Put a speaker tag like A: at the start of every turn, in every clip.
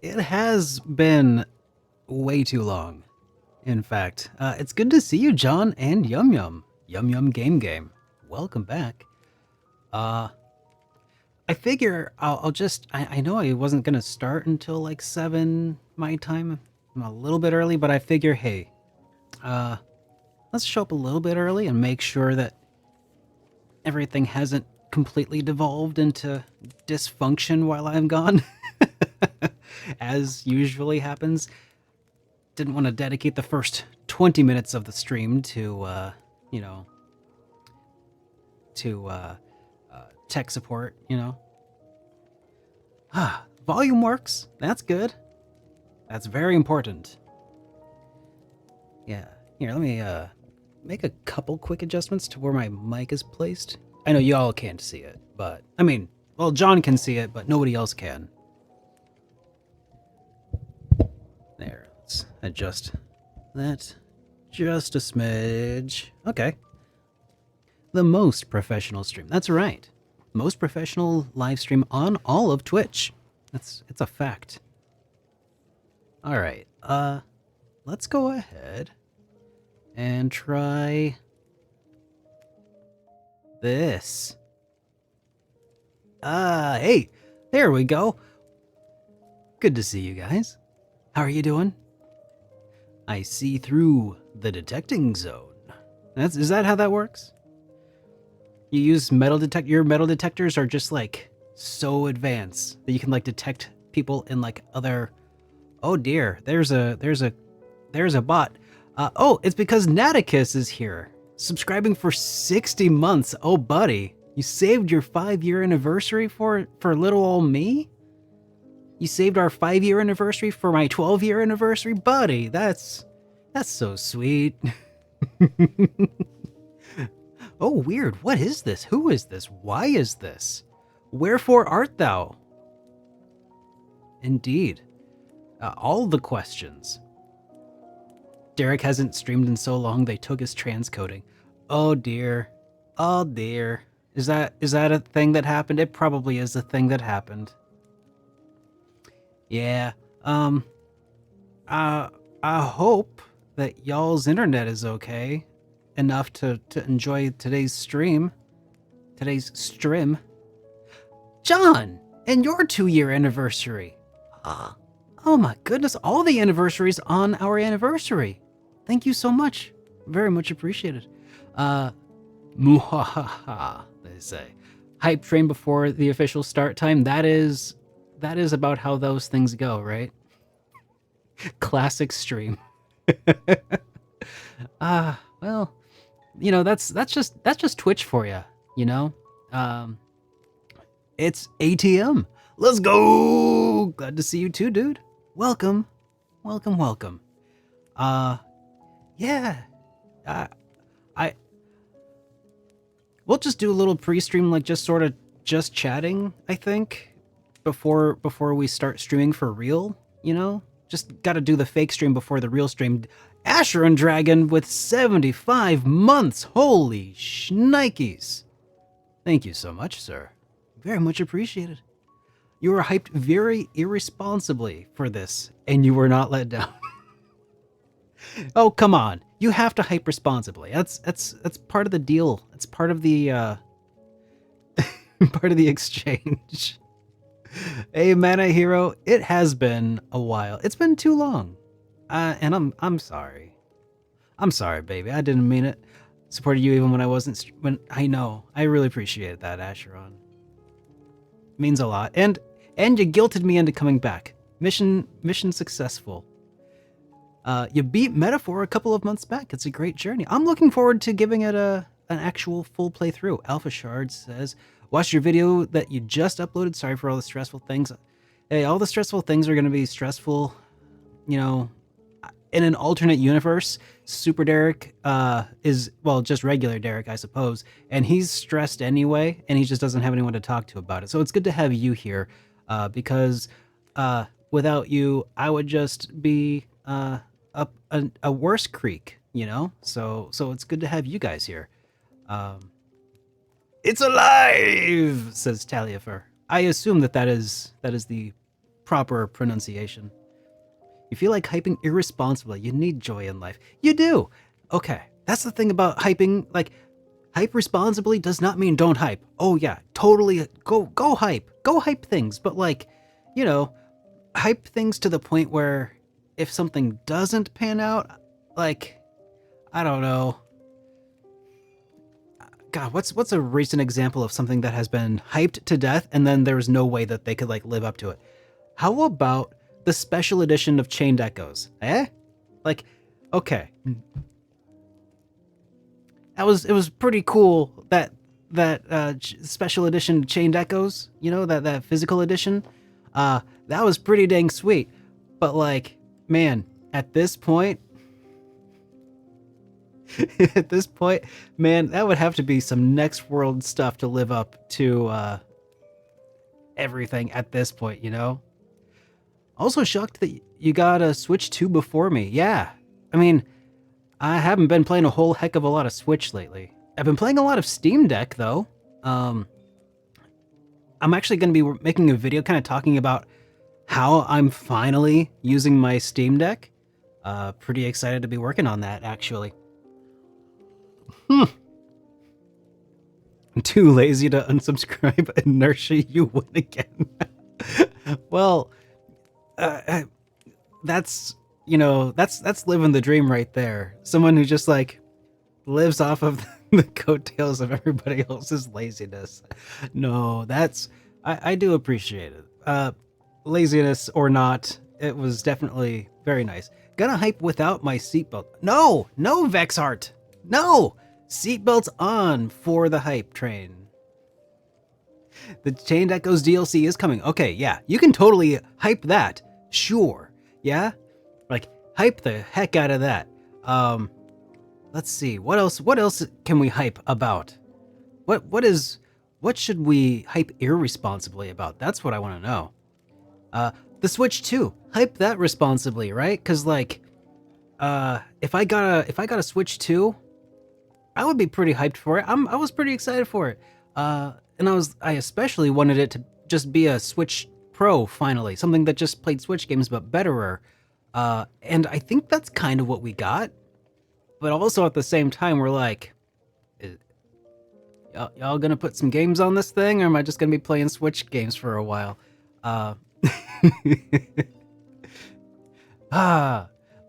A: It has been way too long. In fact, it's good to see you, John and Yum Yum. Yum Yum Game Game. Welcome back. Uh, I figure I'll just. I know I wasn't gonna start until like 7 my time. I'm a little bit early, but I figure, hey, uh, let's show up a little bit early and make sure that everything hasn't completely devolved into dysfunction while I'm gone, as usually happens. Didn't want to dedicate the first 20 minutes of the stream to, you know, to tech support, you know. Ah, volume works. That's good. That's very important. Yeah. Here, let me make a couple quick adjustments to where my mic is placed. I know y'all can't see it, but I mean, well, John can see it, but nobody else can. There, let's adjust that just a smidge. Okay. The most professional stream. That's right. Most professional live stream on all of Twitch. It's a fact. All right. Let's go ahead and try this. Hey, there we go. Good to see you guys. How are you doing? I see through the detecting zone. Is that how that works? You use metal detect. Your metal detectors are just like so advanced that you can like detect people in like other. Oh dear, there's a bot. Oh, it's because Naticus is here, subscribing for 60 months. Oh, buddy, you saved your 5-year anniversary for little old me. You saved our 5-year anniversary for my 12-year anniversary, buddy. That's so sweet. Oh, weird. What is this? Who is this? Why is this? Wherefore art thou? Indeed. All the questions. Derek hasn't streamed in so long they took his transcoding. Oh dear. Oh dear. Is that a thing that happened? It probably is a thing that happened. Yeah. I hope that y'all's internet is okay enough to enjoy today's stream. Today's stream. John, and your 2-year anniversary. Oh my goodness, all the anniversaries on our anniversary. Thank you so much. Very much appreciated. Muhahaha, they say. Hype train before the official start time. That is about how those things go, right? Classic stream. Well, you know, that's just Twitch for you, you know? It's ATM. Let's go! Glad to see you too, dude. Welcome. Welcome, welcome. Yeah. We'll just do a little pre-stream, like just sort of just chatting, I think, before we start streaming for real, you know? Just gotta do the fake stream before the real stream. Asher and Dragon with 75 months. Holy shnikes. Thank you so much, sir. Very much appreciated. You were hyped very irresponsibly for this, and you were not let down. Oh, come on. You have to hype responsibly. That's part of the deal. It's part of the part of the exchange. Hey, Mana Hero, it has been a while. It's been too long. And I'm sorry. I'm sorry, baby. I didn't mean it. Supported you even when I wasn't when I know. I really appreciate that, Asheron. Means a lot. And you guilted me into coming back. Mission successful. You beat Metaphor a couple of months back. It's a great journey. I'm looking forward to giving it an actual full playthrough. Alpha Shard says, watched your video that you just uploaded. Sorry for all the stressful things. Hey, all the stressful things are going to be stressful, you know, in an alternate universe. SuperDerek is, well, just regular Derek, I suppose, and he's stressed anyway, and he just doesn't have anyone to talk to about it. So it's good to have you here, because without you, I would just be up a worse creek, you know? So it's good to have you guys here. It's alive, says Taliafer. I assume that is the proper pronunciation. You feel like hyping irresponsibly. You need joy in life. You do. Okay, that's the thing about hyping. Like, hype responsibly does not mean don't hype. Oh yeah, totally. Go hype. Go hype things. But like, you know, hype things to the point where if something doesn't pan out, like, I don't know. God, what's a recent example of something that has been hyped to death and then there's no way that they could like live up to it? How about the special edition of Chained Echoes? Like, okay. It was pretty cool that special edition Chained Echoes, you know, that physical edition. That was pretty dang sweet. But like, man, at this point, man, that would have to be some next world stuff to live up to everything at this point, you know? Also shocked that you got a Switch 2 before me. Yeah, I mean, I haven't been playing a whole heck of a lot of Switch lately. I've been playing a lot of Steam Deck, though. I'm actually going to be making a video kind of talking about how I'm finally using my Steam Deck. Pretty excited to be working on that, actually. I'm too lazy to unsubscribe. Inertia, you win again. Well, that's, you know, that's living the dream right there. Someone who just like lives off of the coattails of everybody else's laziness. No, I do appreciate it. Laziness or not, it was definitely very nice. Gonna hype without my seatbelt. No, Vexart. No, seatbelts on for the hype train. The Chained Echoes DLC is coming. Okay, yeah, you can totally hype that. Sure, yeah, like hype the heck out of that. Let's see, what else can we hype about? What should we hype irresponsibly about? That's what I want to know. The Switch 2, hype that responsibly, right? Because like, if I got a Switch 2, I would be pretty hyped for it. I was pretty excited for it. And I especially wanted it to just be a Switch Pro finally, something that just played Switch games but betterer. And I think that's kind of what we got. But also at the same time, we're like, y'all gonna put some games on this thing, or am I just gonna be playing Switch games for a while?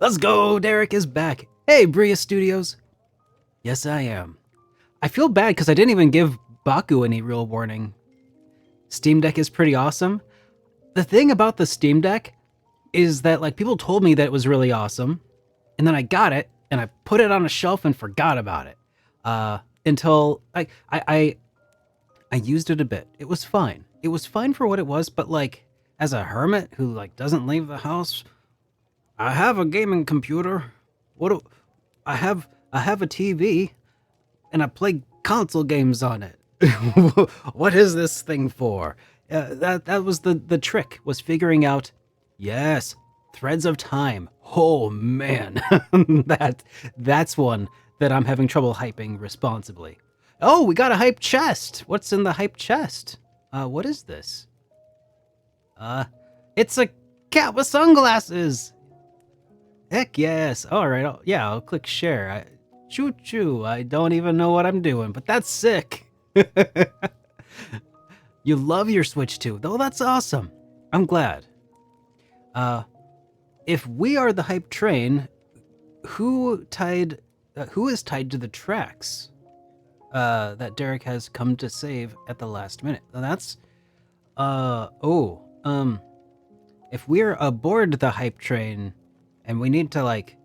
A: Let's go! Derek is back. Hey, Bria Studios. Yes, I am. I feel bad because I didn't even give Baku any real warning. Steam Deck is pretty awesome. The thing about the Steam Deck is that like people told me that it was really awesome, and then I got it and I put it on a shelf and forgot about it until I used it a bit. It was fine. It was fine for what it was, but like as a hermit who like doesn't leave the house, I have a gaming computer. I have a TV and I play console games on it. What is this thing for? That was the trick, was figuring out, yes, Threads of Time. Oh man, that's one that I'm having trouble hyping responsibly. Oh, we got a hype chest. What's in the hype chest? What is this? It's a cat with sunglasses. Heck yes. All right. I'll click share. Choo-choo. I don't even know what I'm doing, but that's sick. You love your Switch 2, though. That's awesome. I'm glad. If we are the hype train, who is tied to the tracks that Derek has come to save at the last minute? That's if we're aboard the hype train and we need to like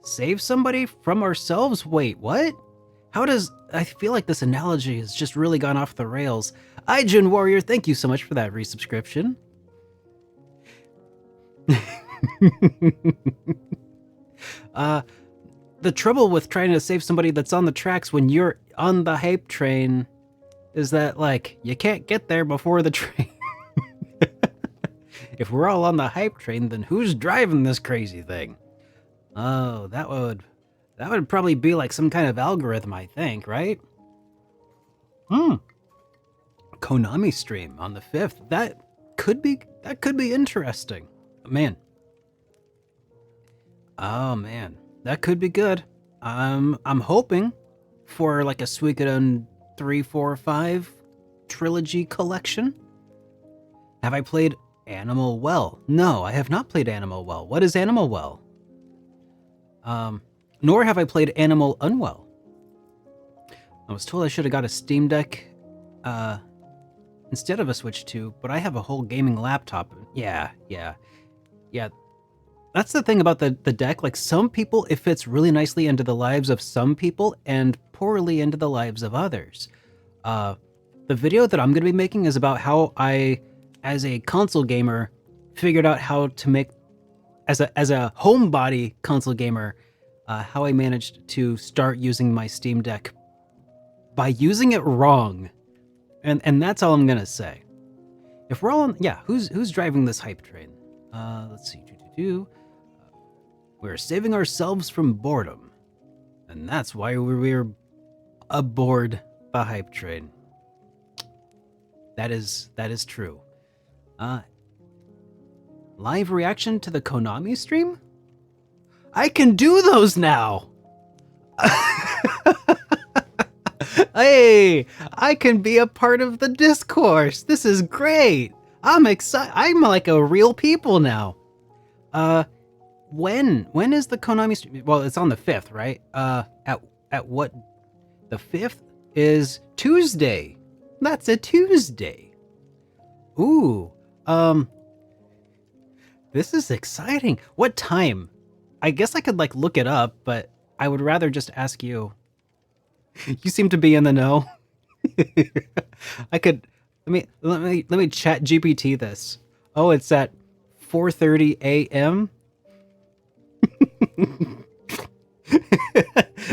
A: save somebody from ourselves, wait, what? I feel like this analogy has just really gone off the rails. Ijun Warrior, thank you so much for that resubscription. The trouble with trying to save somebody that's on the tracks when you're on the hype train is that, like, you can't get there before the train. If we're all on the hype train, then who's driving this crazy thing? Oh, that would probably be like some kind of algorithm, I think, right? Konami stream on the 5th. could be interesting. Man. Oh man, that could be good. I'm hoping for like a Suikoden 3, 4, 5 trilogy collection. Have I played Animal Well? No, I have not played Animal Well. What is Animal Well? Nor have I played Animal Unwell. I was told I should have got a Steam Deck instead of a Switch 2, but I have a whole gaming laptop. Yeah. That's the thing about the deck. Like, some people, it fits really nicely into the lives of some people and poorly into the lives of others. The video that I'm going to be making is about how I, as a console gamer, figured out how to make, as a homebody console gamer, how I managed to start using my Steam Deck by using it wrong. And that's all I'm going to say. If we're all on, yeah, who's driving this hype train? Let's see. We're saving ourselves from boredom. And that's why we're aboard the hype train. That is true. Live reaction to the Konami stream? I can do those now! Hey, I can be a part of the discourse. This is great. I'm excited. I'm like a real people now. When is the Konami stream? Well, it's on the 5th, right? At what? The 5th is Tuesday. That's a Tuesday. Ooh. This is exciting. What time? I guess I could like look it up, but I would rather just ask you. You seem to be in the know. I could let me chat GPT this. Oh, it's at 4:30 a.m.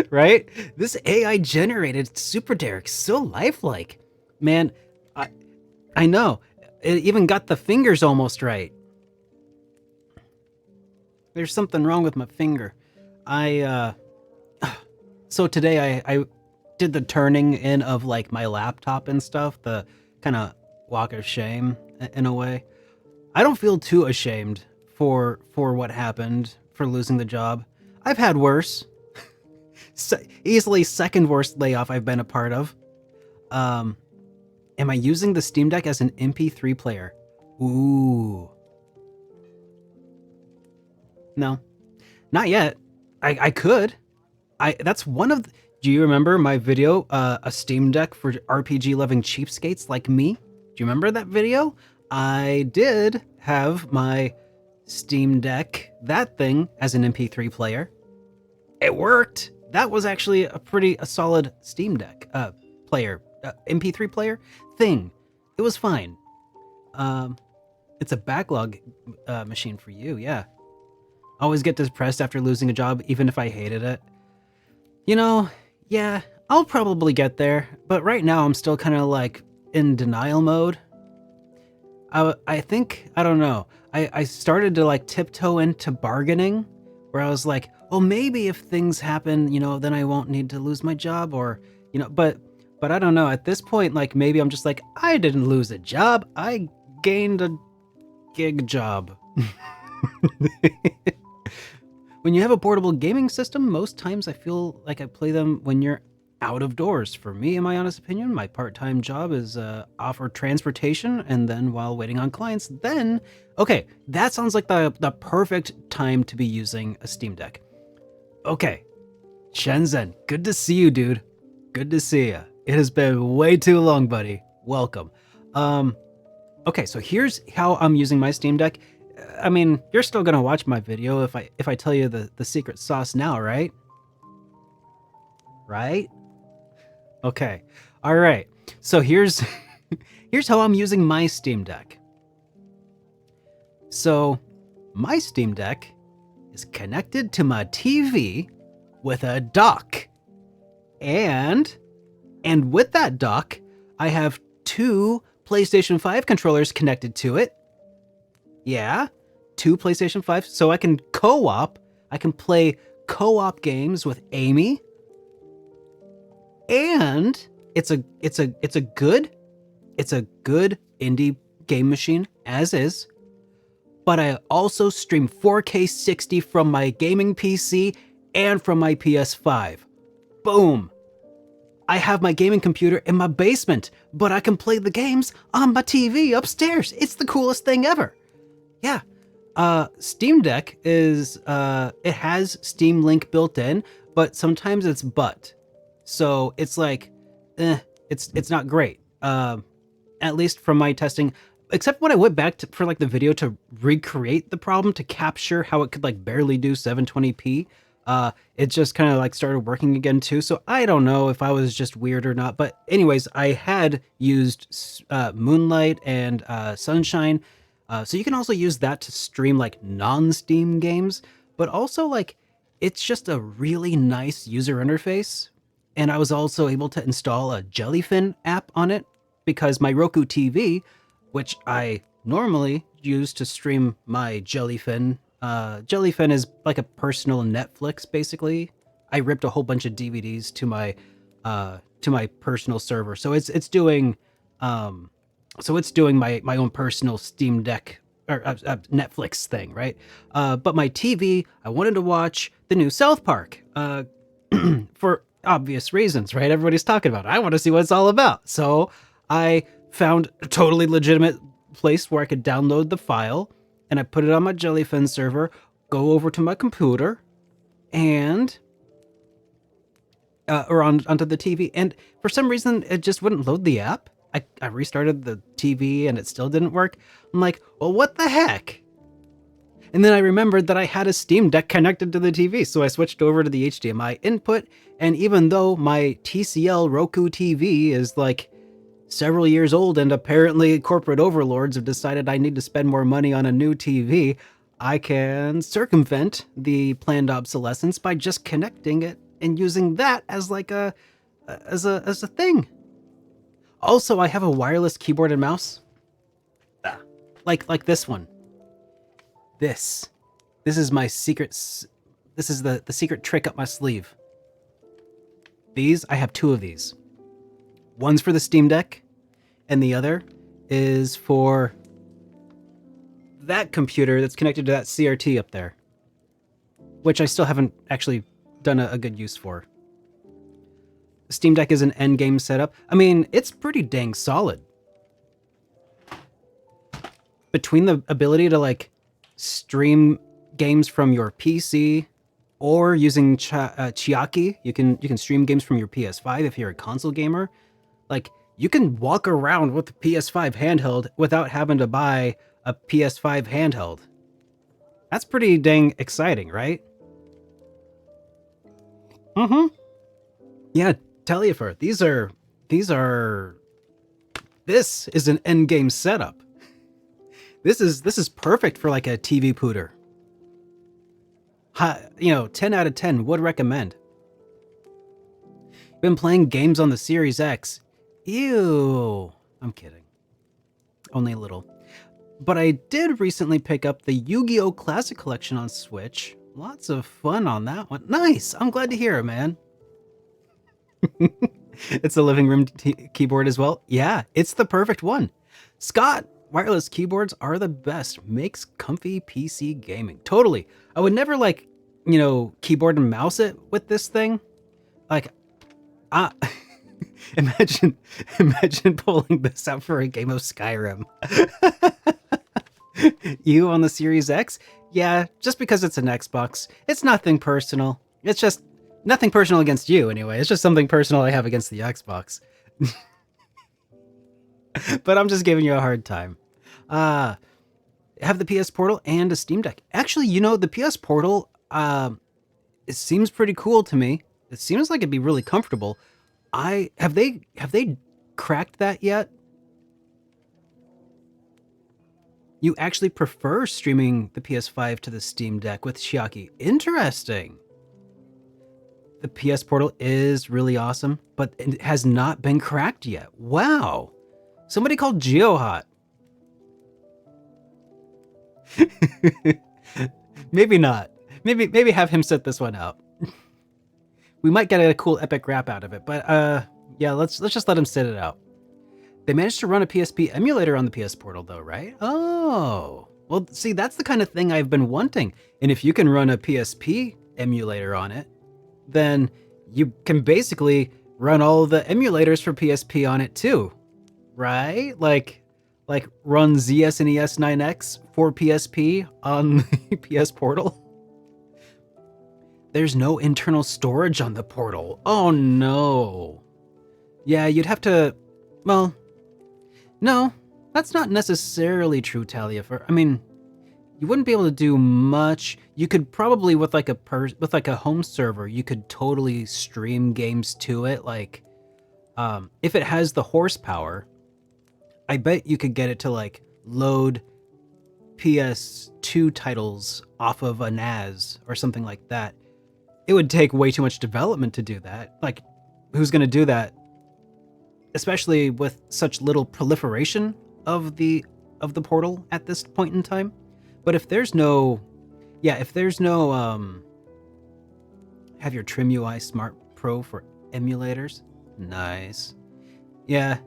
A: Right? This AI generated SuperDerek so lifelike. Man, I know. It even got the fingers almost right. There's something wrong with my finger. So today I did the turning in of like my laptop and stuff, the kind of walk of shame in a way. I don't feel too ashamed for what happened, for losing the job. I've had worse. Easily second worst layoff I've been a part of. Am I using the Steam Deck as an MP3 player? Ooh. No, not yet. I could. That's one of. Do you remember my video, a Steam Deck for RPG-loving cheapskates like me? Do you remember that video? I did have my Steam Deck, that thing, as an MP3 player. It worked. That was actually a solid Steam Deck player, MP3 player thing. It was fine. It's a backlog machine for you, yeah. Always get depressed after losing a job, even if I hated it. You know, yeah, I'll probably get there, but right now I'm still kind of like in denial mode. I think, I don't know, I started to like tiptoe into bargaining, where I was like, oh, maybe if things happen, you know, then I won't need to lose my job, or, you know, but I don't know, at this point, like, maybe I'm just like, I didn't lose a job, I gained a gig job. When you have a portable gaming system, most times I feel like I play them when you're out of doors. For me, in my honest opinion, my part-time job is offer transportation, and then while waiting on clients, then, okay, that sounds like the perfect time to be using a Steam Deck. Okay, Shenzhen, good to see you, dude. Good to see you. It has been way too long, buddy. Welcome. Okay, so here's how I'm using my Steam Deck. I mean, you're still gonna watch my video if I tell you the secret sauce now, right? Right? Okay. All right. So here's how I'm using my Steam Deck. So my Steam Deck is connected to my TV with a dock. And with that dock, I have 2 PlayStation 5 controllers connected to it. Yeah, 2 PlayStation 5, so I can co-op. I can play co-op games with Amy. And it's a good indie game machine as is, but I also stream 4K 60 from my gaming PC and from my PS5. Boom! I have my gaming computer in my basement, but I can play the games on my TV upstairs. It's the coolest thing ever. Yeah. Steam Deck is, it has Steam Link built in, but sometimes it's but. So it's like, it's not great. At least from my testing, except when I went back for like the video to recreate the problem to capture how it could like barely do 720p. It just kind of like started working again too. So I don't know if I was just weird or not. But anyways, I had used Moonlight and Sunshine. So you can also use that to stream like non-Steam games, but also like it's just a really nice user interface. And I was also able to install a Jellyfin app on it because my Roku TV, which I normally use to stream my Jellyfin, Jellyfin is like a personal Netflix, basically. I ripped a whole bunch of DVDs to my personal server, so it's doing my own personal Steam Deck or Netflix thing, right? But my TV, I wanted to watch the new South Park for obvious reasons, right? Everybody's talking about it. I want to see what it's all about, so I found a totally legitimate place where I could download the file, and I put it on my Jellyfin server, go over to my computer, and onto the TV. And for some reason, it just wouldn't load the app. I restarted the TV, and it still didn't work. I'm like, well, what the heck? And then I remembered that I had a Steam Deck connected to the TV, so I switched over to the HDMI input. And even though my TCL Roku TV is like several years old, and apparently corporate overlords have decided I need to spend more money on a new TV, I can circumvent the planned obsolescence by just connecting it and using that as like a thing. Also, I have a wireless keyboard and mouse, like this one. This is my secret. This is the secret trick up my sleeve. I have two of these. One's for the Steam Deck, and the other is for that computer that's connected to that CRT up there, which I still haven't actually done a good use for. The Steam Deck is an endgame setup. I mean, it's pretty dang solid. Between the ability to like stream games from your PC or using Chiaki, you can stream games from your PS5 if you're a console gamer. Like, you can walk around with the PS5 handheld without having to buy a PS5 handheld. That's pretty dang exciting, right? Mm-hmm. Yeah, Tellifer, this is an endgame setup. This is perfect for like a TV pooter. 10 out of 10 would recommend. Been playing games on the Series X. Ew. I'm kidding. Only a little. But I did recently pick up the Yu-Gi-Oh! Classic Collection on Switch. Lots of fun on that one. Nice! I'm glad to hear it, man. It's a living room keyboard as well. Yeah, it's the perfect one. Scott, wireless keyboards are the best. Makes comfy PC gaming. Totally. I would never keyboard and mouse it with this thing. Like, imagine pulling this out for a game of Skyrim. You on the Series X? Yeah, just because it's an Xbox. It's nothing personal. It's just nothing personal against you anyway. It's just something personal I have against the Xbox. But I'm just giving you a hard time. Have the PS Portal and a Steam Deck. Actually, the PS Portal, it seems pretty cool to me. It seems like it'd be really comfortable. Have they cracked that yet? You actually prefer streaming the PS5 to the Steam Deck with Chiaki. Interesting. The PS Portal is really awesome, but it has not been cracked yet. Wow. Somebody called GeoHot. Maybe not. Maybe have him set this one out. We might get a cool epic rap out of it, but yeah, let's just let him sit it out. They managed to run a PSP emulator on the PS Portal, though, right? Oh, well, see, that's the kind of thing I've been wanting. And if you can run a PSP emulator on it, then you can basically run all the emulators for PSP on it too, right? Like run ZS and ES9X for PSP on the PS Portal. There's no internal storage on the Portal. Oh no. Yeah, you'd have to, well, no, that's not necessarily true, Taliafer. I mean, you wouldn't be able to do much. You could probably with like a home server, you could totally stream games to it. Like, if it has the horsepower, I bet you could get it to like load PS2 titles off of a NAS or something like that. It would take way too much development to do that. Like, who's going to do that? Especially with such little proliferation of the Portal at this point in time. But if there's no have your Trim UI Smart Pro for emulators. Nice. Yeah.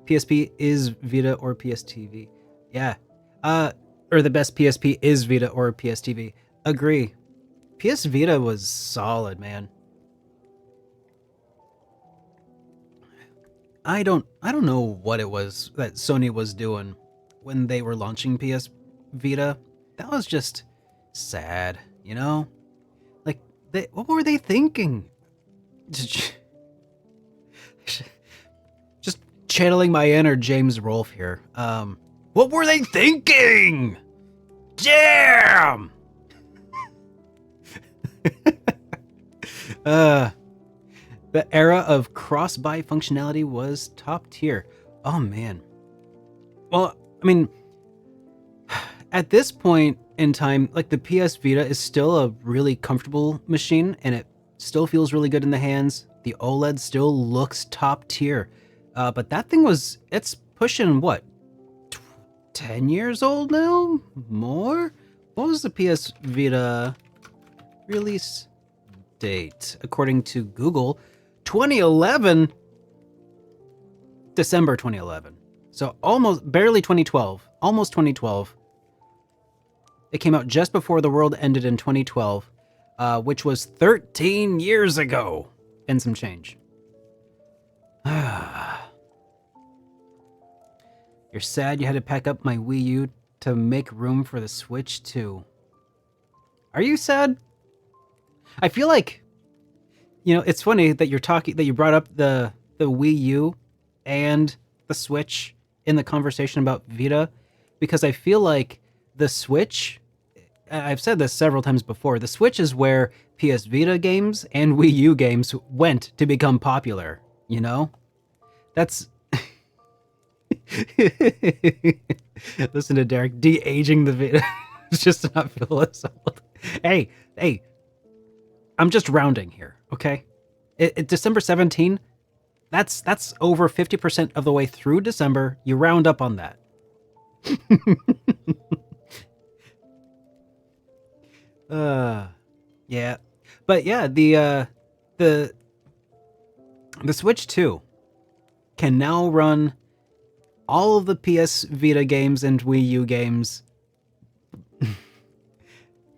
A: PSP is Vita or PSTV. Yeah. Or the best PSP is Vita or PSTV. Agree. PS Vita was solid, man. I don't know what it was that Sony was doing when they were launching PS Vita. That was just sad, you know? Like, what were they thinking? Just channeling my inner James Rolfe here. What were they thinking? Damn! The era of cross-buy functionality was top tier. Oh man. Well, I mean, at this point in time, like the PS Vita is still a really comfortable machine and it still feels really good in the hands. The OLED still looks top tier. But that thing it's pushing what? 10 years old now? More? What was the PS Vita release date? According to Google, 2011? December 2011. So barely 2012. Almost 2012. It came out just before the world ended in 2012, which was 13 years ago and some change. You're sad you had to pack up my Wii U to make room for the Switch 2. Are you sad? I feel like, it's funny that you brought up the Wii U and the Switch in the conversation about Vita, because I feel like the Switch, I've said this several times before, the Switch is where PS Vita games and Wii U games went to become popular, That's... Listen to Derek de-aging the Vita. It's just to not feel as old. Hey, I'm just rounding here, okay? December 17, that's over 50% of the way through December. You round up on that. Yeah. But yeah, the Switch 2 can now run all of the PS Vita games and Wii U games,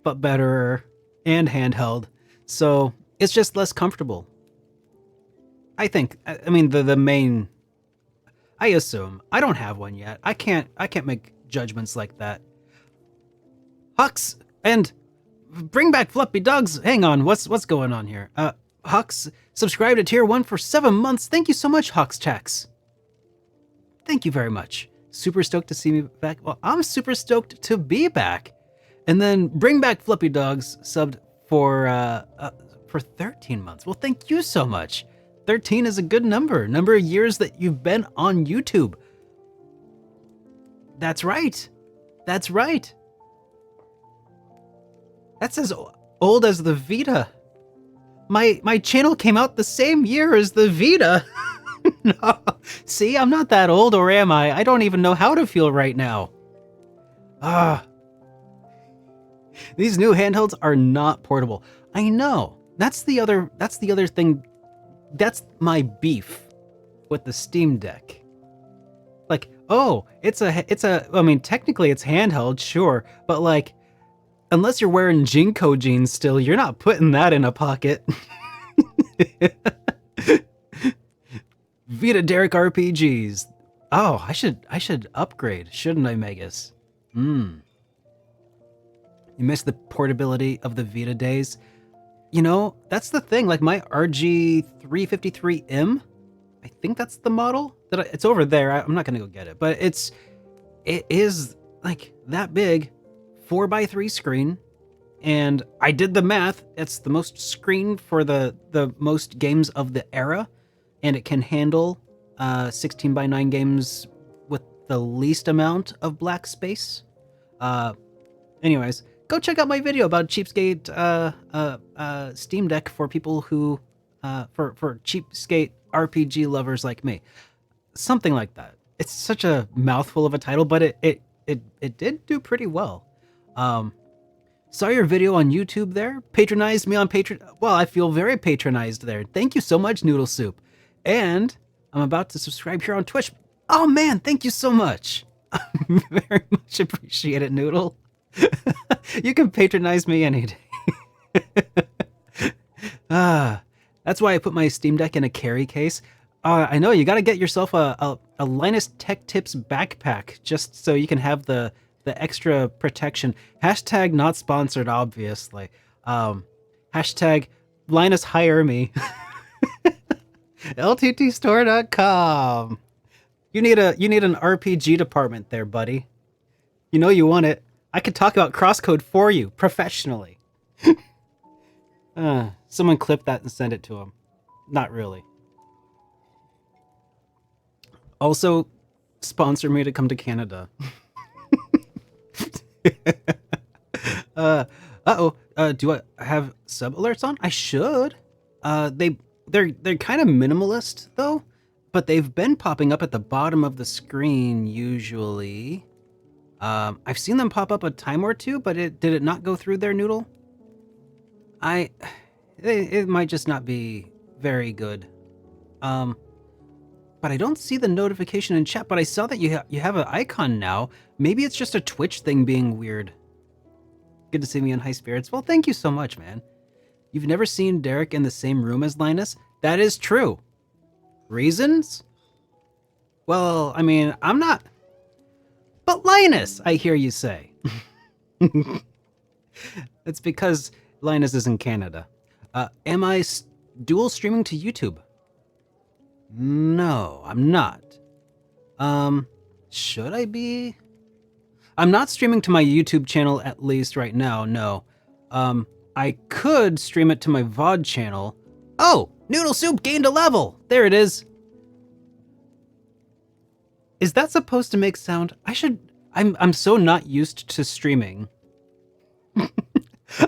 A: but better and handheld. So it's just less comfortable. I think. I mean, the main. I assume. I don't have one yet. I can't make judgments like that. Hux and bring back Fluffy Dogs. Hang on, what's going on here? Hux subscribed to Tier 1 for 7 months. Thank you so much, Hux Tex. Thank you very much. Super stoked to see me back. Well, I'm super stoked to be back. And then bring back Fluffy Dogs subbed for 13 months. Well, thank you so much. 13 is a good number of years that you've been on YouTube. That's right. That's as old as the Vita. My channel came out the same year as the Vita. No. See, I'm not that old, or am I? I don't even know how to feel right now. These new handhelds are not portable. I know. That's the other thing. That's my beef with the Steam Deck. Oh, I mean, technically it's handheld, sure, but like, unless you're wearing Jinko jeans still, you're not putting that in a pocket. SuperDerek RPGs. Oh, I should upgrade, shouldn't I, Megas? You miss the portability of the Vita days. You know, that's the thing. Like my RG353M, I think that's the model. It's over there. I'm not gonna go get it, but it is like that big, 4x3 screen, and I did the math. It's the most screen for the most games of the era, and it can handle 16:9 games with the least amount of black space. Anyways, go check out my video about cheapskate Steam Deck for people who for cheapskate RPG lovers like me. Something like that. It's such a mouthful of a title, but it did do pretty well. Saw your video on YouTube there. Patronized me on Patreon. Well, I feel very patronized there. Thank you so much, Noodle Soup. And I'm about to subscribe here on Twitch. Oh man, thank you so much. Very much appreciate it, Noodle. You can patronize me any day. That's why I put my Steam Deck in a carry case. I know you got to get yourself a Linus Tech Tips backpack just so you can have the extra protection. Hashtag not sponsored, obviously. Hashtag Linus hire me. LTTstore.com. You need an RPG department there, buddy. You know you want it. I could talk about crosscode for you professionally. Someone clip that and send it to him. Not really. Also, sponsor me to come to Canada. Do I have sub alerts on? I should. They're kind of minimalist though, but they've been popping up at the bottom of the screen usually. I've seen them pop up a time or two, but did it not go through there, Noodle? It might just not be very good. But I don't see the notification in chat, but I saw that you have an icon now. Maybe it's just a Twitch thing being weird. Good to see me in high spirits. Well, thank you so much, man. You've never seen Derek in the same room as Linus? That is true. Reasons? Well, I mean, I'm not... But Linus, I hear you say. It's because Linus is in Canada. Am I dual streaming to YouTube? No, I'm not. Should I be? I'm not streaming to my YouTube channel at least right now, no. I could stream it to my VOD channel. Oh, Noodle Soup gained a level! There it is. Is that supposed to make sound? I'm so not used to streaming.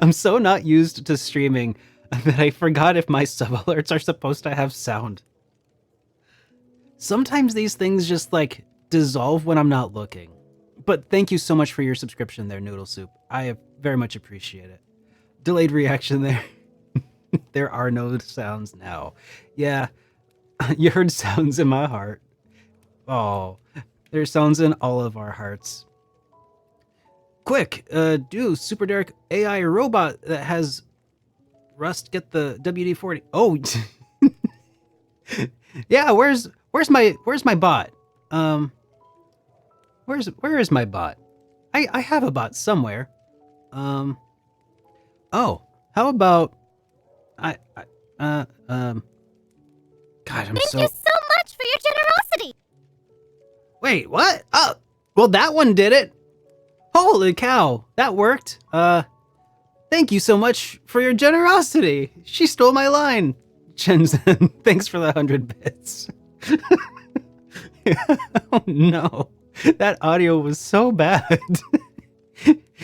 A: I'm so not used to streaming that I forgot if my sub alerts are supposed to have sound. Sometimes these things just like dissolve when I'm not looking. But thank you so much for your subscription there, Noodle Soup. I very much appreciate it. Delayed reaction there. There are no sounds now. Yeah, you heard sounds in my heart. Oh, there's sounds in all of our hearts. Quick, do SuperDerek AI robot that has Rust get the WD-40? Oh, yeah. Where's my bot? Where is my bot? I have a bot somewhere. Oh, how about God, Thank
B: you so much for your generosity.
A: Wait, what? Oh, well, that one did it. Holy cow, that worked. Thank you so much for your generosity. She stole my line. Shenzhen, thanks for the 100 bits. Oh no, that audio was so bad.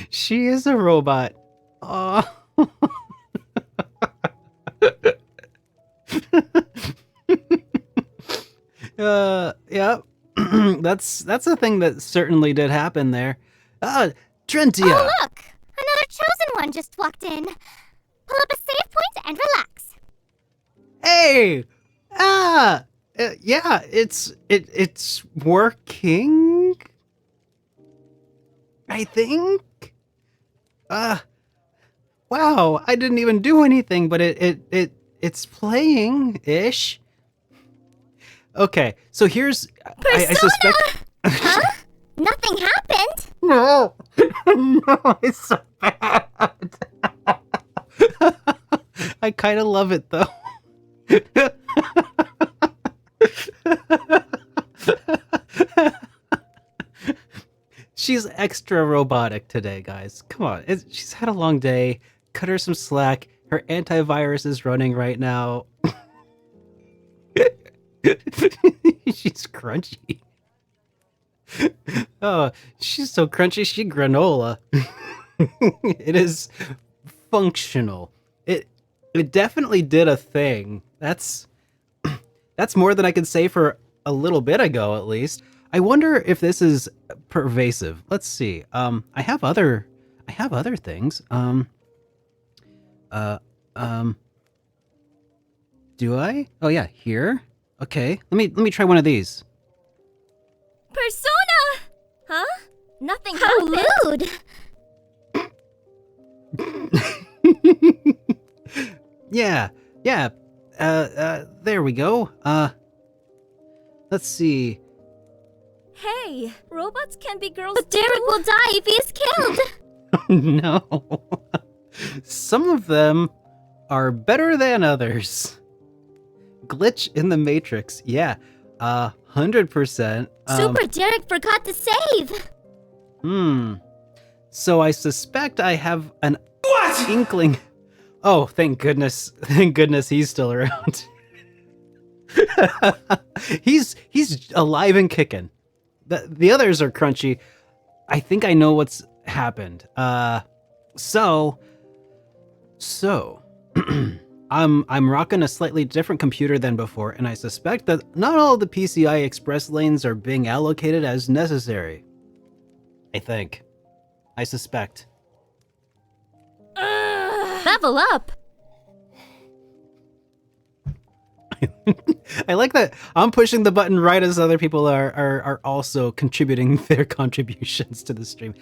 A: She is a robot. Oh. Yeah. that's a thing that certainly did happen there. Trentia.
B: Oh, look! Another chosen one just walked in. Pull up a save point and relax.
A: Hey! Yeah, it's working. I think. Wow, I didn't even do anything, but it's playing ish. Okay, so here's I suspect.
B: Huh? Nothing happened.
A: No, no, it's so bad. I kind of love it though. She's extra robotic today, guys. Come on, she's had a long day. Cut her some slack. Her antivirus is running right now. She's crunchy. Oh, she's so crunchy, she granola. It is functional. It definitely did a thing. That's more than I could say for a little bit ago, at least. I wonder if this is pervasive. Let's see. I have other things. Do I? Oh yeah, here. Okay, let me try one of these.
B: Persona! Huh? Nothing happened.
A: Rude. Yeah. There we go. Let's see.
B: Hey, robots can be girls. But Derek will die if he's killed.
A: No. Some of them are better than others. Glitch in the Matrix. Yeah. 100%.
B: SuperDerek forgot to save.
A: So I suspect I have an inkling. Oh, thank goodness. Thank goodness he's still around. He's alive and kicking. The others are crunchy. I think I know what's happened. So I'm rocking a slightly different computer than before, and I suspect that not all of the PCI Express lanes are being allocated as necessary. I suspect.
B: Level up.
A: I like that I'm pushing the button right as other people are also contributing their contributions to the stream.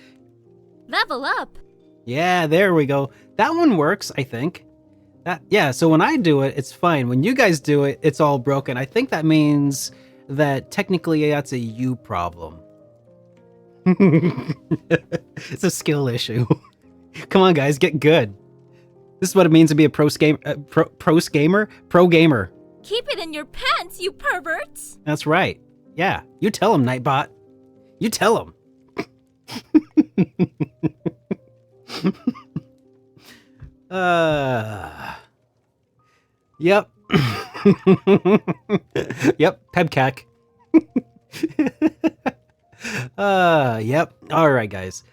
B: Level up.
A: Yeah, there we go. That one works, I think. Yeah, so when I do it, it's fine. When you guys do it, it's all broken. I think that means that technically that's a you problem. It's a skill issue. Come on, guys, get good. This is what it means to be a pro gamer.
B: Keep it in your pants, you perverts.
A: That's right. Yeah, you tell him, Nightbot. You tell him. Yep. Yep, Pebcac. Yep. All right, guys.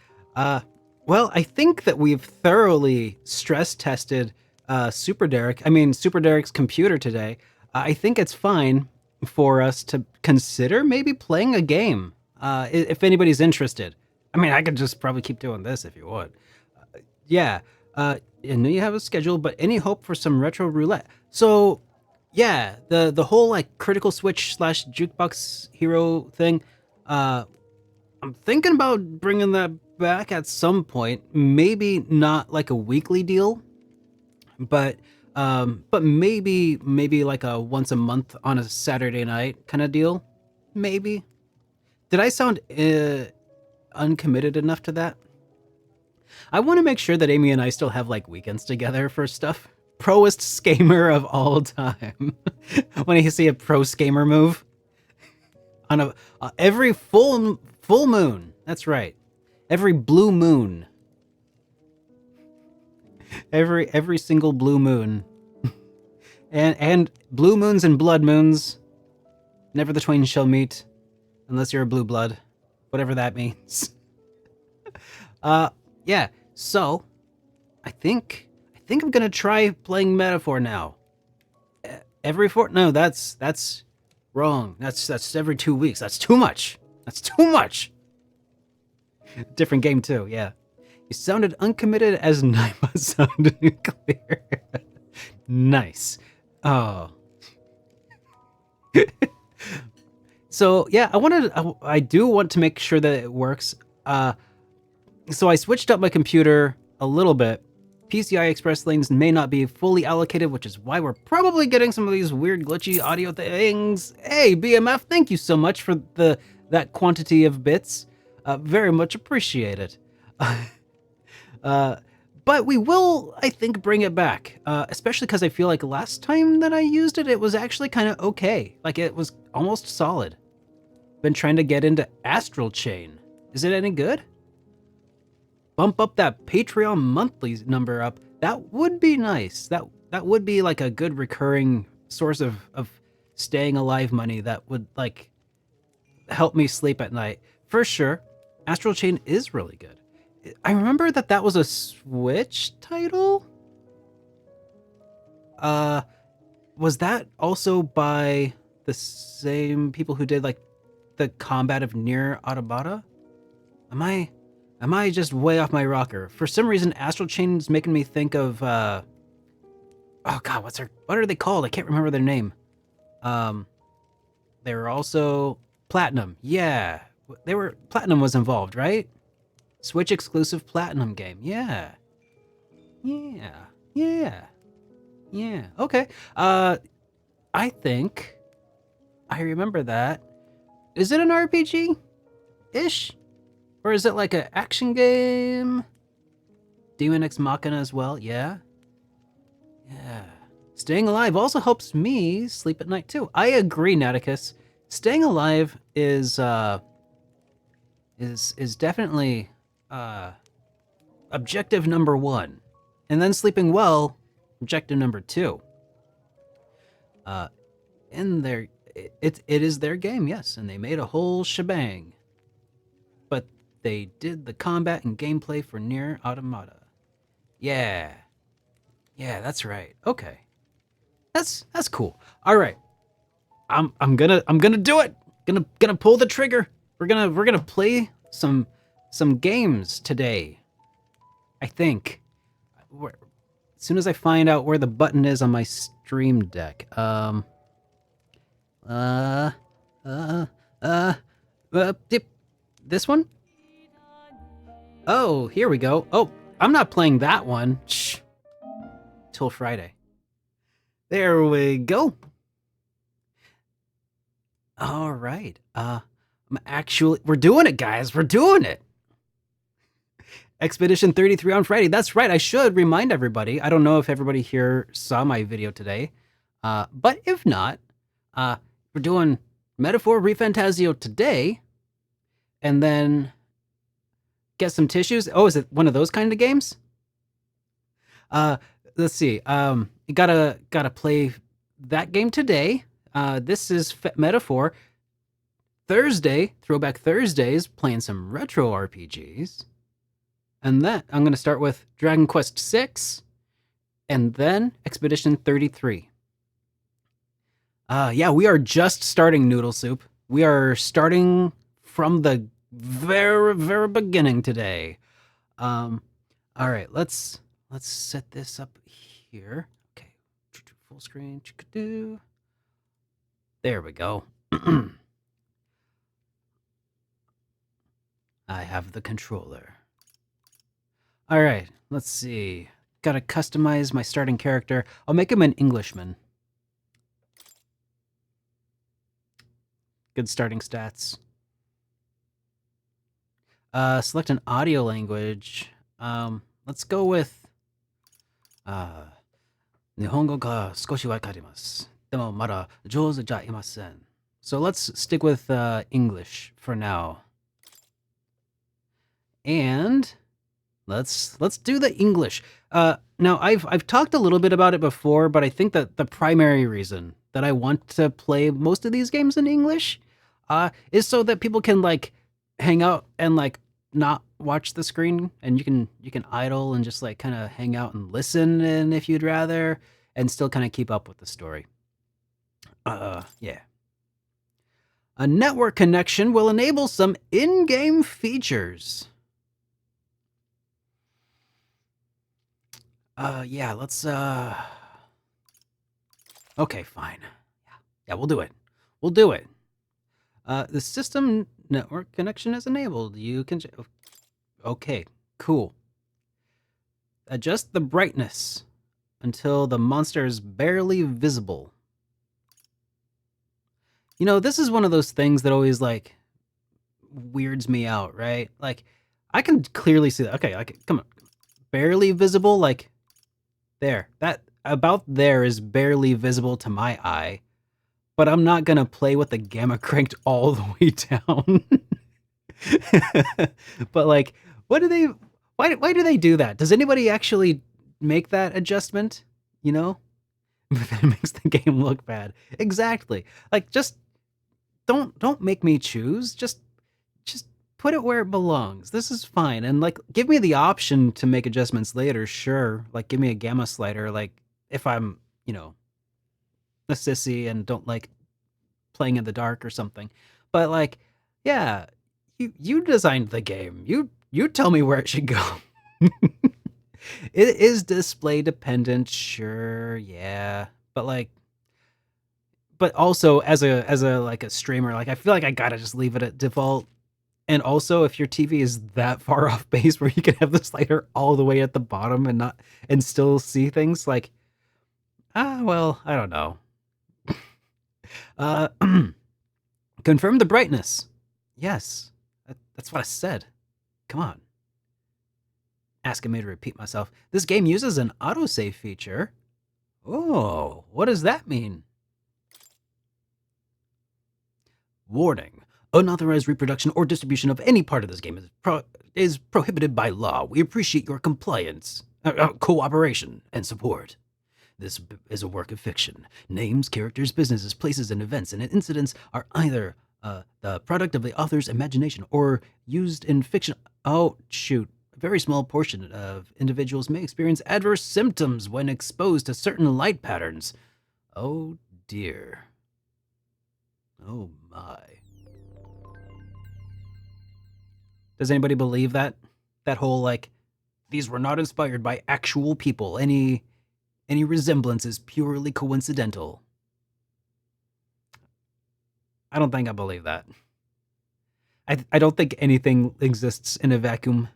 A: Well, I think that we've thoroughly stress tested SuperDerek's computer today. I think it's fine for us to consider maybe playing a game, if anybody's interested. I mean, I could just probably keep doing this if you would. Yeah. I know you have a schedule, but any hope for some retro roulette? So, yeah, the whole like Critical Switch / Jukebox Hero thing. I'm thinking about bringing that back at some point. Maybe not like a weekly deal, but maybe like a once a month on a Saturday night kind of deal. Maybe. Did I sound uncommitted enough to that? I want to make sure that Amy and I still have like weekends together for stuff. Proest skamer of all time. When you see a pro skamer move on every full moon. That's right. Every blue moon. Every single blue moon. and blue moons and blood moons. Never the twain shall meet unless you're a blue blood. Whatever that means. Yeah, so I think I'm gonna try playing Metaphor now. No, that's wrong. That's every 2 weeks. That's too much. Different game too, yeah. You sounded uncommitted as Naima sounded clear. Nice. Oh. So yeah, I do want to make sure that it works. So I switched up my computer a little bit. PCI Express lanes may not be fully allocated, which is why we're probably getting some of these weird glitchy audio things. Hey, BMF, thank you so much for that quantity of bits. Very much appreciated. But we will, I think, bring it back, especially because I feel like last time that I used it, it was actually kind of okay. Like, it was almost solid. Been trying to get into Astral Chain. Is it any good? Bump up that Patreon monthly number up. That would be nice. That would be like a good recurring source of staying alive money that would like help me sleep at night. For sure, Astral Chain is really good. I remember that was a Switch title? Was that also by the same people who did like the combat of Nier Automata? Am I just way off my rocker? For some reason, Astral Chain's making me think of oh god, what are they called? I can't remember their name. They were also Platinum. Yeah. Platinum was involved, right? Switch exclusive Platinum game. Yeah. Okay. I think I remember that. Is it an RPG-ish? Or is it like an action game? Demon Ex Machina as well, yeah? Yeah. Staying alive also helps me sleep at night too. I agree, Naticus. Staying alive is definitely objective number 1. And then sleeping well, objective number 2. In their it is their game, yes, and they made a whole shebang. But they did the combat and gameplay for Nier Automata. Yeah, that's right. Okay, that's cool. All right, I'm gonna do it. Gonna pull the trigger. We're gonna play some games today. I think. As soon as I find out where the button is on my stream deck. This one? Oh, here we go. Oh, I'm not playing that one. Shh. Till Friday. There we go. All right. We're doing it, guys. We're doing it. Expedition 33 on Friday. That's right. I should remind everybody. I don't know if everybody here saw my video today. But if not, we're doing Metaphor ReFantazio today. And then get some tissues. Oh, is it one of those kind of games? Let's see. You gotta play that game today. This is Metaphor. Thursday, Throwback Thursdays, playing some retro RPGs. And then I'm gonna start with Dragon Quest VI, and then Expedition 33. Yeah, we are just starting Noodle Soup. We are starting from the very beginning today. All right, let's set this up here. Okay, full screen. There we go. I have the controller. All right, let's see. Gotta customize my starting character. I'll make him an Englishman. Good starting stats. Select an audio language. Let's go with 日本語が少しわかります。でもまだ上手じゃいません。So let's stick with English for now. And let's do the English. Now I've talked a little bit about it before, but I think that the primary reason that I want to play most of these games in English is so that people can like hang out and like not watch the screen, and you can idle and just like kind of hang out and listen, and if you'd rather, and still kind of keep up with the story. Yeah. A network connection will enable some in-game features. Yeah, let's okay, fine. Yeah, we'll do it. We'll do it. The system network connection is enabled. You can okay. cool. Adjust the brightness until the monster is barely visible. You know, this is one of those things that always, like, weirds me out, right? Like, I can clearly see that. Okay, come on. Barely visible, like, there. That, about there is barely visible to my eye. But I'm not gonna play with the gamma cranked all the way down. But, like, what do they... Why do they do that? Does anybody actually make that adjustment? You know? It makes the game look bad. Exactly. Like, just don't make me choose. Just put it where it belongs. This is fine. And, like, give me the option to make adjustments later, sure. Like, give me a gamma slider, like, if I'm, you know, a sissy and don't like playing in the dark or something. But, like, yeah, you designed the game. You tell me where it should go. It is display dependent, sure, yeah. But, like, but also as a like a streamer, like, I feel like I gotta just leave it at default. And also, if your TV is that far off base where you can have the slider all the way at the bottom and still see things, like, well, I don't know. Confirm the brightness. Yes, that's what I said. Come on. Asking me to repeat myself. This game uses an autosave feature. Oh, what does that mean? Warning. Unauthorized reproduction or distribution of any part of this game is prohibited by law. We appreciate your compliance, cooperation, and support. This is a work of fiction. Names, characters, businesses, places, and events and incidents are either the product of the author's imagination or used in fiction. Oh, shoot. A very small portion of individuals may experience adverse symptoms when exposed to certain light patterns. Oh, dear. Oh, my. Does anybody believe that? That whole, like, these were not inspired by actual people. Any resemblance is purely coincidental. I don't think I believe that. I don't think anything exists in a vacuum.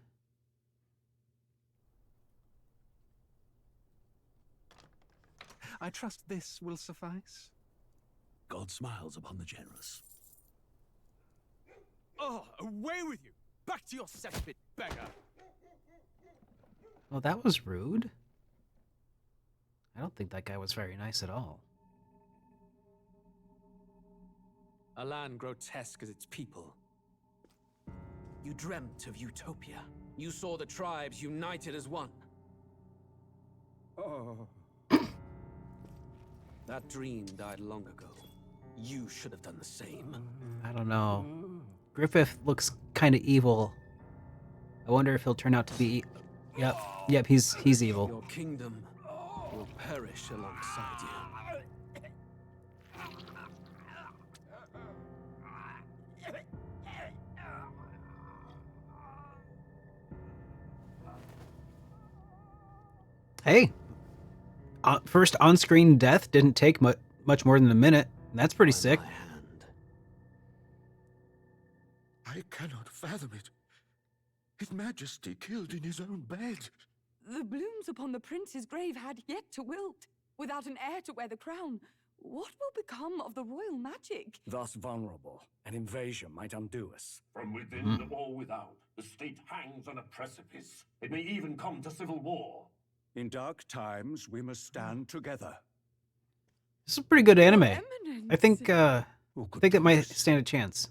C: I trust this will suffice.
D: God smiles upon the generous.
E: Oh, away with you! Back to your cesspit, beggar!
A: Well, that was rude. I don't think that guy was very nice at all.
E: A land grotesque as its people. You dreamt of utopia. You saw the tribes united as one.
C: Oh.
E: That dream died long ago. You should have done the same.
A: I don't know. Griffith looks kind of evil. I wonder if he'll turn out to be... Yep, he's evil.
E: Your kingdom will perish alongside you.
A: Hey, first on-screen death didn't take much more than a minute. That's pretty sick.
D: I cannot fathom it. His Majesty killed in his own bed.
F: The blooms upon the prince's grave had yet to wilt. Without an heir to wear the crown, what will become of the royal magic?
C: Thus vulnerable, an invasion might undo us.
G: From within or without, the state hangs on a precipice. It may even come to civil war.
C: In dark times, we must stand together.
A: This is a pretty good anime.
F: Eminence.
A: I think it might stand a chance.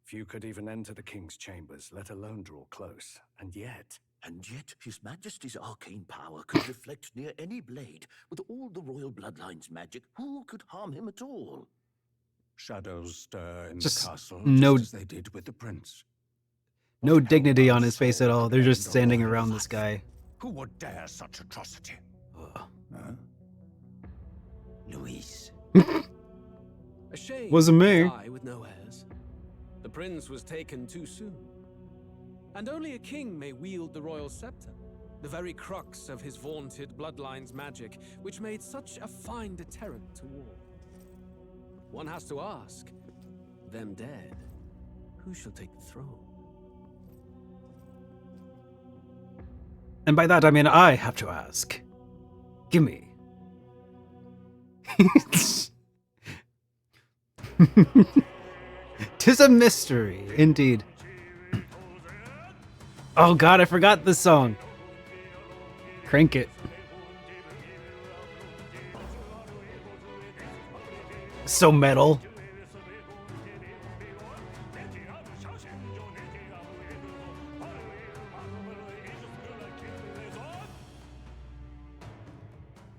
C: Few could even enter the king's chambers, let alone draw close. And yet,
D: His Majesty's arcane power could reflect near any blade. With all the royal bloodline's magic, who could harm him at all?
C: shadows stir in
A: Just
C: the castle,
A: no-
C: just as they did with the prince.
A: No dignity on his face at all. They're just standing around this guy.
C: Who would dare such atrocity?
A: Ugh.
C: Huh?
D: Luis.
E: A shame
A: Wasn't me.
E: to die with no heirs. The prince was taken too soon. And only a king may wield the royal scepter, the very crux of his vaunted bloodline's magic, which made such a fine deterrent to war. One has to ask, them dead, who shall take the throne?
A: And by that I mean I have to ask. Gimme. 'Tis a mystery, indeed. Oh god, I forgot this song. Crank it. So metal.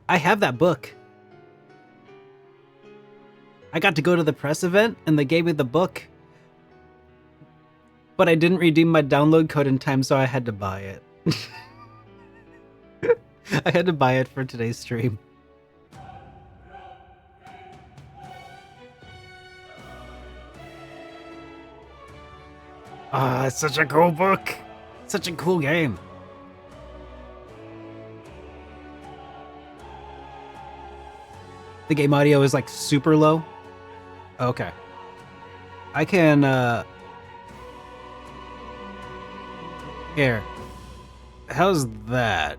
A: I have that book. I got to go to the press event and they gave me the book. But I didn't redeem my download code in time, so I had to buy it. I had to buy it for today's stream. Ah, it's such a cool book. Such a cool game. The game audio is like super low. Okay. I can, here. How's that?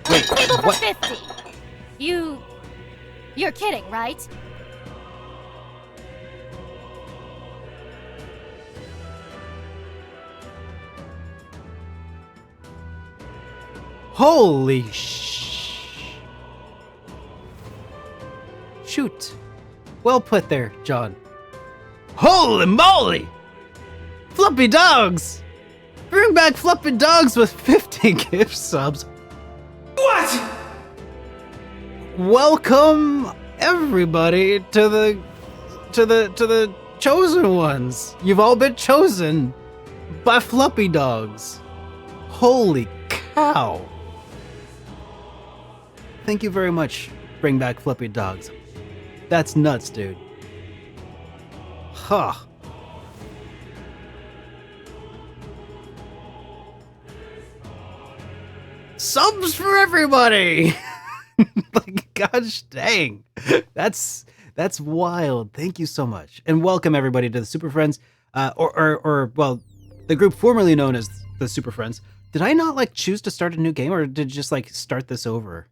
A: Wait,
B: Table for
A: what?
B: 50. You're kidding, right?
A: Holy shoot. Well put there, John. Holy moly! Floppy dogs! Bring back floppy dogs with 50 gift subs. What? Welcome everybody to the chosen ones. You've all been chosen by floppy dogs. Holy cow. Thank you very much, Bring Back Flippy Dogs. That's nuts, dude. Huh. Subs for everybody! Like, gosh dang. That's wild. Thank you so much. And welcome everybody to the Super Friends, or well, the group formerly known as the Super Friends. Did I not like choose to start a new game, or did just like start this over?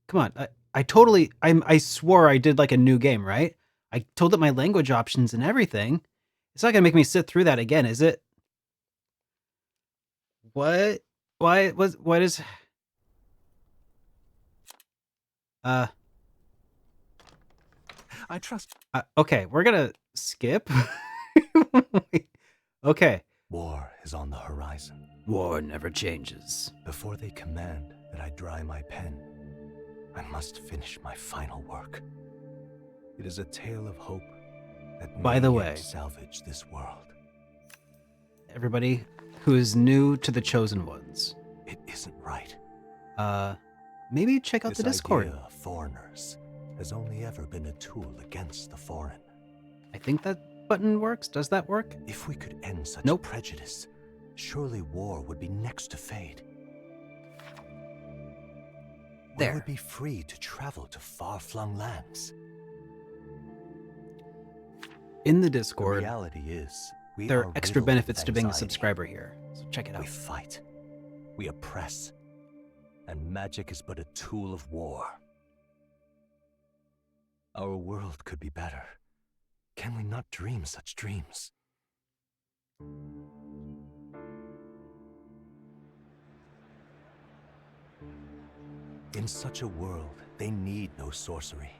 A: Come on, I swore I did like a new game, right? I told it my language options and everything. It's not gonna make me sit through that again, is it? What? Why? What is? I
C: trust.
A: Okay, we're gonna skip. Okay.
H: War is on the horizon.
A: War never changes.
H: Before they command that I dry my pen, I must finish my final work. It is a tale of hope that
A: By
H: may
A: the
H: yet
A: way,
H: salvage this world.
A: everybody who is new to the Chosen Ones,
H: It isn't right.
A: maybe check out
H: This
A: the Discord.
H: idea of foreigners has only ever been a tool against the foreign.
A: I think that button works. Does that work?
H: If we could end such
A: Nope.
H: prejudice, surely war would be next to fade.
A: There.
H: We would be free to travel to far-flung lands.
A: In the
H: The
A: Discord,
H: reality is, we
A: there
H: are
A: are extra
H: riddled
A: benefits
H: with
A: to being a
H: anxiety.
A: subscriber here. So check it out.
H: We fight. We oppress. And magic is but a tool of war. Our world could be better. Can we not dream such dreams? In such a world, they need no sorcery.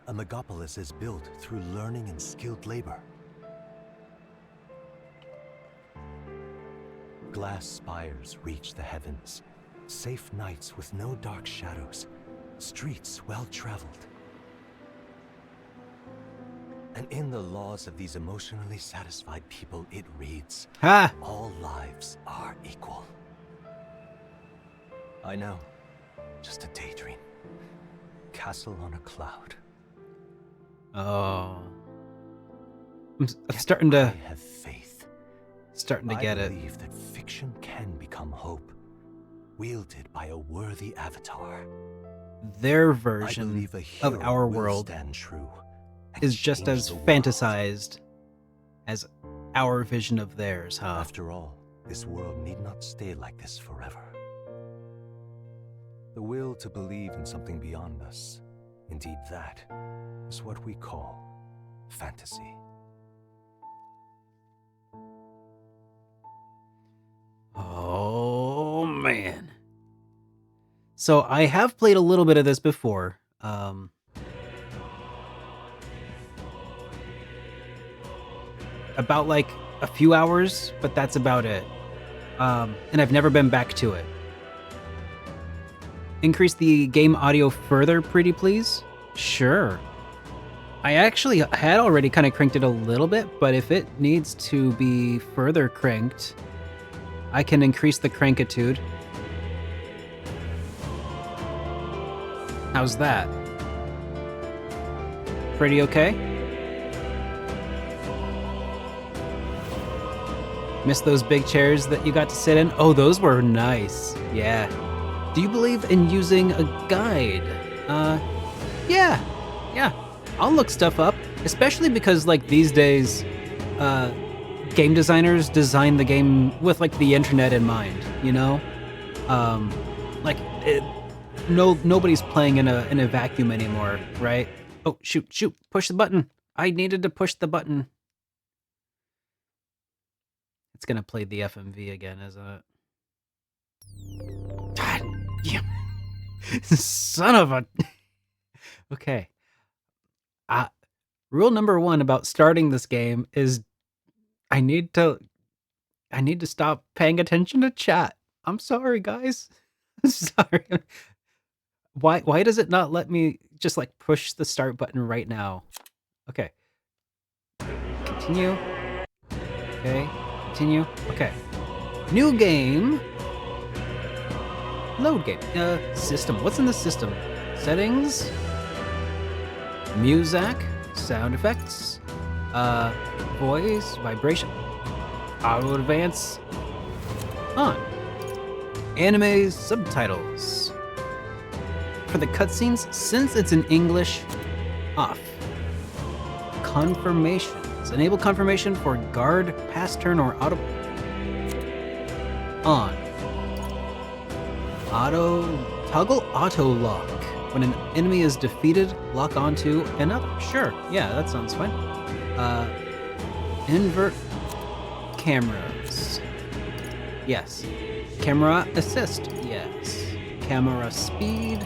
H: A megapolis is built through learning and skilled labor. Glass spires reach the heavens, safe nights with no dark shadows, streets well-traveled. And in the laws of these emotionally satisfied people, it reads,
A: Ha!
H: all lives are equal. I know, just a daydream. Castle on a cloud.
A: Oh. I'm starting to
H: I have faith.
A: get
H: I
A: it.
H: believe that fiction can become hope, wielded by a worthy avatar.
A: Their
H: I
A: version
H: believe a
A: of
H: hero
A: our
H: will
A: world
H: stand true and
A: is just
H: change
A: as
H: the world.
A: fantasized as our vision of theirs, huh?
H: After all, this world need not stay like this forever. The will to believe in something beyond us, indeed that, is what we call fantasy.
A: Oh, man. So I have played a little bit of this before. About like a few hours, but that's about it. And I've never been back to it. Increase the game audio further, pretty please? Sure. I actually had already kind of cranked it a little bit, but if it needs to be further cranked, I can increase the crankitude. How's that? Pretty okay? Miss those big chairs that you got to sit in? Oh, those were nice. Yeah. Do you believe in using a guide? Yeah. I'll look stuff up, especially because like these days, game designers design the game with like the internet in mind, you know? Nobody's playing in a vacuum anymore, right? Oh, shoot, push the button. I needed to push the button. It's gonna play the FMV again, isn't it? God, yeah. Son of a... Okay. Rule number 1 about starting this game is I need to stop paying attention to chat. I'm sorry, guys. Sorry. Why does it not let me just like push the start button right now? Okay. Continue. Okay. Continue. Okay. New game. Load game. System. What's in the system? Settings. Music. Sound effects. Voice. Vibration. Auto advance. On. Anime subtitles. For the cutscenes, since it's in English, off. Confirmations. Enable confirmation for guard, pass turn, or auto. On. Toggle auto lock. When an enemy is defeated, lock onto another. Sure, yeah, that sounds fine. Invert cameras. Yes. Camera assist. Yes. Camera speed.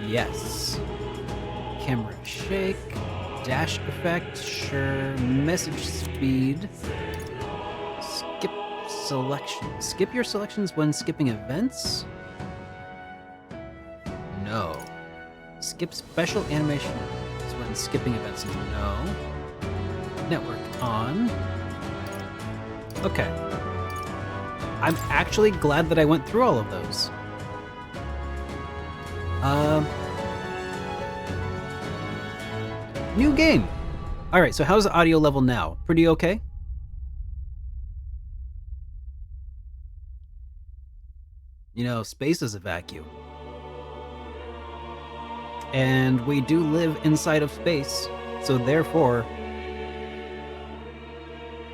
A: Yes. Camera shake. Dash effect. Sure. Message speed. Skip selection. Skip your selections when skipping events? No. Skip special animations when skipping events? No. Network on. Okay. I'm actually glad that I went through all of those. New game. All right, so how's the audio level now? Pretty okay? You know, space is a vacuum. And we do live inside of space, so therefore,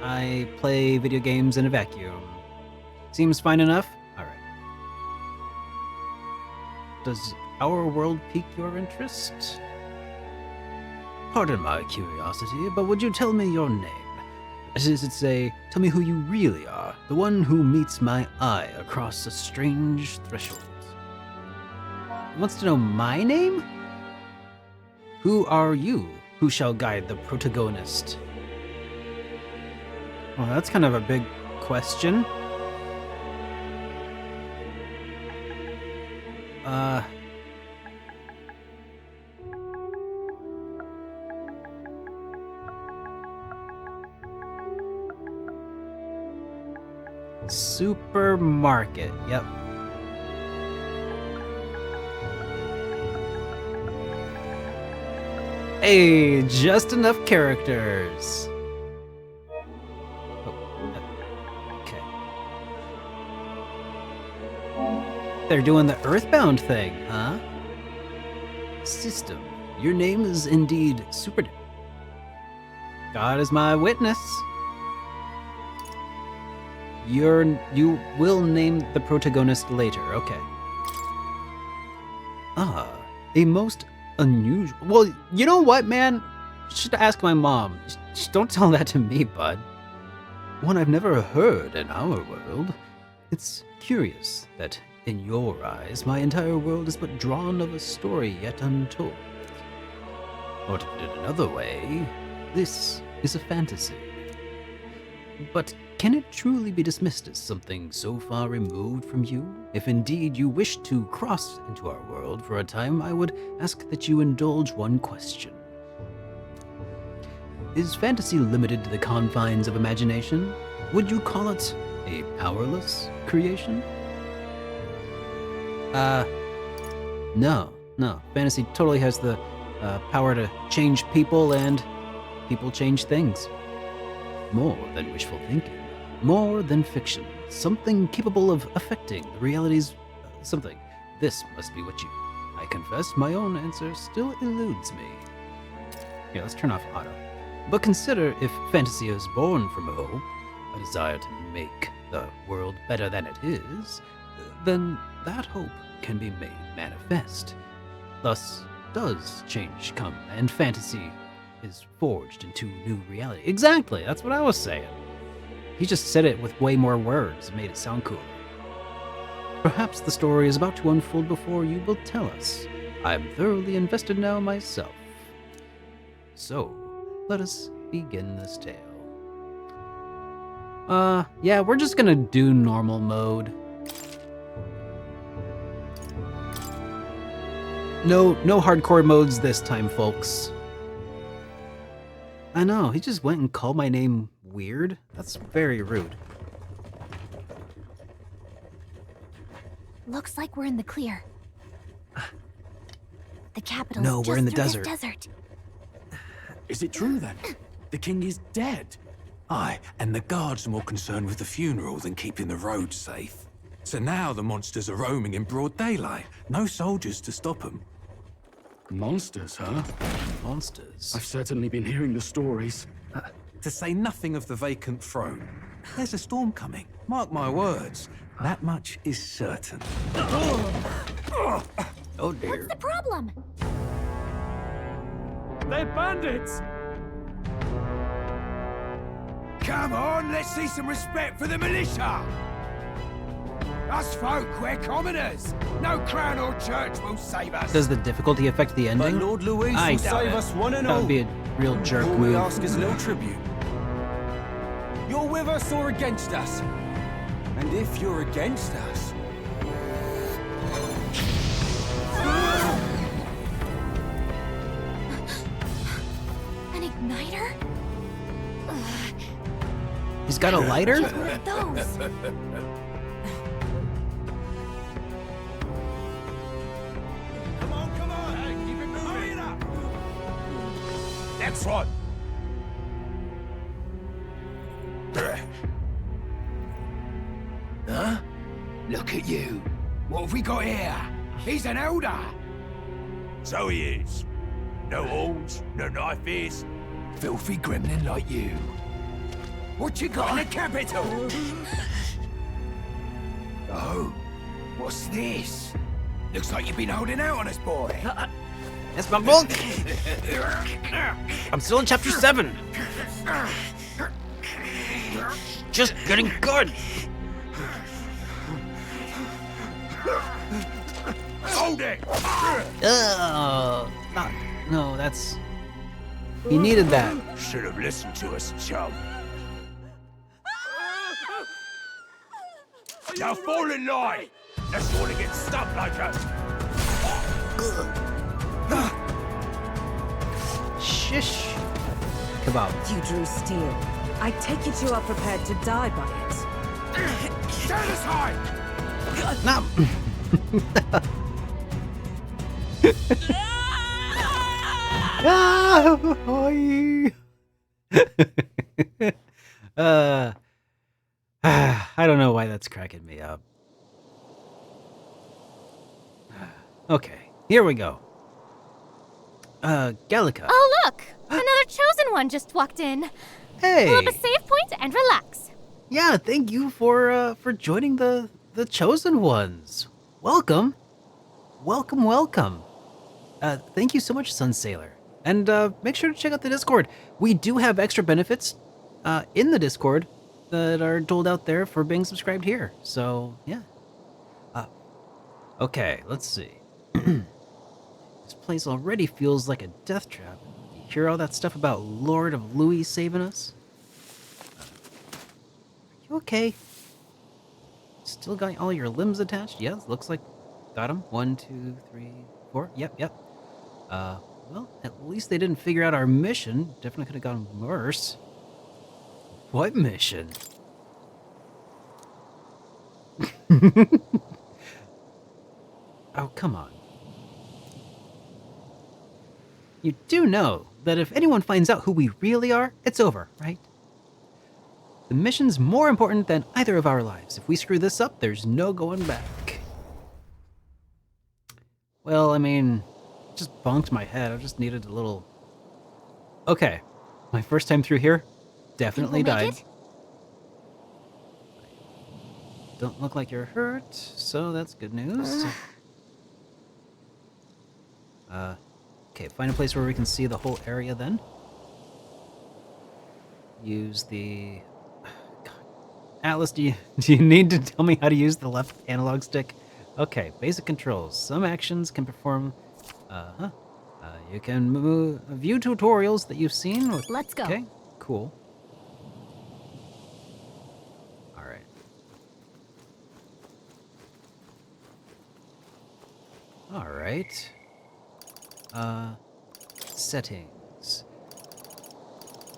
A: I play video games in a vacuum. Seems fine enough? Alright. Does our world pique your interest? Pardon my curiosity, but would you tell me your name? As is it say, tell me who you really are, the one who meets my eye across a strange threshold. He wants to know my name? Who are you who shall guide the protagonist? Well, that's kind of a big question. Supermarket, yep. Hey, just enough characters. Okay. They're doing the Earthbound thing, huh? System, your name is indeed SuperDerek. God is my witness. You will name the protagonist later. Okay. Ah, a most unusual. Well, you know what, man? You should ask my mom. Don't tell that to me, bud. One I've never heard in our world. It's curious that in your eyes, my entire world is but drawn of a story yet untold. Or to put it another way, this is a fantasy. But can it truly be dismissed as something so far removed from you? If indeed you wish to cross into our world for a time, I would ask that you indulge one question. Is fantasy limited to the confines of imagination? Would you call it a powerless creation? No. Fantasy totally has the power to change people, and people change things. More than wishful thinking. More than fiction. Something capable of affecting the realities. Something. This must be what you... I confess my own answer still eludes me. Here, let's turn off auto. But consider if fantasy is born from hope, a desire to make the world better than it is, then that hope can be made manifest. Thus does change come, and fantasy is forged into new reality. Exactly, that's what I was saying. He just said it with way more words, made it sound cooler. Perhaps the story is about to unfold before you will tell us. I'm thoroughly invested now myself. So, let us begin this tale. Yeah, we're just gonna do normal mode. No hardcore modes this time, folks. I know, he just went and called my name weird. That's very rude.
B: Looks like we're in the clear. The capital
A: No,
B: is
A: we're
B: just
A: in the
B: through
A: desert.
B: this desert.
I: Is it true then? The king is dead?
J: Aye, and the guards are more concerned with the funeral than keeping the roads safe. So now the monsters are roaming in broad daylight. No soldiers to stop them.
I: Monsters, huh?
A: Monsters.
I: I've certainly been hearing the stories.
J: To say nothing of the vacant throne. There's a storm coming. Mark my words. That much is certain.
A: Oh dear.
B: What's the problem?
I: They're bandits!
K: Come on, let's see some respect for the militia! Us folk, we're commoners! No crown or church will save us!
A: Does the difficulty affect the ending?
J: But Lord Louis
A: I
J: will
A: doubt
J: save
A: it.
J: us one and
A: That
J: all.
A: would be a real jerk
J: All we
A: move.
J: ask is little tribute.
E: You're with us or against us? And if you're against us...
B: An igniter?
A: He's got a lighter?
B: What are those?
K: Come on, hey, keep it moving! Hurry it up! Next one! Huh? Look at you. What have we got here? He's an elder. So he is. No horns, no knife ears. Filthy gremlin like you. What you got in the capital? Oh, what's this? Looks like you've been holding out on us, boy.
A: That's my book. I'm still in chapter 7. Just getting good.
K: Hold it!
A: No, that's... He needed that.
K: Should have listened to us, chum. Now fall in line! Let's want to get stuck like us!
A: Shish. Kebab.
L: You drew steel. I take it you are prepared to die by it.
K: Stand aside!
A: No. I don't know why that's cracking me up. Okay, here we go. Gallica.
B: Oh, look! Another chosen Chosen One just walked in.
A: Hey!
B: Pull up a save point and relax.
A: Yeah, thank you for joining the Chosen Ones. Welcome. Welcome, welcome. Thank you so much, Sun Sailor. And make sure to check out the Discord. We do have extra benefits in the Discord that are doled out there for being subscribed here. So, yeah. Okay, let's see. This place already feels like a death trap. You hear all that stuff about Lord of Louis saving us? Are you okay? Still got all your limbs attached? Yes, looks like got them. 1, 2, 3, 4. Yep. Well, at least they didn't figure out our mission. Definitely could have gone worse. What mission? Oh, come on. You do know that if anyone finds out who we really are, it's over, right? The mission's more important than either of our lives. If we screw this up, there's no going back. Well, I mean, just bonked my head. I just needed a little... Okay. My first time through here, definitely died. Don't look like you're hurt, so that's good news. Okay, find a place where we can see the whole area then. Use the... God. Atlas, do you need to tell me how to use the left analog stick? Okay, basic controls. Some actions can perform... you can view tutorials that you've seen.
B: Let's go.
A: Okay, cool. Alright. Alright. Settings.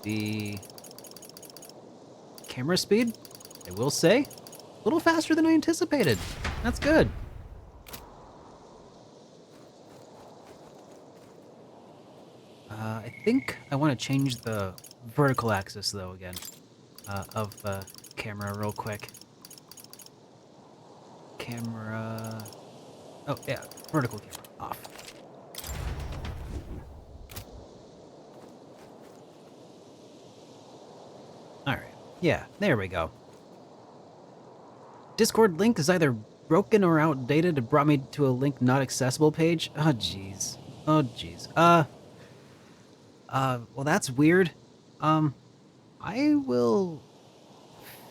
A: The camera speed, I will say, a little faster than I anticipated. That's good. I think I want to change the vertical axis though again of the camera real quick. Camera. Oh yeah, vertical camera off. Alright, yeah, there we go. Discord link is either broken or outdated. It brought me to a link not accessible page. Oh jeez. Oh jeez. Well that's weird. I will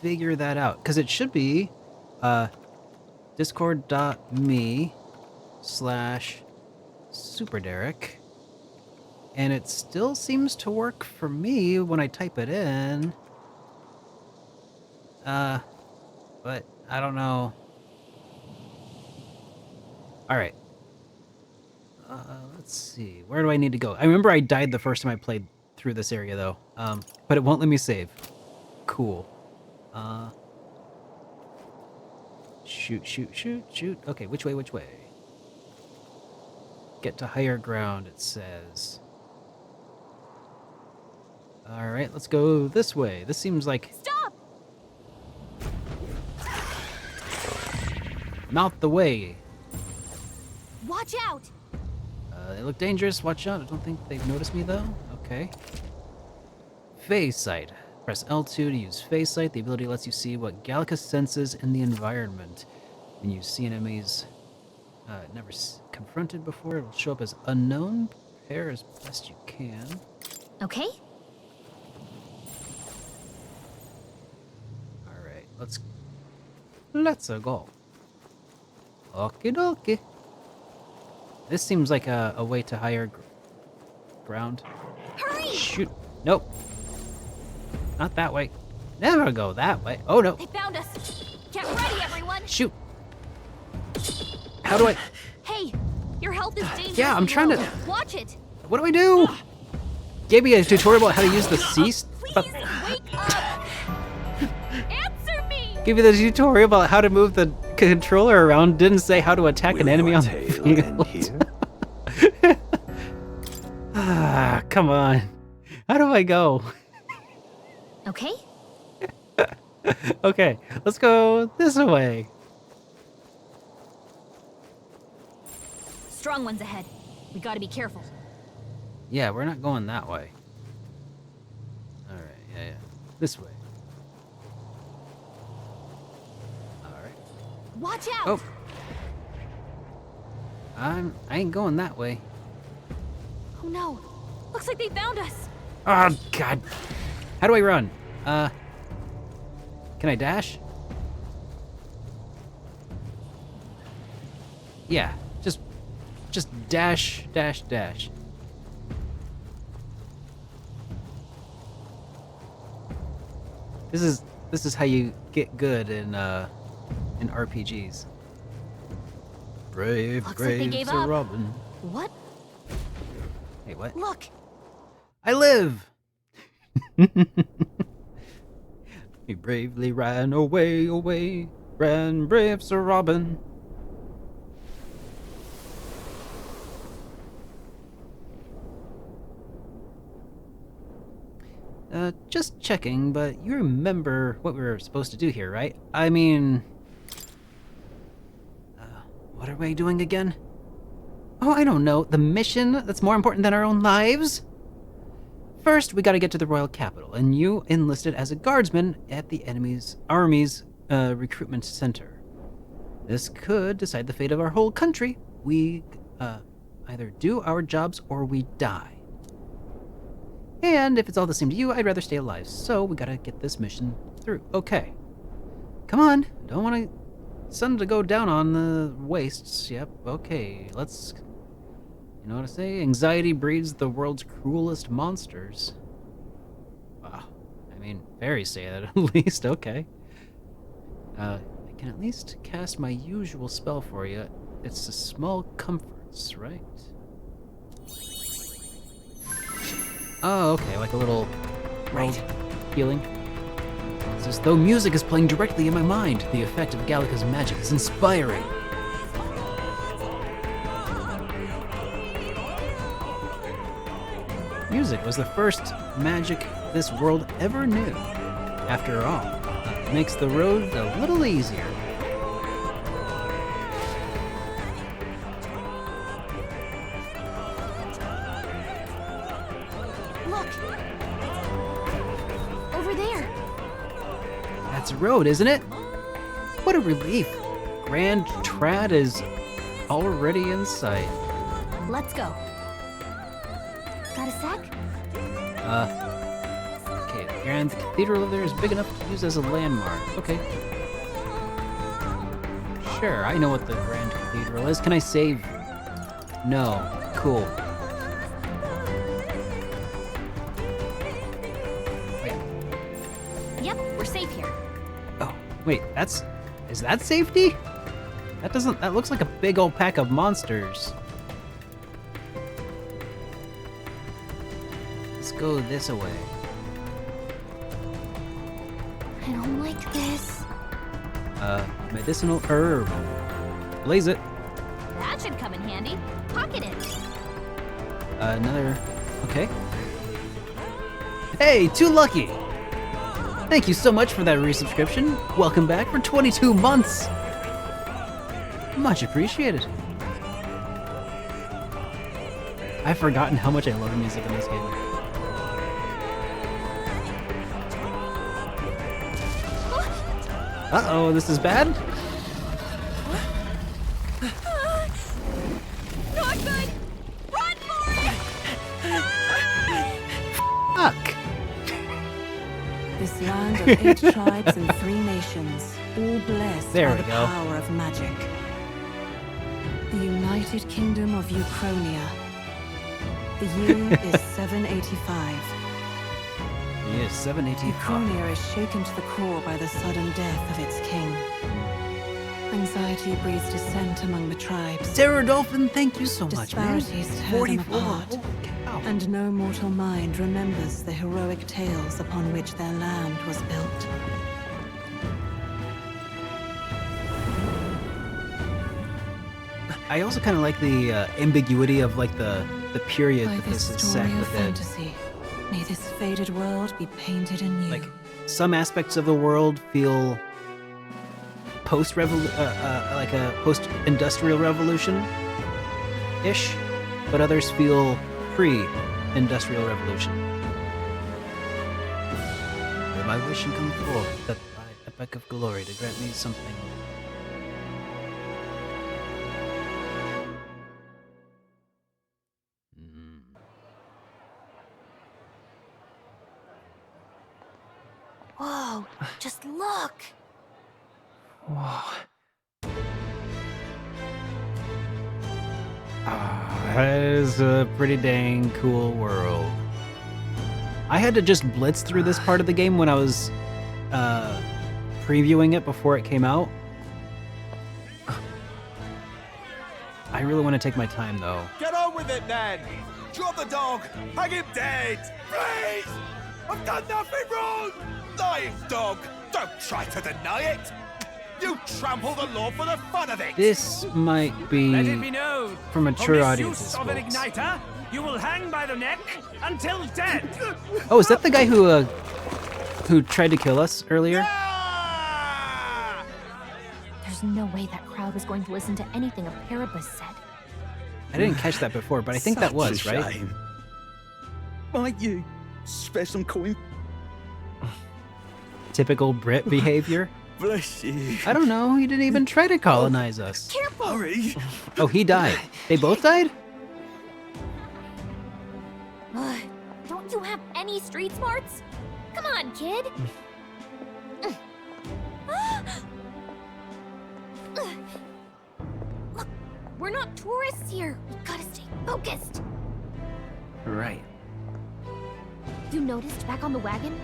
A: figure that out, because it should be discord.me/SuperDerek. And it still seems to work for me when I type it in. But I don't know. Alright. Let's see. Where do I need to go? I remember I died the first time I played through this area, though. But it won't let me save. Cool. Shoot. Okay, which way? Get to higher ground, it says. Alright, let's go this way. This seems like...
B: Stop!
A: Not the way.
B: Watch out!
A: They look dangerous. Watch out. I don't think they've noticed me, though. Okay. Phase sight. Press L2 to use phase sight. The ability lets you see what Gallica senses in the environment. When you see enemies never confronted before, it will show up as unknown. Prepare as best you can.
B: Okay.
A: Alright, let's go. Okie dokie. This seems like a way to higher ground.
B: Hurry!
A: Shoot. Nope. Not that way. Never go that way. Oh, no.
B: They found us. Get ready, everyone.
A: Shoot. How do I...
B: Hey, your health is dangerous.
A: Yeah, I'm trying to...
B: Watch it.
A: What do I do? Gave me a tutorial about how to use the C...
B: Please, wake up. Answer me.
A: Give me the tutorial about how to move the controller around. Didn't say how to attack an enemy on the field. Ah, come on. How do I go?
B: Okay.
A: Okay, let's go this way.
B: Strong ones ahead. We gotta be careful.
A: Yeah, we're not going that way. Yeah. This way. Alright.
B: Watch out!
A: Oh. I ain't going that way.
B: Oh no. Looks like they found us.
A: Oh, God. How do I run? Can I dash? Yeah, just dash, dash, dash. This is how you get good in RPGs. Brave,
B: Looks like they
A: brave
B: gave
A: Sir
B: up.
A: Robin.
B: What?
A: Hey, what?
B: Look.
A: I live! He bravely ran away, away, ran brave Sir Robin. Just checking, but you remember what we were supposed to do here, right? I mean... what are we doing again? Oh, I don't know. The mission that's more important than our own lives? First, we gotta get to the royal capital, and you enlisted as a guardsman at the army's recruitment center. This could decide the fate of our whole country. We either do our jobs or we die. And if it's all the same to you, I'd rather stay alive, so we gotta get this mission through. Okay. Come on. Don't want sun to go down on the wastes. Yep, okay. Let's... You know what I say? Anxiety breeds the world's cruelest monsters. Wow. I mean, fairies say that at least. Okay. I can at least cast my usual spell for you. It's a small comforts, right? Oh, okay, like a little healing. It's as though music is playing directly in my mind. The effect of Gallica's magic is inspiring. Music was the first magic this world ever knew. After all, it makes the road a little easier.
B: Look. Over there.
A: That's a road, isn't it? What a relief. Grand Trad is already in sight.
B: Let's go. Got a sec?
A: Okay, the Grand Cathedral over there is big enough to use as a landmark. Okay. Sure, I know what the Grand Cathedral is. Can I save? No. Cool. Wait.
B: Yep, we're safe here.
A: Oh, wait, is that safety? That looks like a big old pack of monsters. Let's go this way.
B: I don't like this.
A: Medicinal herb. Blaze it.
B: That should come in handy. Pocket it.
A: Another... Okay. Hey, too lucky! Thank you so much for that resubscription. Welcome back for 22 months! Much appreciated. I've forgotten how much I love music in this game. Uh-oh, this is bad?
B: Not good! Run for it!
A: Fuck!
L: This land of 8 tribes and 3 nations, all blessed
A: There
L: by
A: we
L: the
A: go.
L: power of magic. The United Kingdom of Ukrainia. The year is 785.
A: Yes, 785.
L: Ukrainia is shaken to the core by the sudden death of its king. Anxiety breeds dissent among the tribes.
A: Sarah Dolphin, thank you so much, man.
L: Disparities tear them
A: 44.
L: apart.
A: Holy cow.
L: And no mortal mind remembers the heroic tales upon which their land was built.
A: I also kind of like the ambiguity of like the period
L: By
A: that
L: this
A: this is
L: story
A: set
L: of
A: within.
L: fantasy, may this faded world be painted anew.
A: Like some aspects of the world feel like a post-industrial revolution ish, but others feel pre-industrial revolution. my wish and come forth, that thy epic of glory to grant me something.
B: Whoa, just look.
A: Whoa. That is a pretty dang cool world. I had to just blitz through this part of the game when I was previewing it before it came out. I really want to take my time though.
K: Get on with it then! Drop the dog! Hang him dead! Please! I've done nothing wrong! Lying dog! Don't try to deny it! You trample the law for the fun of it!
A: This might be
M: Let it be known,
A: for mature
M: for
A: audiences.
M: misuse of an
A: folks.
M: igniter, you will hang by the neck until dead.
A: Oh, is that the guy who tried to kill us earlier?
B: There's no way that crowd was going to listen to anything a Paribus said.
A: I didn't catch that before, but I think that was,
I: Such a
A: right?
I: shame. Might you spare some coin?
A: Typical Brit behavior.
I: Bless you.
A: I don't know, he didn't even try to colonize us.
B: Careful!
I: Hurry.
A: Oh, he died. They both died?
B: Don't you have any street smarts? Come on, kid. Look, we're not tourists here. We gotta stay focused.
A: Right.
B: You noticed back on the wagon?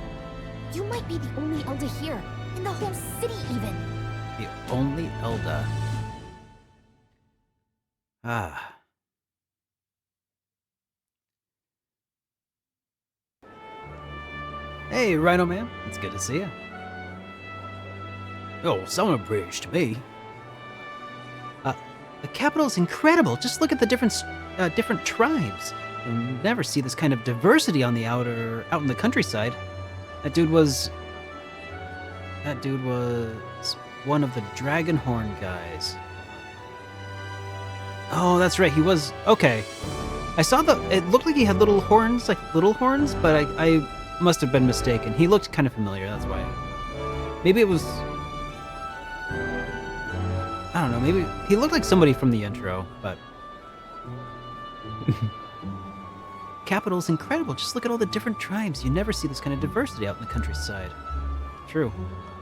B: You might be the only Elder here, in the whole city even.
A: The only Elda. Ah. Hey, Rhino Man. It's good to see you. Oh, someone bridged me. The capital's incredible. Just look at the different tribes. You'll never see this kind of diversity on the out in the countryside. That dude was one of the Dragonhorn guys. Oh, that's right. He was okay. I saw it looked like he had little horns, but I must have been mistaken. He looked kind of familiar. That's why. Maybe it was. I don't know. Maybe he looked like somebody from the intro, but. Capital's incredible. Just look at all the different tribes. You never see this kind of diversity out in the countryside. True.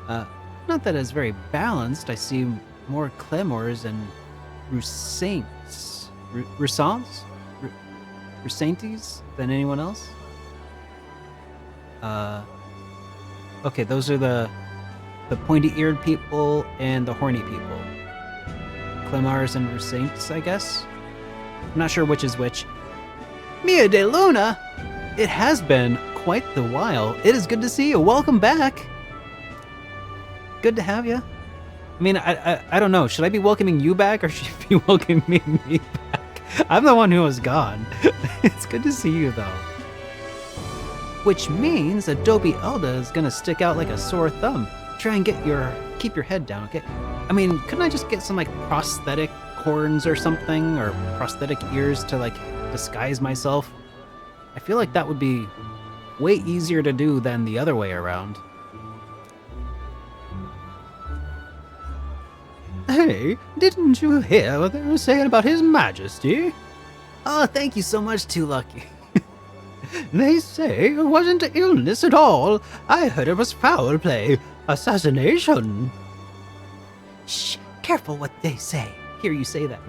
A: Not that it's very balanced. I see more Clemors and Rusaints. Rusaintes than anyone else. Okay, those are the pointy-eared people and the horny people. Clemars and Rusaints, I guess. I'm not sure which is which. Mia de Luna! It has been quite the while. It is good to see you. Welcome back. Good to have you. I mean, I don't know. Should I be welcoming you back or should you be welcoming me back? I'm the one who was gone. It's good to see you, though. Which means Adobe Elda is gonna stick out like a sore thumb. Try and keep your head down, okay? I mean, couldn't I just get some like prosthetic horns or something, or prosthetic ears to like disguise myself? I feel like that would be way easier to do than the other way around. Hey, didn't you hear what they were saying about His Majesty? Oh, thank you so much, Too Lucky. They say it wasn't illness at all. I heard it was foul play. Assassination. Shh, careful what they say. Hear you say that.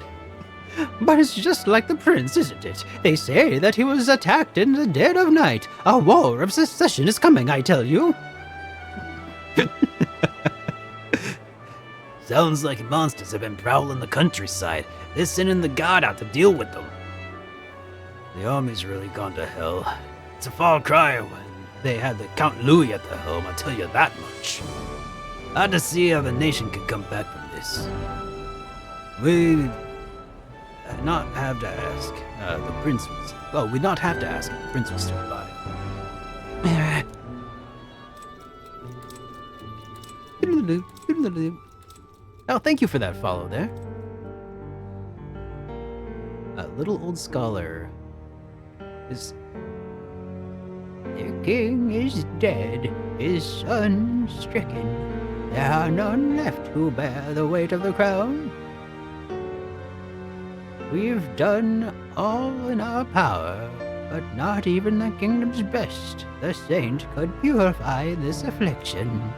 A: But it's just like the prince, isn't it? They say that he was attacked in the dead of night. A war of secession is coming, I tell you. Sounds like monsters have been prowling the countryside. They're sending the guard out to deal with them. The army's really gone to hell. It's a far cry when they had the Count Louis at the helm, I'll tell you that much. Hard to see how the nation could come back from this. We not have to ask. The prince was... Well, we'd not have to ask if the prince was still alive. Oh, thank you for that follow there. A little old scholar is... The king is dead, his son stricken. There are none left who bear the weight of the crown. We've done all in our power, but not even the kingdom's best, the saint, could purify this affliction.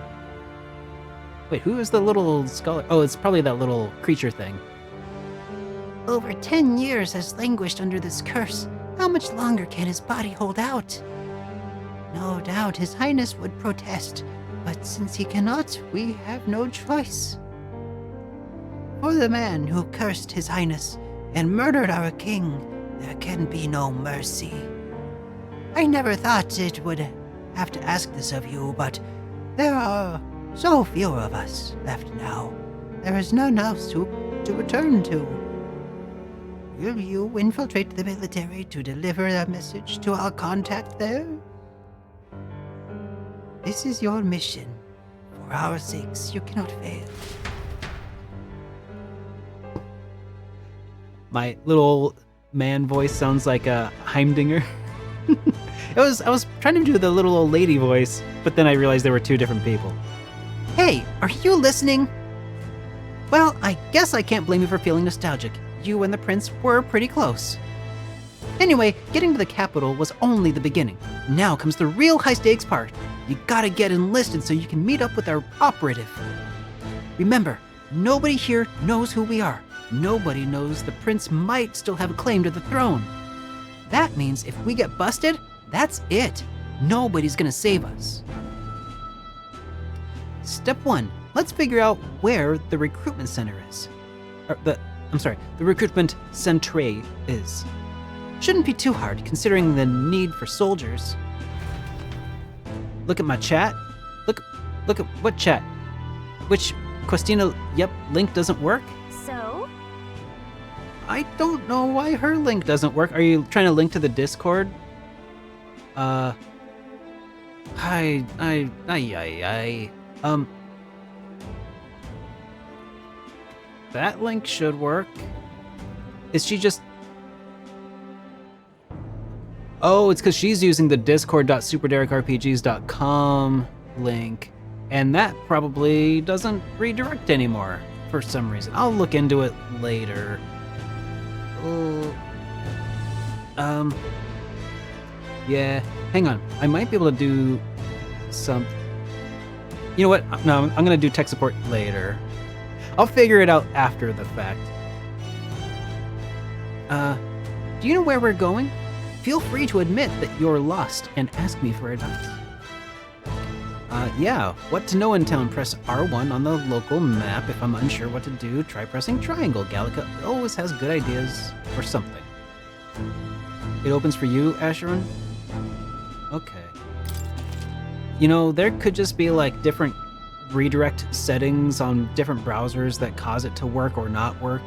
A: Wait, who is the little scholar? Oh, it's probably that little creature thing. Over 10 years has languished under this curse. How much longer can his body hold out? No doubt His Highness would protest, but since he cannot, we have no choice. For the man who cursed His Highness and murdered our king, there can be no mercy. I never thought it would have to ask this of you, but there are so few of us left now. There is none else to return to. Will you infiltrate the military to deliver a message to our contact there? This is your mission. For our sakes, you cannot fail. My little man voice sounds like a Heimdinger. I was trying to do the little old lady voice, but then I realized there were two different people. Hey, are you listening? Well, I guess I can't blame you for feeling nostalgic. You and the prince were pretty close. Anyway, getting to the capital was only the beginning. Now comes the real high-stakes part. You gotta get enlisted so you can meet up with our operative. Remember, nobody here knows who we are. Nobody knows the prince might still have a claim to the throne. That means if we get busted, that's it. Nobody's gonna save us. Step 1, let's figure out where the recruitment center is. The recruitment centre is. Shouldn't be too hard, considering the need for soldiers. Look at my chat. Look at what chat? Which Questina, yep, link doesn't work?
B: So?
A: I don't know why her link doesn't work. Are you trying to link to the Discord? That link should work. Is she just... Oh, it's because she's using the discord.superderekrpgs.com link, and that probably doesn't redirect anymore for some reason. I'll look into it later. Yeah, hang on. I might be able to do some... You know what? No, I'm going to do tech support later. I'll figure it out after the fact. Do you know where we're going? Feel free to admit that you're lost and ask me for advice. Yeah, what to know in town, press R1 on the local map. If I'm unsure what to do, try pressing triangle. Gallica always has good ideas for something. It opens for you, Asheron? Okay. You know, there could just be like different redirect settings on different browsers that cause it to work or not work.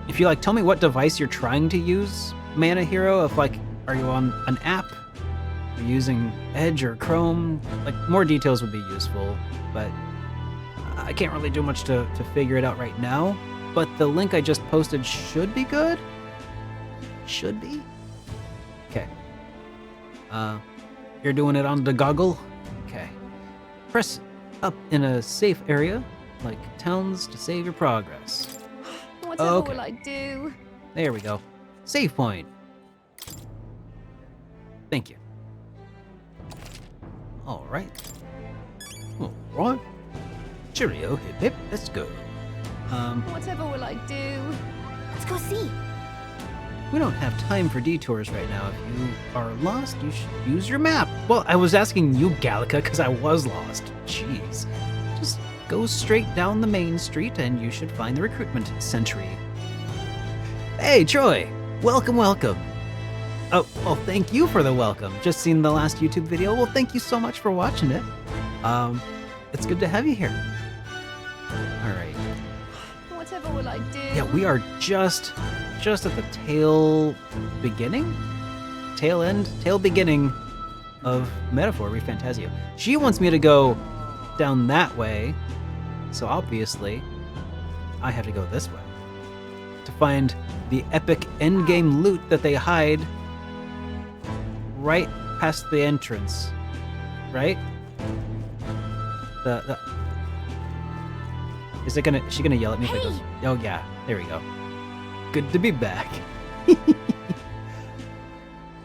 A: If you like, tell me what device you're trying to use, Mana Hero. If like, are you on an app? Are you using Edge or Chrome? Like, more details would be useful, but I can't really do much to figure it out right now. But the link I just posted should be good? Should be? Okay. You're doing it on the goggle? Okay. Press up in a safe area, like towns, to save your progress.
F: Whatever will I do?
A: There we go. Save point. Thank you. All right. All right. Cheerio, hip hip, let's go.
F: Whatever will I do?
B: Let's go see.
A: We don't have time for detours right now. If you are lost, you should use your map. Well, I was asking you, Gallica, because I was lost. Jeez. Just go straight down the main street and you should find the recruitment sentry. Hey, Troy. Welcome, welcome. Oh, well, thank you for the welcome. Just seen the last YouTube video. Well, thank you so much for watching it. It's good to have you here. All right.
F: Whatever will I do?
A: Yeah, we are just at the tail beginning of Metaphor ReFantazio. She wants me to go down that way, so obviously I have to go this way to find the epic endgame loot that they hide right past the entrance, right? Is she gonna yell at me if I go? Oh yeah, there we go. Good to be back.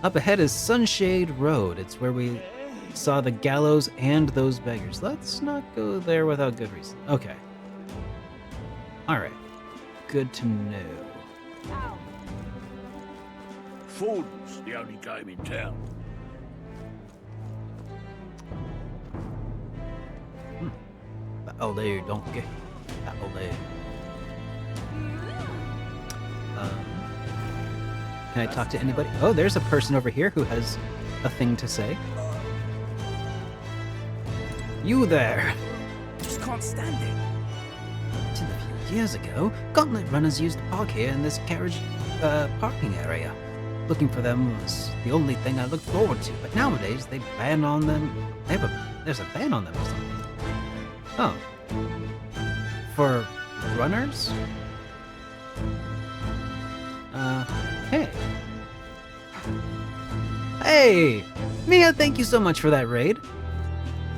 A: Up ahead is Sunshade Road. It's where we saw the gallows and those beggars. Let's not go there without good reason. Okay. Alright. Good to know.
K: Ford's the only game in town.
A: Oh, there, don't get. Oh, there. Can I talk to anybody? Oh, there's a person over here who has a thing to say. You there!
M: Just can't stand it.
A: Till a few years ago, gauntlet runners used to park here in this carriage parking area. Looking for them was the only thing I looked forward to, but nowadays they ban on them. There's a ban on them or something. Oh. For runners? Hey. Hey! Mia, thank you so much for that raid.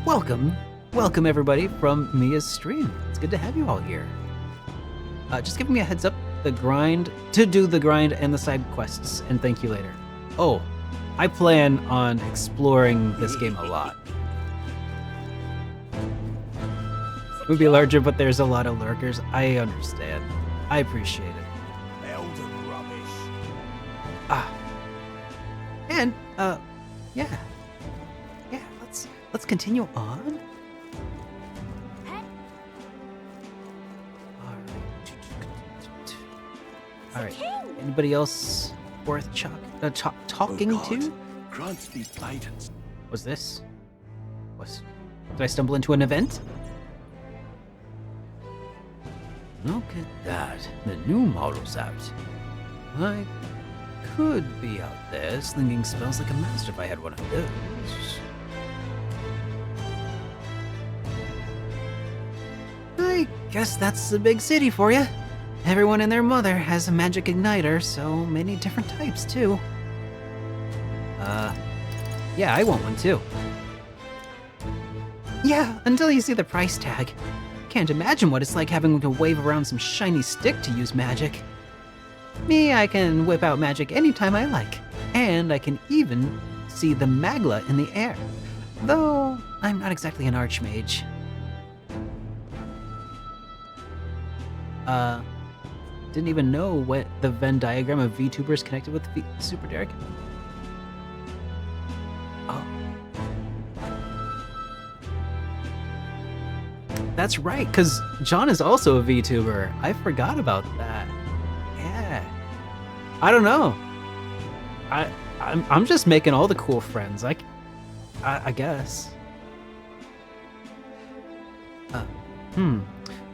A: Welcome everybody from Mia's stream. It's good to have you all here. Just giving me a heads up, to do the grind and the side quests, and thank you later. Oh, I plan on exploring this game a lot. It would be larger, but there's a lot of lurkers. I understand. I appreciate it.
K: Elden rubbish.
A: And, yeah. Yeah, let's continue on. Alright. Anybody else worth talking to?
K: Grant me guidance.
A: Was this? Did I stumble into an event? Look at that. The new model's out. I could be out there slinging spells like a master if I had one of those. I guess that's the big city for you. Everyone and their mother has a magic igniter, so many different types too. Yeah, I want one too. Yeah, until you see the price tag. Can't imagine what it's like having to wave around some shiny stick to use magic. Me, I can whip out magic anytime I like, and I can even see the magla in the air. Though, I'm not exactly an archmage. Didn't even know what the Venn diagram of VTubers connected with SuperDerek. Oh. That's right, because John is also a VTuber. I forgot about that. Yeah. I don't know. I'm just making all the cool friends. I guess.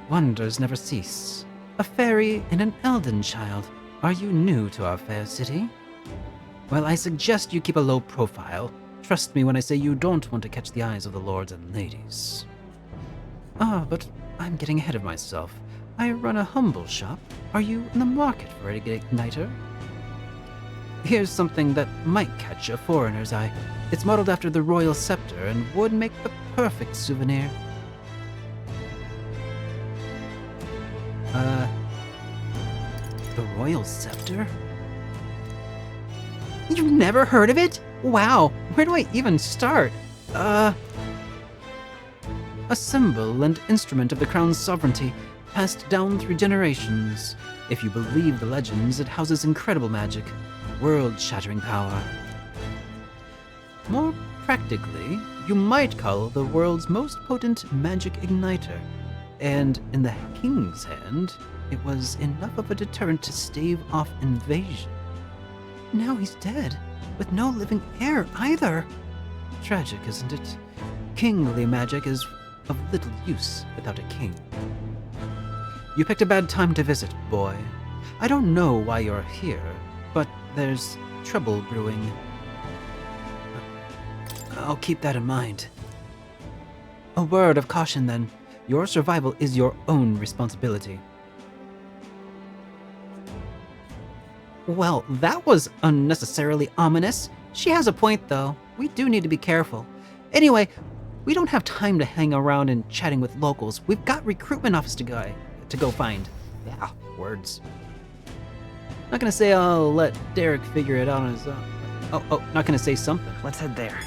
A: Wonders never cease. A fairy and an Elden child. Are you new to our fair city? Well, I suggest you keep a low profile. Trust me when I say you don't want to catch the eyes of the lords and ladies. But I'm getting ahead of myself. I run a humble shop. Are you in the market for an igniter? Here's something that might catch a foreigner's eye. It's modeled after the royal scepter and would make the perfect souvenir. The royal scepter? You've never heard of it? Wow, where do I even start? A symbol and instrument of the crown's sovereignty, passed down through generations. If you believe the legends, it houses incredible magic, world-shattering power. More practically, you might call the world's most potent magic igniter. And in the king's hand, it was enough of a deterrent to stave off invasion. Now he's dead, with no living heir either. Tragic, isn't it? Kingly magic is of little use without a king. You picked a bad time to visit, boy. I don't know why you're here, but there's trouble brewing. I'll keep that in mind. A word of caution, then. Your survival is your own responsibility. Well, that was unnecessarily ominous. She has a point, though. We do need to be careful. Anyway, we don't have time to hang around and chatting with locals. We've got recruitment office to go find. Yeah, words. Not gonna say I'll let Derek figure it out on his own. Oh, not gonna say something.
N: Let's head there.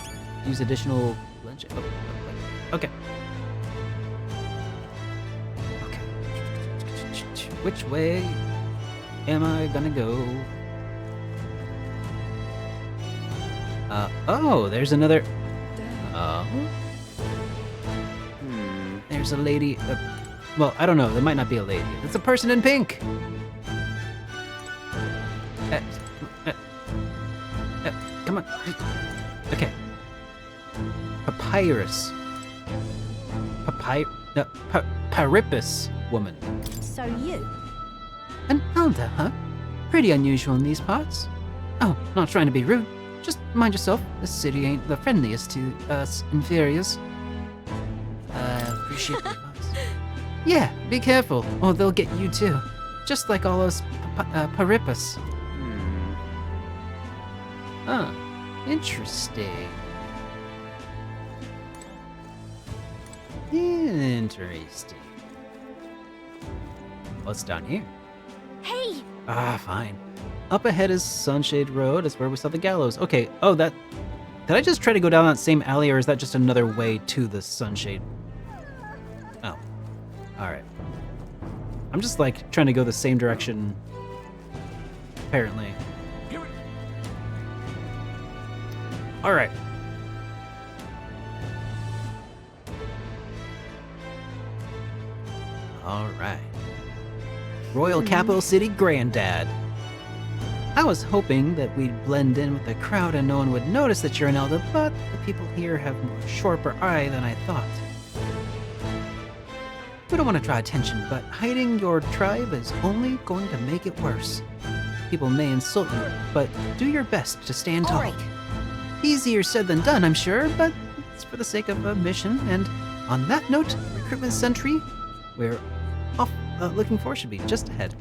A: Use additional lunch. Okay. Which way am I gonna go? Oh, there's another. There's a lady. Well, I don't know. There might not be a lady. It's a person in pink. Come on. Okay. Papyrus. Pyrrhus woman.
B: So you?
A: An elder, huh? Pretty unusual in these parts. Oh, not trying to be rude. Just mind yourself. This city ain't the friendliest to us inferiors. Appreciate the advice. Yeah, be careful, or they'll get you too. Just like all those Pyrrhus. Huh. Interesting. Interesting. What's down here?
B: Hey!
A: Ah, fine. Up ahead is Sunshade Road. That's where we saw the gallows. Okay. Oh, that... Did I just try to go down that same alley, or is that just another way to the Sunshade? Oh. Alright. I'm just, like, trying to go the same direction, apparently. Alright. Alright. Royal Capital City Granddad. I was hoping that we'd blend in with the crowd and no one would notice that you're an elder, but the people here have more sharper eye than I thought. We don't want to draw attention, but hiding your tribe is only going to make it worse. People may insult you, but do your best to stand tall.
B: Right.
A: Easier said than done, I'm sure, but it's for the sake of a mission. And on that note, recruitment sentry, we're off looking for should be just ahead.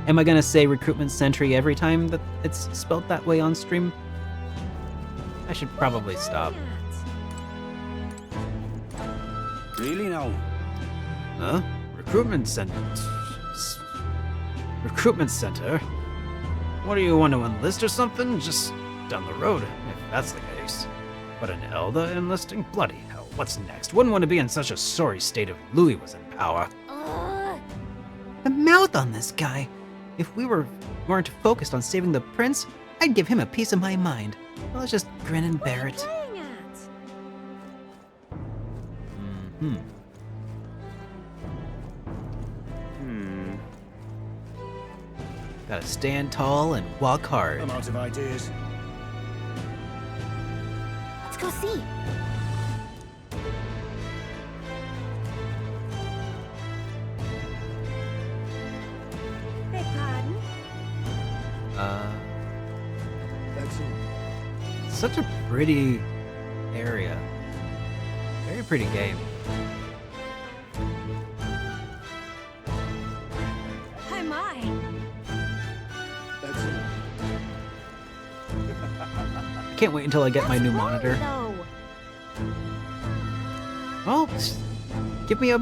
A: Am I gonna say recruitment sentry every time that it's spelled that way on stream? I should probably stop.
K: Really now?
A: Huh? Recruitment center? Recruitment center? What do you want to enlist or something? Just down the road, if that's the case. But an elder enlisting? Bloody hell, what's next? Wouldn't want to be in such a sorry state if Louis was in power. The mouth on this guy. If we weren't focused on saving the prince, I'd give him a piece of my mind. Well, let's just grin and bear it. Gotta stand tall and walk hard.
K: I'm out of ideas.
B: Let's go see. Beg pardon?
A: Such a pretty area. Very pretty game.
B: Hi, my.
A: I can't wait until I get my new monitor. Well, give me a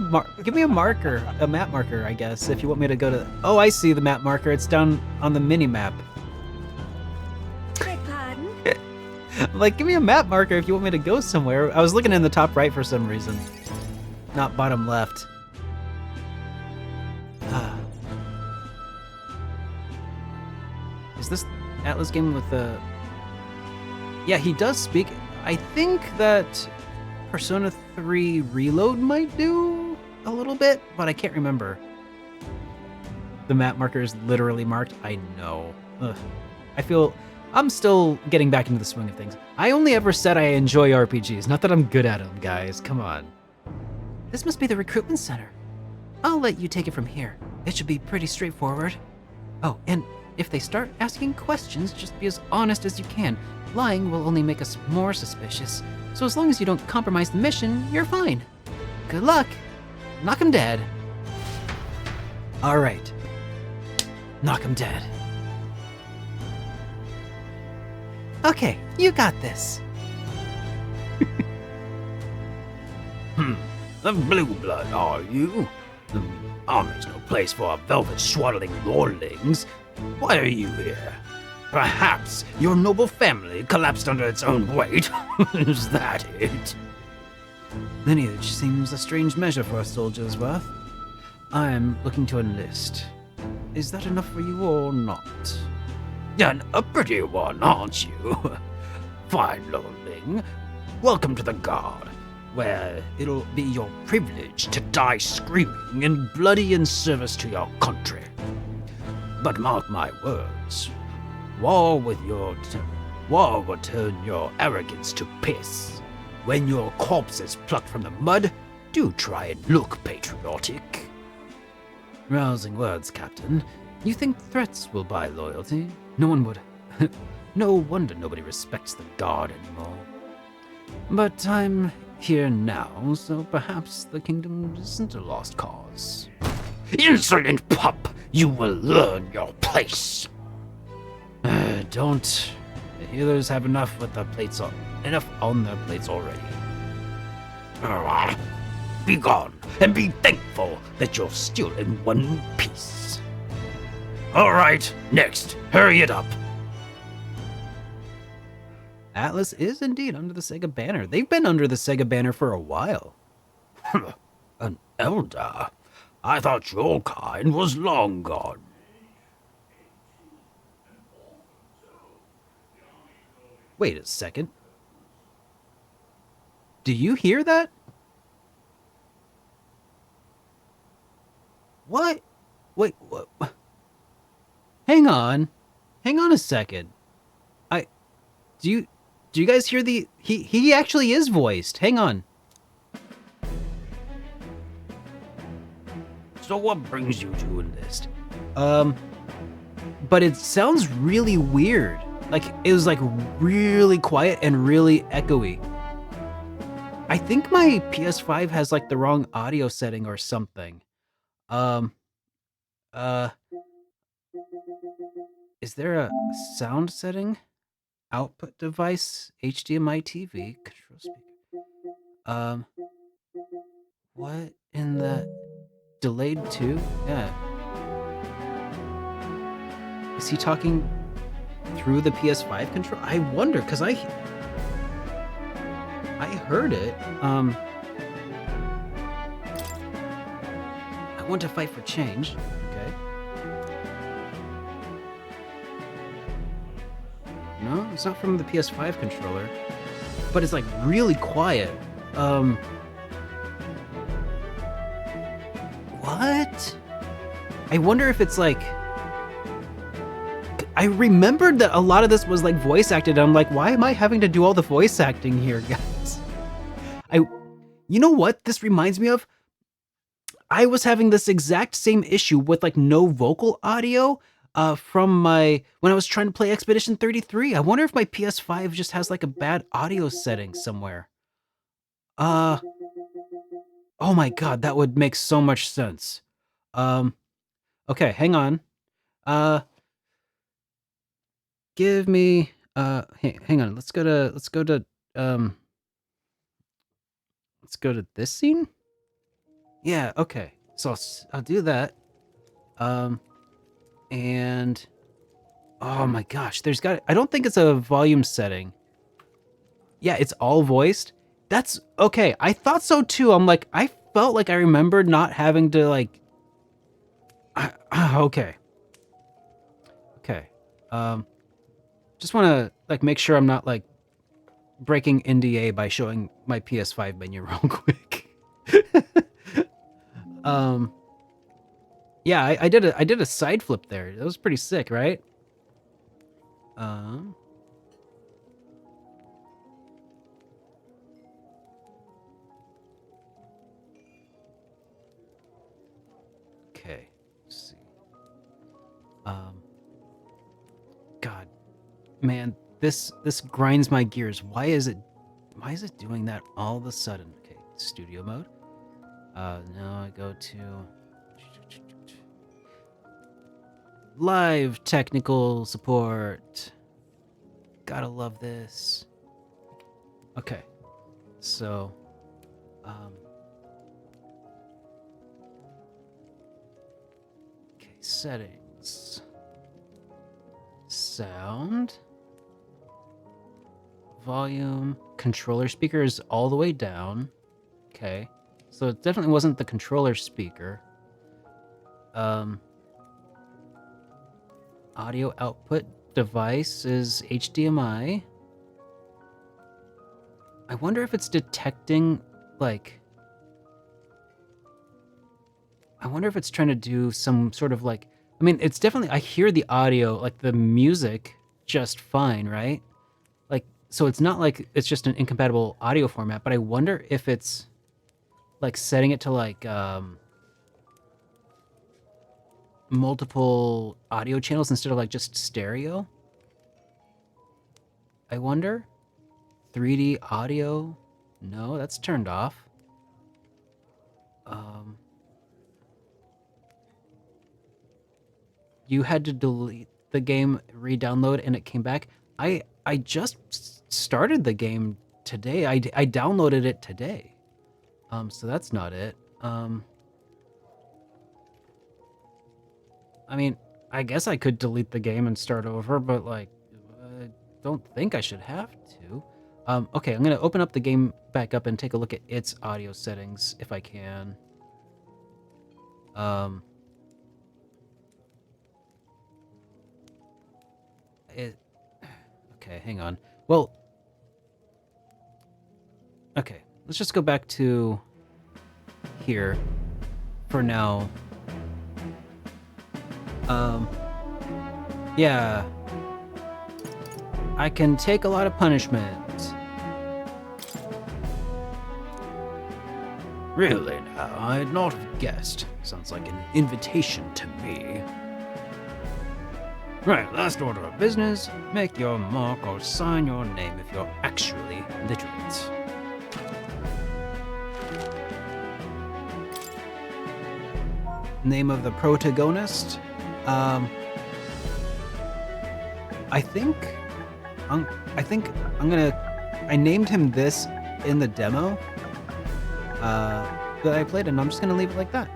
A: marker, a map marker, I guess, if you want me to go to. Oh, I see the map marker. It's down on the mini map.
B: Beg pardon?
A: I'm like, give me a map marker if you want me to go somewhere. I was looking in the top right for some reason, not bottom left. Is this Atlas game with the? Yeah, he does speak. I think that Persona 3 Reload might do a little bit, but I can't remember. The map marker is literally marked. I know. Ugh. I feel I'm still getting back into the swing of things. I only ever said I enjoy RPGs, not that I'm good at them, guys. Come on. This must be the recruitment center. I'll let you take it from here. It should be pretty straightforward. Oh, and if they start asking questions, just be as honest as you can. Lying will only make us more suspicious. So as long as you don't compromise the mission, you're fine. Good luck. Knock 'em dead. All right. Knock 'em dead. Okay, you got this.
K: Of blue blood, are you? The army's no place for velvet swaddling lordlings. Why are you here? Perhaps your noble family collapsed under its own weight. Is that it?
A: Lineage seems a strange measure for a soldier's worth. I am looking to enlist. Is that enough for you or not?
K: And a pretty one, aren't you? Fine, lordling. Welcome to the Guard, where it'll be your privilege to die screaming and bloody in service to your country. But mark my words, war will turn your arrogance to piss. When your corpse is plucked from the mud, do try and look patriotic.
A: Rousing words, Captain. You think threats will buy loyalty? No one would. No wonder nobody respects the Guard anymore. But I'm here now, so perhaps the kingdom isn't a lost cause.
K: Insolent pup! You will learn your place!
A: Don't. The healers have enough on their plates already.
K: Be gone, and be thankful that you're still in one piece. All right, next, hurry it up.
A: Atlas is indeed under the Sega banner. They've been under the Sega banner for a while.
K: An elder? I thought your kind was long gone.
A: Wait a second. Do you hear that? What? Wait, what? Hang on. Hang on a second. Do you guys hear the... He actually is voiced. Hang on.
K: So what brings you to enlist?
A: But it sounds really weird. Like, it was like really quiet and really echoey. I think my PS5 has like the wrong audio setting or something. Is there a sound setting? Output device, HDMI TV, control speaker. What in the delayed too? Yeah. Is he talking through the PS5 control? I wonder, cause I heard it. I want to fight for change. Okay. No, it's not from the PS5 controller, but it's like really quiet. What? I wonder if it's like... I remembered that a lot of this was like voice acted. I'm like, why am I having to do all the voice acting here, guys? You know what this reminds me of? I was having this exact same issue with like no vocal audio from when I was trying to play Expedition 33. I wonder if my PS5 just has like a bad audio setting somewhere. Oh my god, that would make so much sense. Okay, hang on. Give me hang on. Let's go to this scene. Yeah, okay. So I'll do that. And oh my gosh, I don't think it's a volume setting. Yeah, it's all voiced. That's okay. I thought so too. I'm like, I felt like I remembered not having to like okay. Okay. Just want to like make sure I'm not like breaking NDA by showing my PS5 menu real quick. Yeah, I did a side flip there. That was pretty sick, right? Okay. Let's see. God, man, this grinds my gears. Why is it doing that all of a sudden? Okay, studio mode. Now I go to live technical support. gotta love this. Okay, so, okay, settings. Sound. Volume. Controller speaker is all the way down. Okay, so it definitely wasn't the controller speaker. Audio output device is HDMI. I wonder if it's detecting, like... I wonder if it's trying to do some sort of, like... I mean, it's definitely... I hear the audio, like the music, just fine, right? Like, so it's not like it's just an incompatible audio format, but I wonder if it's, like, setting it to, like, multiple audio channels instead of like just stereo. I wonder. 3D audio? No, that's turned off. You had to delete the game, re-download, and it came back. I just started the game today. I downloaded it today. So that's not it. I mean, I guess I could delete the game and start over, but, like, I don't think I should have to. Okay, I'm going to open up the game back up and take a look at its audio settings, if I can. Okay, hang on. Well, okay, let's just go back to here for now. Yeah. I can take a lot of punishment. Really now, I'd not have guessed. Sounds like an invitation to me. Right, last order of business. Make your mark or sign your name if you're actually literate. Name of the protagonist? I think I'm gonna... I named him this in the demo that I played, and I'm just gonna leave it like that.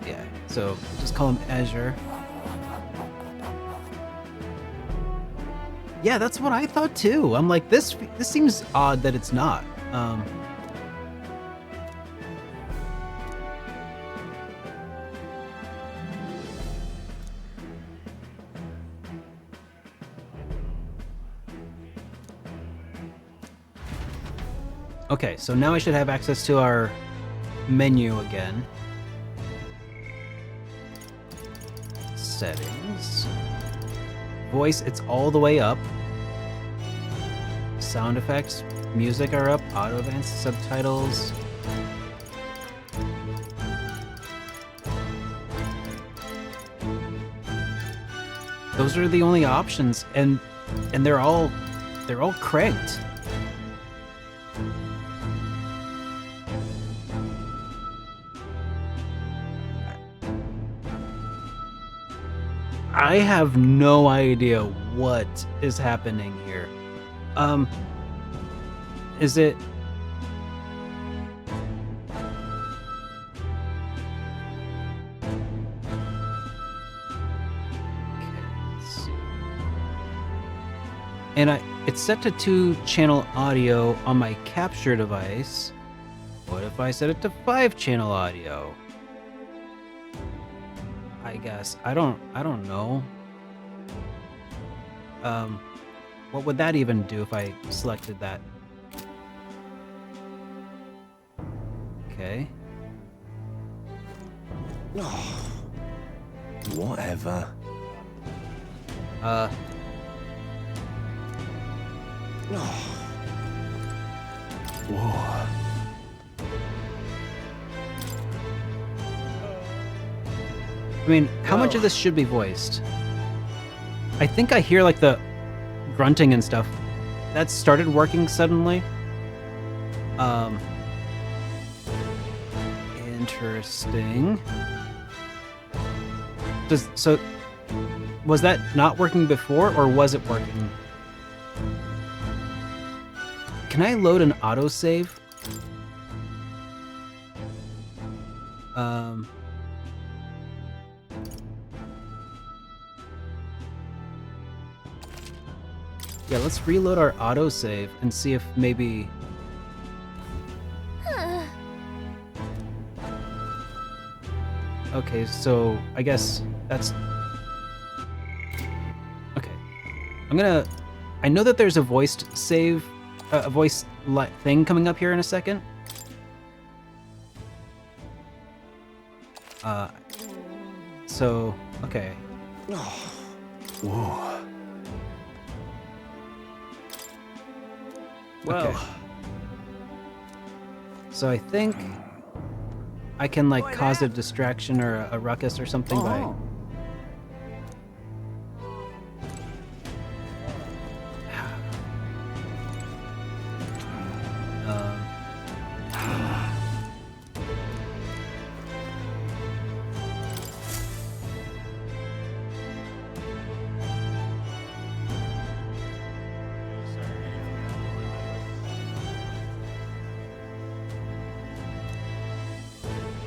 A: Yeah, so just call him Azure. Yeah, that's what I thought too. I'm like, this seems odd that it's not. Okay, so now I should have access to our menu again. Settings. Voice, it's all the way up. Sound effects, music are up. Auto advanced subtitles. Those are the only options, and they're all cranked. I have no idea what is happening here. Is it... And it's set to 2-channel audio on my capture device. What if I set it to 5-channel audio? I guess I don't know. What would that even do if I selected that? Okay.
H: Whatever. Whoa.
A: I mean, how much of this should be voiced? I think I hear, like, the grunting and stuff. That started working suddenly. Interesting. Was that not working before, or was it working? Can I load an autosave? Yeah, let's reload our autosave and see if maybe... Okay, so I guess that's... Okay. I know that there's a voiced save, a voice thing coming up here in a second. So, okay.
H: Whoa.
A: Well. Okay. So I think I can like cause a distraction or a ruckus or something by...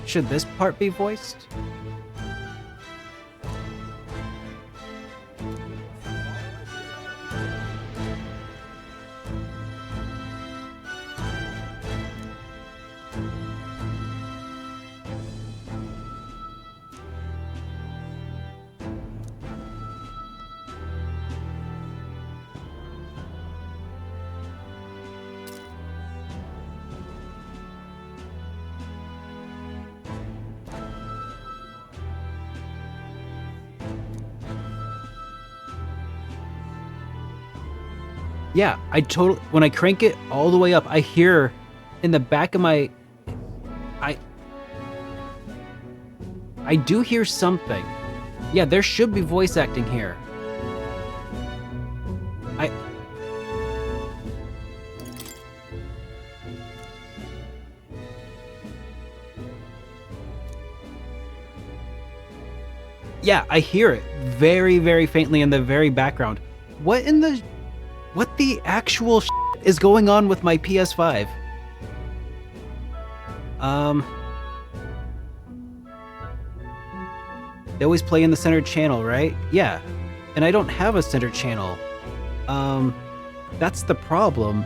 A: Should this part be voiced? Yeah, when I crank it all the way up, I hear in the back of my... I do hear something. Yeah, there should be voice acting here. Yeah, I hear it very, very faintly in the very background. What the actual is going on with my PS5? They always play in the center channel, right? Yeah. And I don't have a center channel. That's the problem.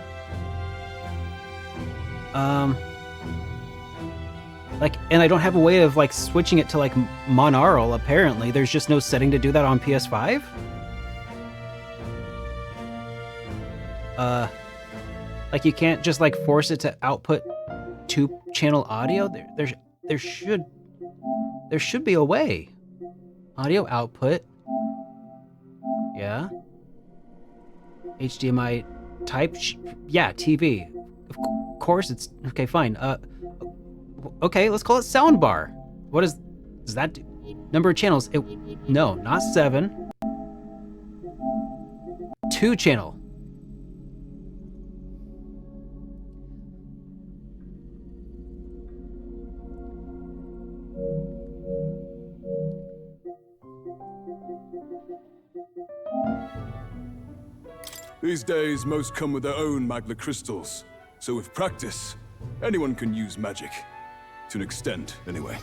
A: And I don't have a way of like switching it to like monaural, apparently. There's just no setting to do that on PS5? Like you can't just like force it to output 2-channel audio? There should be a way. Audio output. Yeah. HDMI type. Yeah, TV. Of course it's okay. Fine. Okay, let's call it soundbar. What does that do? Number of channels? No, not 7. 2-channel.
N: These days, most come with their own magna crystals. So with practice, anyone can use magic. To an extent, anyway.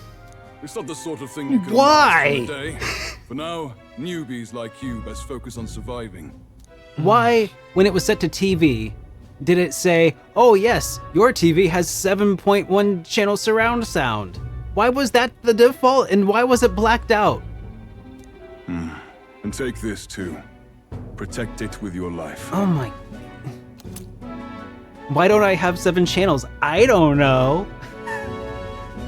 N: It's not the sort of thing you can
A: Why?
N: in a day. For now, newbies like you best focus on surviving.
A: Why, when it was set to TV, did it say, oh yes, your TV has 7.1 channel surround sound? Why was that the default, and why was it blacked out?
N: And take this too. Protect it with your life.
A: Oh my... Why don't I have 7 channels? I don't know.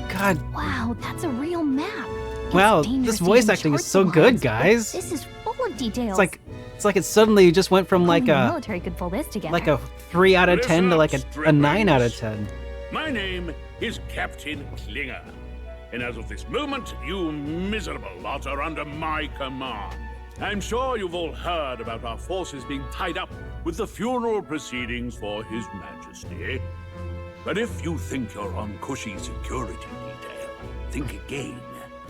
A: God.
B: Wow, that's a real map.
A: Wow, this voice acting is so good, guys.
B: This is full of details.
A: It's like it suddenly just went from like a
B: military could pull this together.
A: like a 3 out of 10 to like a 9 out of 10.
O: My name is Captain Klinger, and as of this moment, you miserable lot are under my command. I'm sure you've all heard about our forces being tied up with the funeral proceedings for His Majesty. But if you think you're on cushy security detail, think again.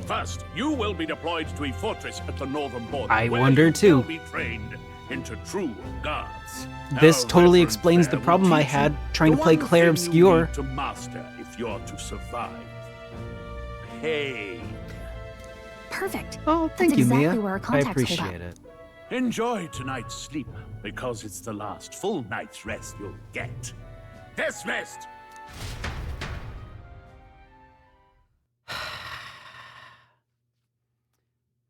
O: First, you will be deployed to a fortress at the northern border.
A: I
O: where
A: wonder
O: you
A: too.
O: will be trained into true guards.
A: This
O: Our
A: totally
O: veteran
A: explains the
O: there will
A: problem I
O: teach you
A: had trying to
O: the
A: play
O: one
A: Claire
O: thing you
A: Obscure.
O: need to master if you're to survive. Pain.
B: Perfect.
A: Oh,
B: That's
A: thank you,
B: exactly
A: Mia.
B: where our
A: I
B: contacts hold
A: appreciate
B: up.
A: it.
O: Enjoy tonight's sleep, because it's the last full night's rest you'll get. Dismissed!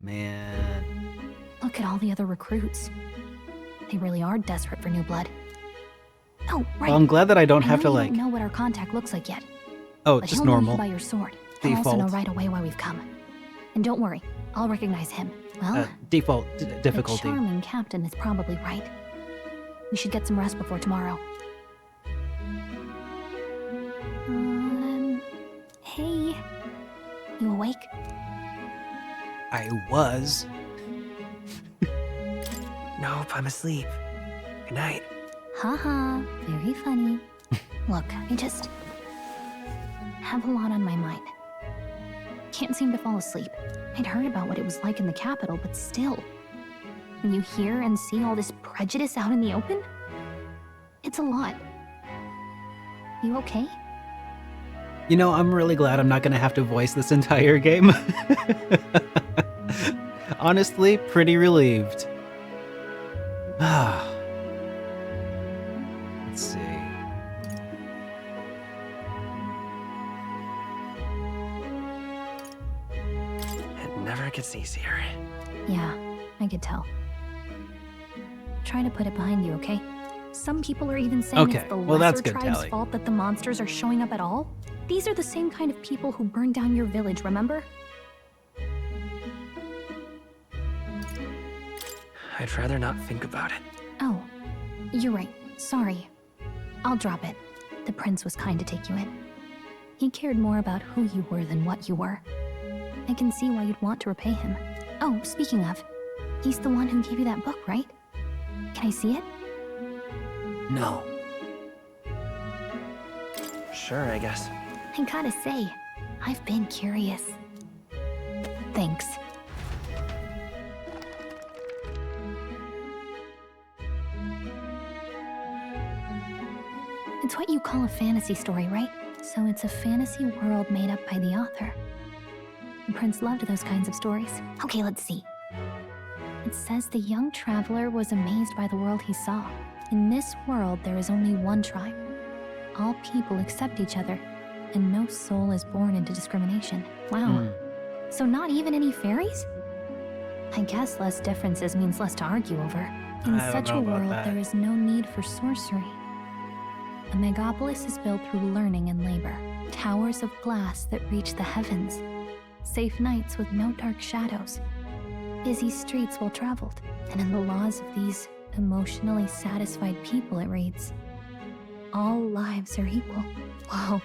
A: Man.
B: Look at all the other recruits. They really are desperate for new blood. Oh, right.
A: Well, I'm glad that I don't have to,
B: know you
A: like...
B: don't know what our contact looks like yet.
A: Oh,
B: But
A: just
B: he'll know
A: normal.
B: you by your sword. He'll also know
A: Default.
B: right away why we've come. And don't worry, I'll recognize him. Well,
A: Default
B: the
A: difficulty.
B: charming captain is probably right. We should get some rest before tomorrow. Hey. You awake?
A: I was.
P: Nope, I'm asleep. Good night.
B: Haha, very funny. Look, I just have a lot on my mind. Can't seem to fall asleep. I'd heard about what it was like in the capital, but still. When you hear and see all this prejudice out in the open, it's a lot. You okay?
A: You know, I'm really glad I'm not going to have to voice this entire game. Honestly, pretty relieved. Let's see.
P: It never gets easier.
B: Yeah, I could tell. Try to put it behind you, okay? Some people are even saying
A: Okay,
B: it's the
A: well, that's
B: lesser
A: good,
B: tribe's
A: Tally.
B: fault that the monsters are showing up at all. These are the same kind of people who burned down your village, remember?
P: I'd rather not think about it.
B: Oh, you're right. Sorry. I'll drop it. The prince was kind to take you in. He cared more about who you were than what you were. I can see why you'd want to repay him. Oh, speaking of, he's the one who gave you that book, right? Can I see it?
P: No. Sure, I guess.
B: I gotta say, I've been curious. Thanks. It's what you call a fantasy story, right? So it's a fantasy world made up by the author. The prince loved those kinds of stories. Okay, let's see. It says the young traveler was amazed by the world he saw. In this world, there is only one tribe. All people accept each other, and no soul is born into discrimination. Wow. So not even any fairies? I guess less differences means less to argue over. In
A: I don't
B: such a
A: know about
B: world,
A: that.
B: there is no need for sorcery. A megapolis is built through learning and labor. Towers of glass that reach the heavens. Safe nights with no dark shadows. Busy streets well traveled. And in the laws of these emotionally satisfied people, it reads, all lives are equal. Whoa.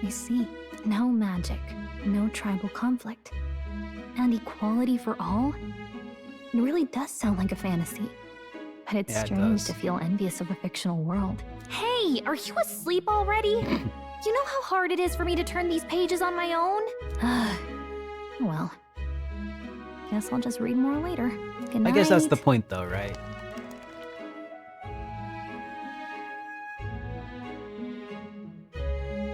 B: I see. No magic, no tribal conflict, and equality for all? It really does sound like a fantasy. But it's
A: Yeah, it
B: strange
A: does.
B: to feel envious of a fictional world. Hey, are you asleep already? You know how hard it is for me to turn these pages on my own? Well, guess I'll just read more later. Good night.
A: I guess that's the point, though, right?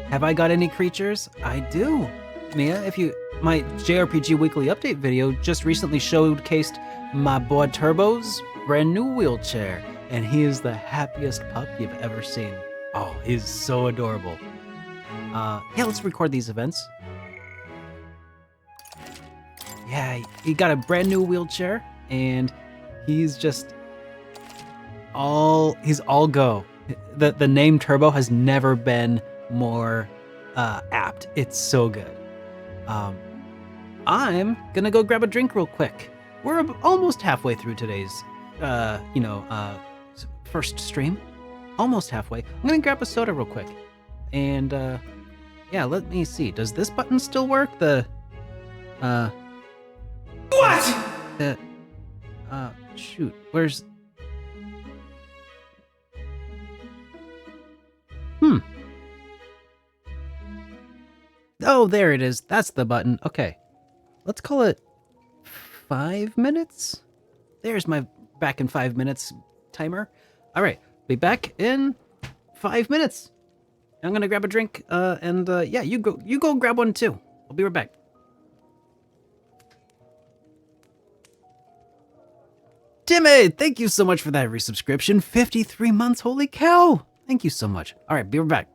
A: Have I got any creatures? I do. Mia, if you... My JRPG Weekly Update video just recently showcased my boy Turbo's brand new wheelchair, and he is the happiest pup you've ever seen. Oh, he's so adorable. Yeah, let's record these events. Yeah, he got a brand new wheelchair, and he's just he's all go. The name Turbo has never been more apt. It's so good. I'm gonna go grab a drink real quick. We're almost halfway through today's, first stream. Almost halfway. I'm gonna grab a soda real quick. And, yeah, let me see. Does this button still work? What? Shoot. Where's... Oh, there it is. That's the button. Okay. Let's call it 5 minutes. There's my back in 5 minutes timer. All right. Be back in 5 minutes. I'm going to grab a drink. Yeah, you go grab one too. I'll be right back. Timid, thank you so much for that resubscription. 53 months. Holy cow. Thank you so much. All right. Be right back.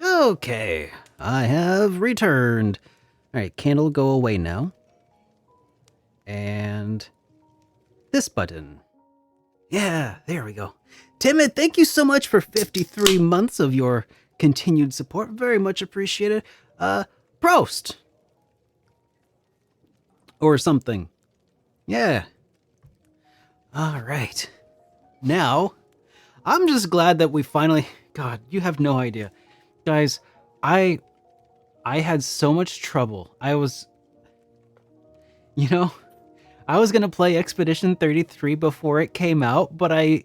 A: Okay, I have returned. All right, candle, go away now. And this button. Yeah, there we go. Timid, thank you so much for 53 months of your continued support. Very much appreciated. Prost! Or something. Yeah. All right. Now, I'm just glad that we finally... God, you have no idea. Guys, I had so much trouble. I was going to play Expedition 33 before it came out, but I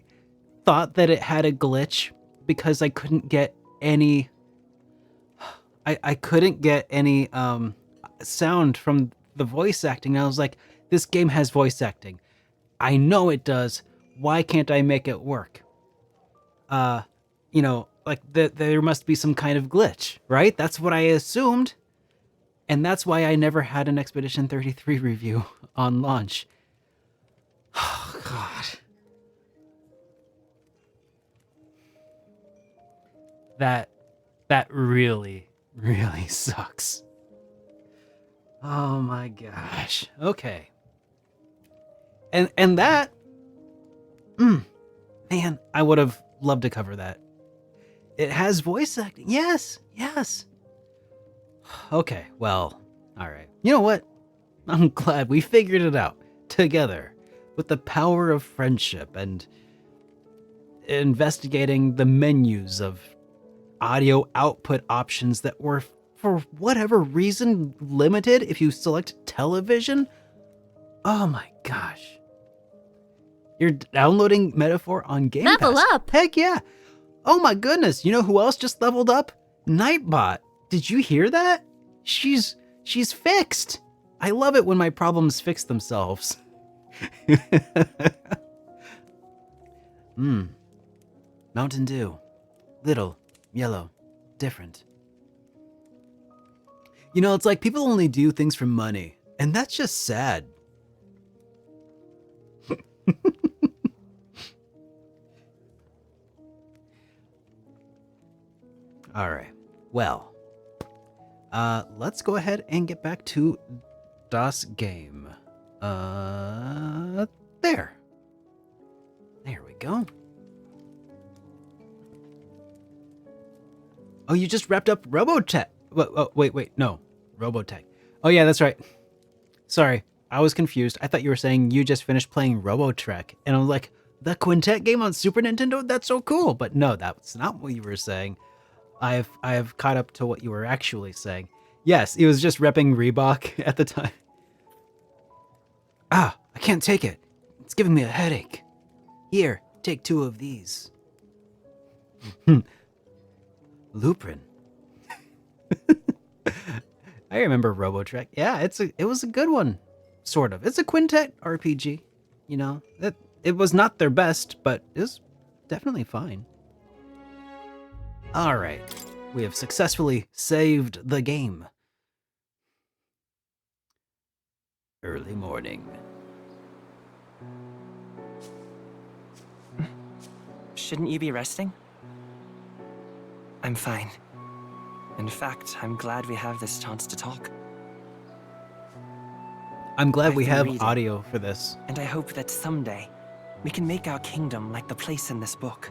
A: thought that it had a glitch because I couldn't get any I couldn't get any sound from the voice acting. I was like, this game has voice acting. I know it does. Why can't I make it work? Like there must be some kind of glitch, right? That's what I assumed. And that's why I never had an Expedition 33 review on launch. Oh, God. That really, really sucks. Oh my gosh. Okay. And that... man, I would have loved to cover that. It has voice acting. Yes, yes. Okay, well, all right. You know what? I'm glad we figured it out together with the power of friendship and investigating the menus of audio output options that were, for whatever reason, limited if you select television. Oh my gosh. You're downloading Metaphor on Game Pass.
Q: Level up!
A: Heck yeah. Oh my goodness. You know who else just leveled up? Nightbot. Did you hear that? She's fixed. I love it when my problems fix themselves. Mountain Dew. Little, yellow, different. You know, it's like people only do things for money, and that's just sad. All right. Well, let's go ahead and get back to Das Game. There. There we go. Oh, you just wrapped up Robotech. Wait, no. Robotech. Oh, yeah, that's right. Sorry, I was confused. I thought you were saying you just finished playing Robotrek. And I'm like, the Quintet game on Super Nintendo? That's so cool. But no, that's not what you were saying. I have caught up to what you were actually saying. Yes, he was just repping Reebok at the time. Ah, I can't take it. It's giving me a headache. Here, take 2 of these. Luprin. I remember Robotrek. Yeah, it was a good one, sort of. It's a Quintet RPG, you know. It was not their best, but it was definitely fine. All right, we have successfully saved the game. Early morning.
P: Shouldn't you be resting? I'm fine. In fact, I'm glad we have this chance to talk.
A: I'm glad we
P: I've been
A: have
P: reading,
A: audio for this.
P: And I hope that someday we can make our kingdom like the place in this book.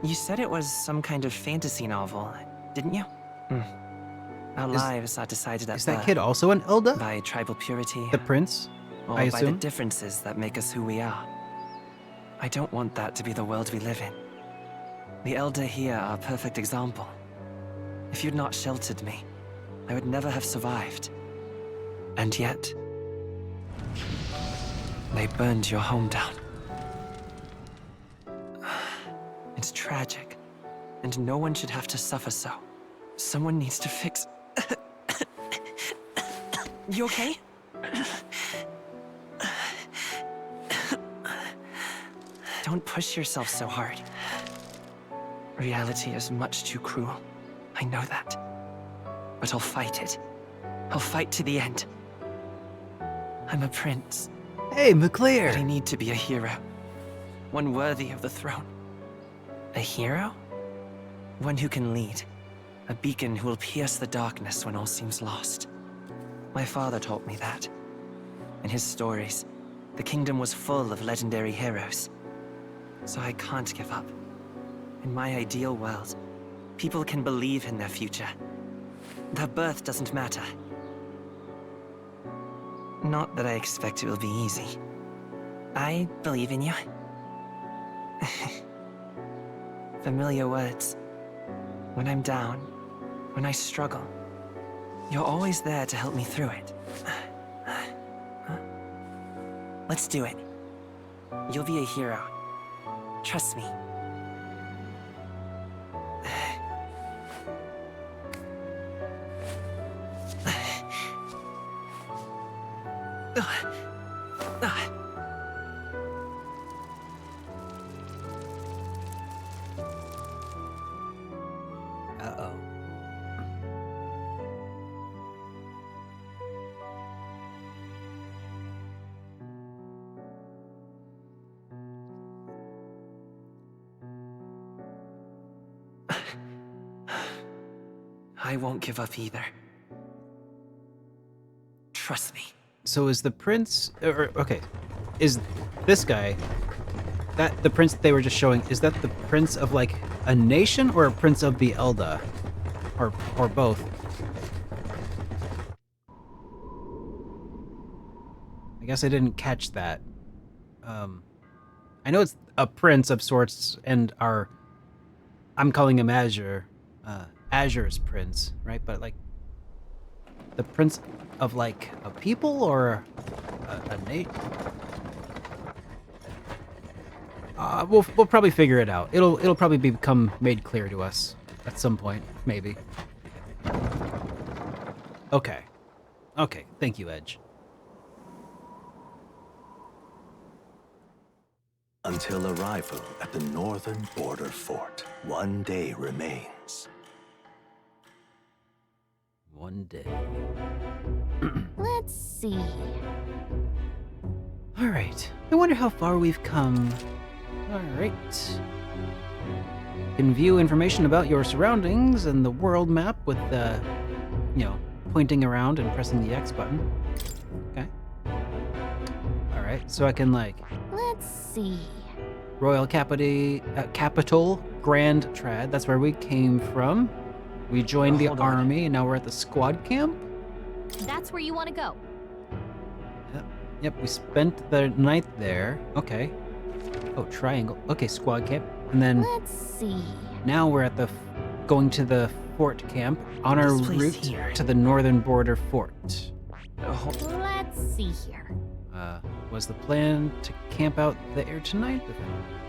P: You said it was some kind of fantasy novel, didn't you? Our lives are decided at
A: Is that
P: birth
A: kid also an Elder?
P: by tribal purity,
A: The prince,
P: or
A: I
P: by the
A: assume?
P: differences that make us who we are. I don't want that to be the world we live in. The Elder here are a perfect example. If you'd not sheltered me, I would never have survived. And yet, they burned your home down. It's tragic, and no one should have to suffer so. Someone needs to fix... You okay? Don't push yourself so hard. Reality is much too cruel. I know that. But I'll fight it. I'll fight to the end. I'm a prince.
A: Hey, McClear!
P: But I need to be a hero. One worthy of the throne. A hero? One who can lead. A beacon who will pierce the darkness when all seems lost. My father taught me that. In his stories, the kingdom was full of legendary heroes. So I can't give up. In my ideal world, people can believe in their future. Their birth doesn't matter. Not that I expect it will be easy. I believe in you. Familiar words. When I'm down, when I struggle, you're always there to help me through it. Let's do it. You'll be a hero. Trust me.
A: Uh-oh.
P: I won't give up either. Trust me.
A: So is the prince... okay. Is this guy... That the prince that they were just showing, is that the prince of, like, a nation or a prince of the Elda? Or both? I guess I didn't catch that. I know it's a prince of sorts, and I'm calling him Azure. Azure's prince, right? But, like, the prince of, like, a people or a nation? We'll probably figure it out. It'll probably become made clear to us at some point, maybe. Okay. Okay, thank you, Edge.
H: Until arrival at the northern border fort, one day remains.
A: One day.
B: Let's see.
A: All right. I wonder how far we've come. All right. You can view information about your surroundings and the world map with pointing around and pressing the X button. Okay. All right. So I can, like...
B: Let's see.
A: Royal Capital, Grand Trad. That's where we came from. We joined the army, and now we're at the squad camp.
B: That's where you want to go.
A: Yep, we spent the night there. Okay. Oh, triangle. Okay, squad camp. And then
B: Let's see.
A: now we're at the going to the fort camp on our
P: This place
A: route
P: here.
A: to the northern border fort.
B: Let's see here.
A: Was the plan to camp out there tonight?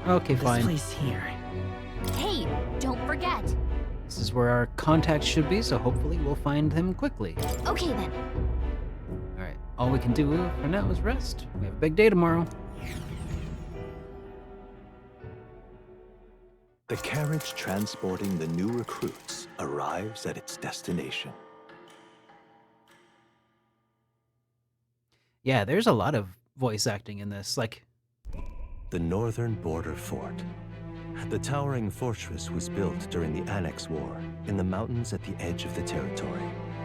A: Okay,
P: This
A: fine.
P: place here.
B: Hey, don't forget.
A: This is where our contact should be, so hopefully we'll find him quickly.
B: Okay then.
A: Alright, all we can do for now is rest. We have a big day tomorrow.
H: The carriage transporting the new recruits arrives at its destination.
A: Yeah, there's a lot of voice acting in this. Like,
H: The northern border fort. The towering fortress was built during the Annex War in the mountains at the edge of the territory.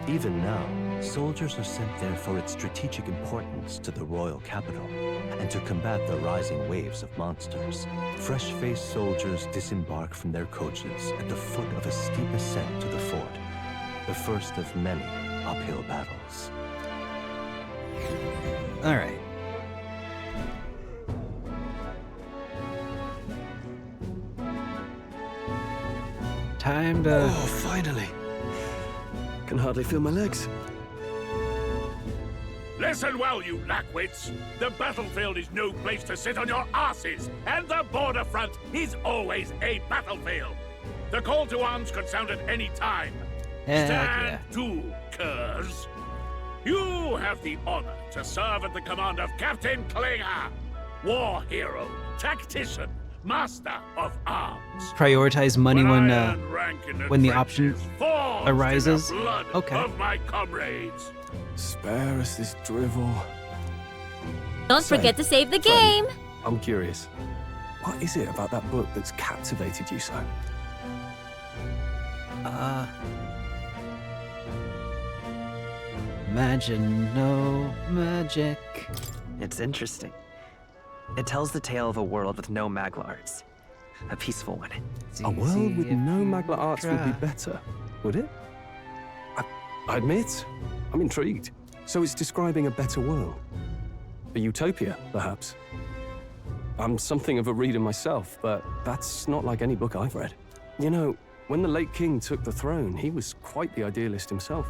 H: Even now, soldiers are sent there for its strategic importance to the royal capital and to combat the rising waves of monsters. Fresh-faced soldiers disembark from their coaches at the foot of a steep ascent to the fort, the first of many uphill battles.
A: alright. Time to...
I: Oh, finally. Can hardly feel my legs.
O: Listen well, you lackwits. The battlefield is no place to sit on your asses, and the border front is always a battlefield. The call to arms could sound at any time.
A: Heck
O: Stand to, curs. You have the honor to serve at the command of Captain Klinger, war hero, tactician, master of arms.
A: prioritize money when
O: Iron rank in
A: when the
O: trenches,
A: option
O: forged in the
A: arises.
O: blood
A: Okay.
O: of my comrades.
I: Spare us this drivel.
Q: Don't forget to save the game.
I: I'm curious. What is it about that book that's captivated you so?
A: Imagine no magic.
P: It's interesting. It tells the tale of a world with no Magla arts. A peaceful one.
I: A world with no Magla arts would be better, would it? I admit, I'm intrigued. So it's describing a better world. A utopia, perhaps. I'm something of a reader myself, but that's not like any book I've read. You know, when the late king took the throne, he was quite the idealist himself.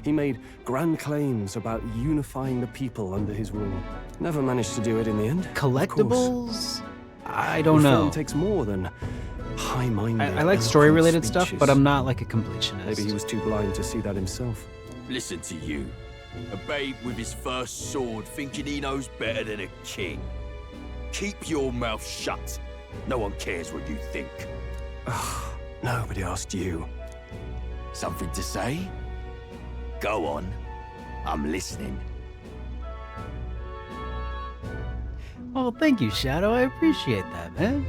I: He made grand claims about unifying the people under his rule. Never managed to do it in the end.
A: Collectibles? I don't
I: Reform
A: know.
I: takes more than high-minded.
A: I like story-related
I: eloquent
A: stuff, but I'm not like a completionist.
I: Maybe he was too blind to see that himself.
K: Listen to you. A babe with his first sword thinking he knows better than a king. Keep your mouth shut. No one cares what you think.
I: Nobody asked you.
K: Something to say? Go on. I'm listening.
A: Oh, thank you, Shadow. I appreciate that, man.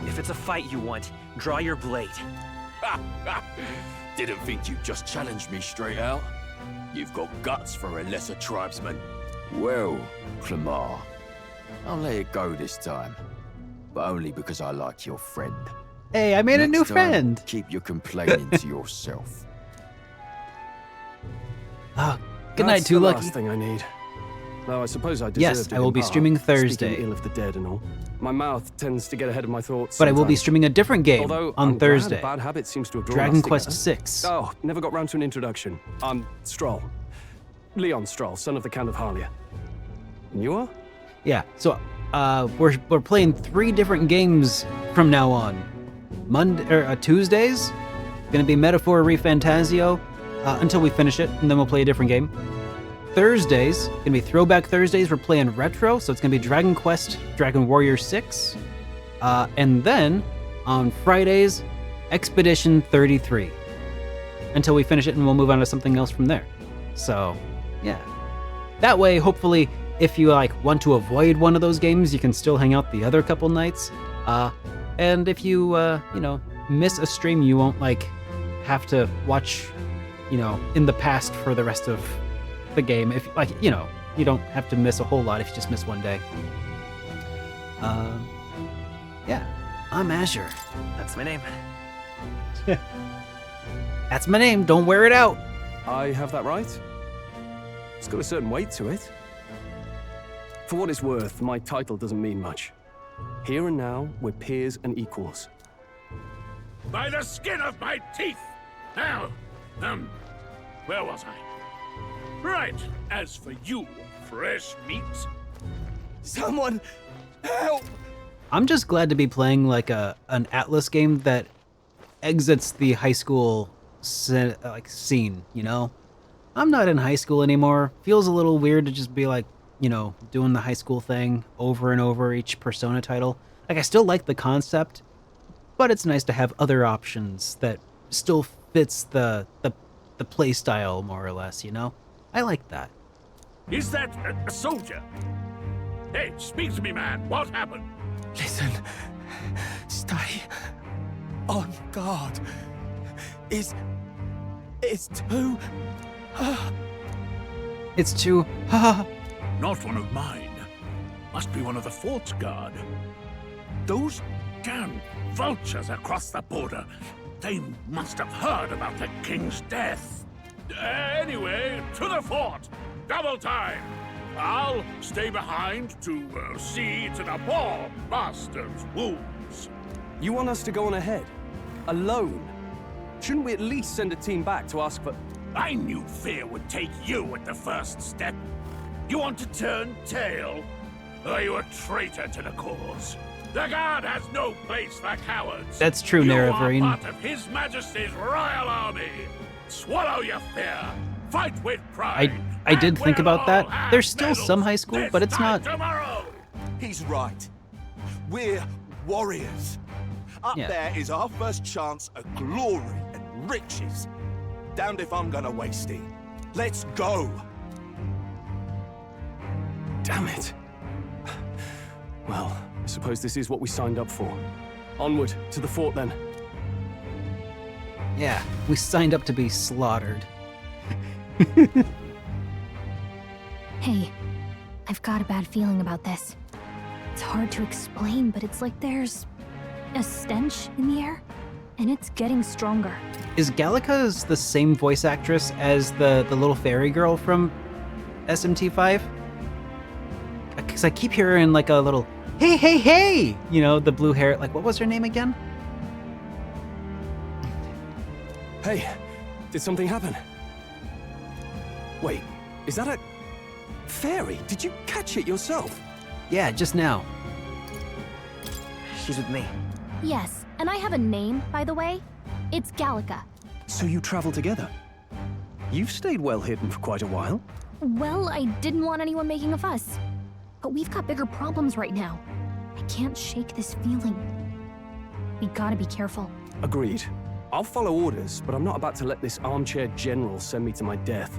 P: If it's a fight you want, draw your blade.
K: Didn't think you'd just challenge me straight out. You've got guts for a lesser tribesman. Well, Clemar, I'll let it go this time. But only because I like your friend.
A: Hey, I made a new
K: Next time,
A: friend.
K: Keep your complaining to yourself.
A: Oh, good night,
I: That's
A: Too
I: the
A: Lucky.
I: last thing I need. Though I suppose I deserved
A: Yes,
I: it
A: I will
I: in
A: be
I: part,
A: streaming Thursday.
I: Speaking ill of the dead and all. My mouth tends to get ahead of my thoughts.
A: But I will be
I: sometimes.
A: streaming a different game
I: Although
A: on
I: I'm
A: Thursday.
I: Glad a bad habit seems to have drawn
A: Dragon
I: us
A: Quest
I: together.
A: VI.
I: Oh, never got round to an introduction. I'm Stroll. Leon Stroll, son of the Count of Harlia. And you are?
A: Yeah, so we're playing 3 different games from now on. Tuesdays, gonna be Metaphor ReFantazio until we finish it, and then we'll play a different game. Thursdays, gonna be Throwback Thursdays. We're playing retro, so it's gonna be Dragon Quest, Dragon Warrior 6, and then on Fridays, Expedition 33. Until we finish it, and we'll move on to something else from there. So, yeah. That way, hopefully, if you want to avoid one of those games, you can still hang out the other couple nights. And if you miss a stream, you won't have to watch, in the past for the rest of the game. If you don't have to miss a whole lot if you just miss one day. Yeah, I'm Azure.
P: That's my name.
A: That's my name. Don't wear it out.
I: I have that right? It's got a certain weight to it. For what it's worth, my title doesn't mean much. Here and now, we're peers and equals.
O: By the skin of my teeth! Now, where was I? Right, as for you, fresh meat.
K: Someone help!
A: I'm just glad to be playing like an Atlas game that exits the high school scene, you know? I'm not in high school anymore. Feels a little weird to just be like, you know, doing the high school thing over and over each Persona title. Like, I still like the concept, but it's nice to have other options that still fits the play style more or less, you know? I like that.
O: Is that a soldier? Hey, speak to me, man. What happened?
K: Listen. Stay on guard. It's too...
A: It's too...
O: Not one of mine. Must be one of the fort's guard. Those damn vultures across the border. They must have heard about the king's death. Anyway, to the fort. Double time. I'll stay behind to see to the poor bastard's wounds.
I: You want us to go on ahead? Alone? Shouldn't we at least send a team back to ask for...
O: I knew fear would take you at the first step. You want to turn tail? Are you a traitor to the cause? The guard has no place for cowards.
A: That's true,
O: You
A: Nerevarine.
O: are part of His Majesty's royal army. Swallow your fear. Fight with pride.
A: I did think about that. There's still some high school, but it's not...
O: Tomorrow.
K: He's right. We're warriors. Up
A: Yeah.
K: there is our first chance at glory and riches. Damned if I'm gonna waste it. Let's go.
I: Damn it. Well, I suppose this is what we signed up for. Onward, to the fort then.
A: Yeah, we signed up to be slaughtered.
B: Hey, I've got a bad feeling about this. It's hard to explain, but it's like there's a stench in the air, and it's getting stronger.
A: Is Gallica's the same voice actress as the little fairy girl from SMT5? Because I keep hearing like a little, hey, hey, hey! You know, the blue hair, like, what was her name again?
I: Hey, did something happen? Wait, is that a... fairy? Did you catch it yourself?
A: Yeah, just now.
P: She's with me.
B: Yes, and I have a name, by the way. It's Gallica.
I: So you travel together? You've stayed well hidden for quite a while.
B: Well, I didn't want anyone making a fuss. But we've got bigger problems right now. I can't shake this feeling. We gotta be careful.
I: Agreed. I'll follow orders, but I'm not about to let this armchair general send me to my death.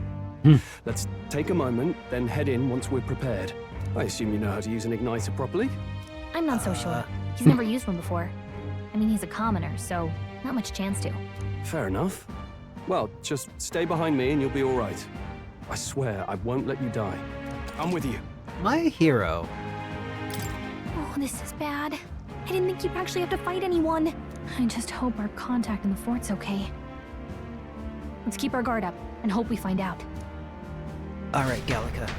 I: Let's take a moment, then head in once we're prepared. I assume you know how to use an igniter properly?
B: I'm not so sure. He's never used one before. I mean, he's a commoner, so not much chance to.
I: Fair enough. Well, just stay behind me and you'll be all right. I swear I won't let you die. I'm with you.
A: My hero.
B: Oh, this is bad. I didn't think you'd actually have to fight anyone. I just hope our contact in the fort's okay. Let's keep our guard up and hope we find out.
A: Alright, Gallica.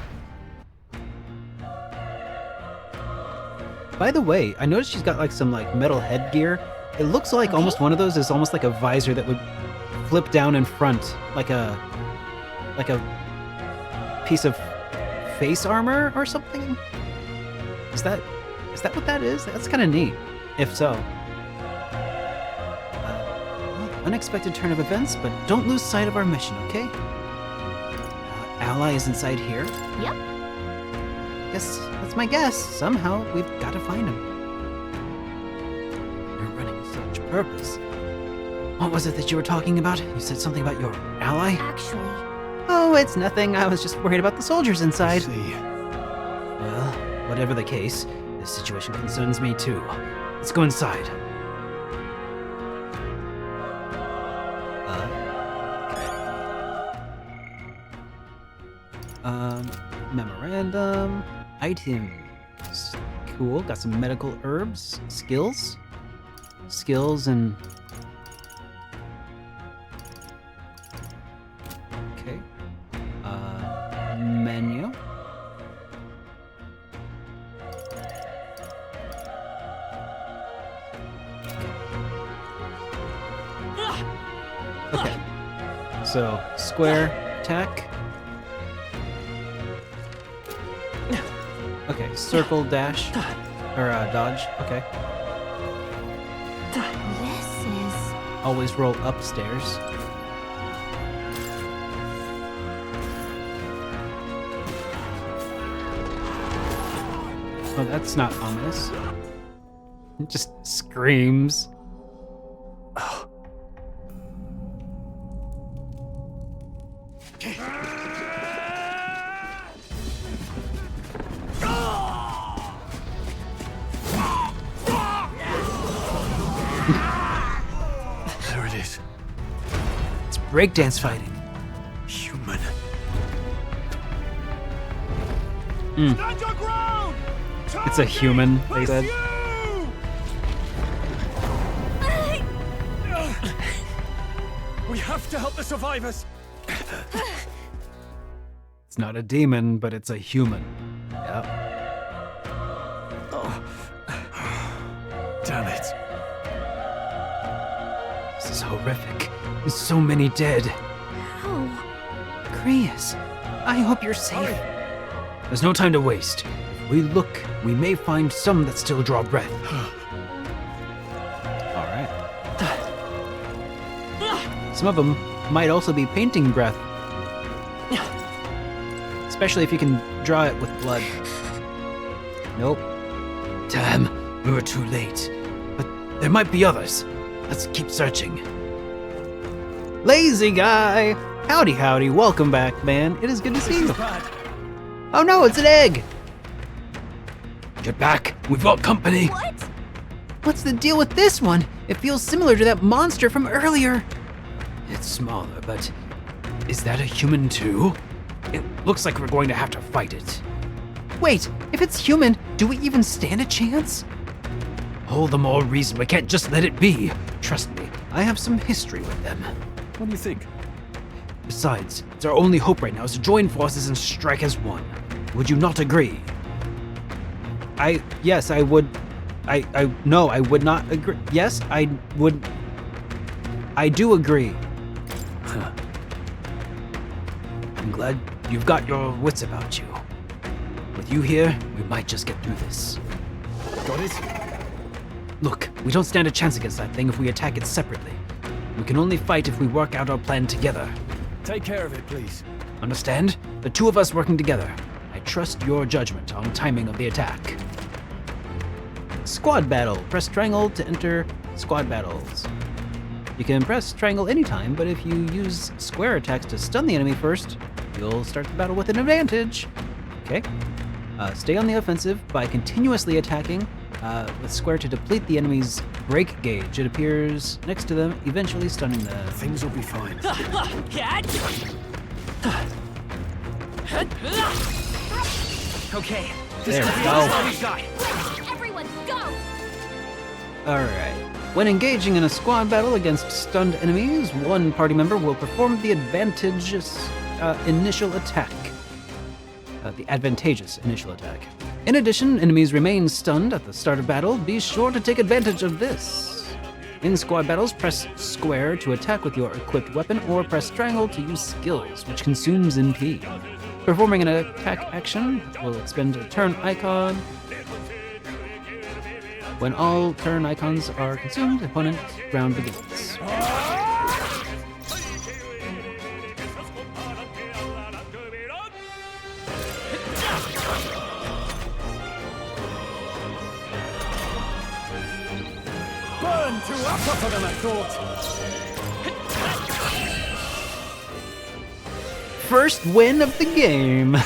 A: By the way, I noticed she's got like some like metal headgear. It looks like almost one of those is almost like a visor that would flip down in front, like a piece of face armor or something. Is that what that is? That's kind of neat. If so. Unexpected turn of events, but don't lose sight of our mission, okay? Ally is inside here.
B: Yep.
A: Guess that's my guess. Somehow we've got to find him. You're running with such purpose. What was it that you were talking about? You said something about your ally?
B: Actually.
A: Oh, it's nothing. I was just worried about the soldiers inside. Well, whatever the case, this situation concerns me too. Let's go inside. Memorandum. Items. Cool. Got some medical herbs. Skills. Skills and... So, square attack. Okay, circle dash. Or dodge. Okay.
B: This is...
A: Always roll upstairs. Oh, that's not ominous. It just screams.
K: There it is.
A: It's breakdance fighting.
K: Human.
M: Stand your ground!
A: It's a human, they said.
K: We have to help the survivors.
A: It's not a demon, but it's a human. Yep.
K: Oh. Damn it.
A: This is horrific. There's so many dead.
B: How?
A: Chris, I hope you're safe. There's no time to waste. If we look, we may find some that still draw breath. Alright. Some of them might also be painting breath. Especially if you can draw it with blood. Nope. Damn, we were too late. But there might be others. Let's keep searching. Lazy guy! Howdy, howdy. Welcome back, man. It is good to see you. Oh no, it's an egg! Get back. We've got company.
B: What?
A: What's the deal with this one? It feels similar to that monster from earlier. It's smaller, but is that a human too? It looks like we're going to have to fight it. Wait, if it's human, do we even stand a chance? All the more reason we can't just let it be. Trust me, I have some history with them.
I: What do you think?
A: Besides, it's our only hope right now is to join forces and strike as one. Would you not agree? Yes, I would. No, I would not agree. Yes, I would. I do agree. Huh. I'm glad you've got your wits about you. With you here, we might just get through this.
I: Got it?
A: Look, we don't stand a chance against that thing if we attack it separately. We can only fight if we work out our plan together.
I: Take care of it, please.
A: Understand? The two of us working together. I trust your judgment on timing of the attack. Squad battle. Press triangle to enter squad battles. You can press triangle anytime, but if you use square attacks to stun the enemy first, you'll start the battle with an advantage. Okay. Stay on the offensive by continuously attacking with square to deplete the enemy's break gauge. It appears next to them, eventually stunning them.
I: Things will be fine.
P: Okay.
A: There we go.
B: Everyone, go!
A: Alright. When engaging in a squad battle against stunned enemies, one party member will perform the advantageous initial attack. The advantageous initial attack. In addition, enemies remain stunned at the start of battle. Be sure to take advantage of this. In squad battles, press square to attack with your equipped weapon, or press triangle to use skills, which consumes MP. Performing an attack action will expend a turn icon. When all turn icons are consumed, opponent round begins.
K: Burn tougher than I thought.
A: First win of the game.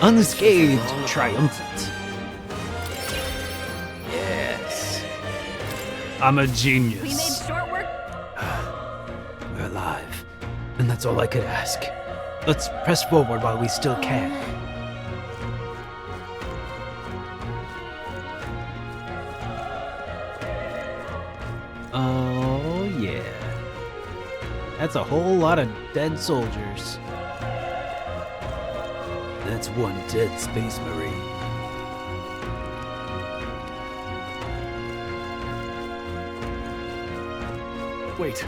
A: Unscathed, triumphant. Yes. I'm a genius.
B: We made short work.
A: We're alive. And that's all I could ask. Let's press forward while we still can. Oh, yeah. That's a whole lot of dead soldiers. That's one dead space marine.
I: Wait.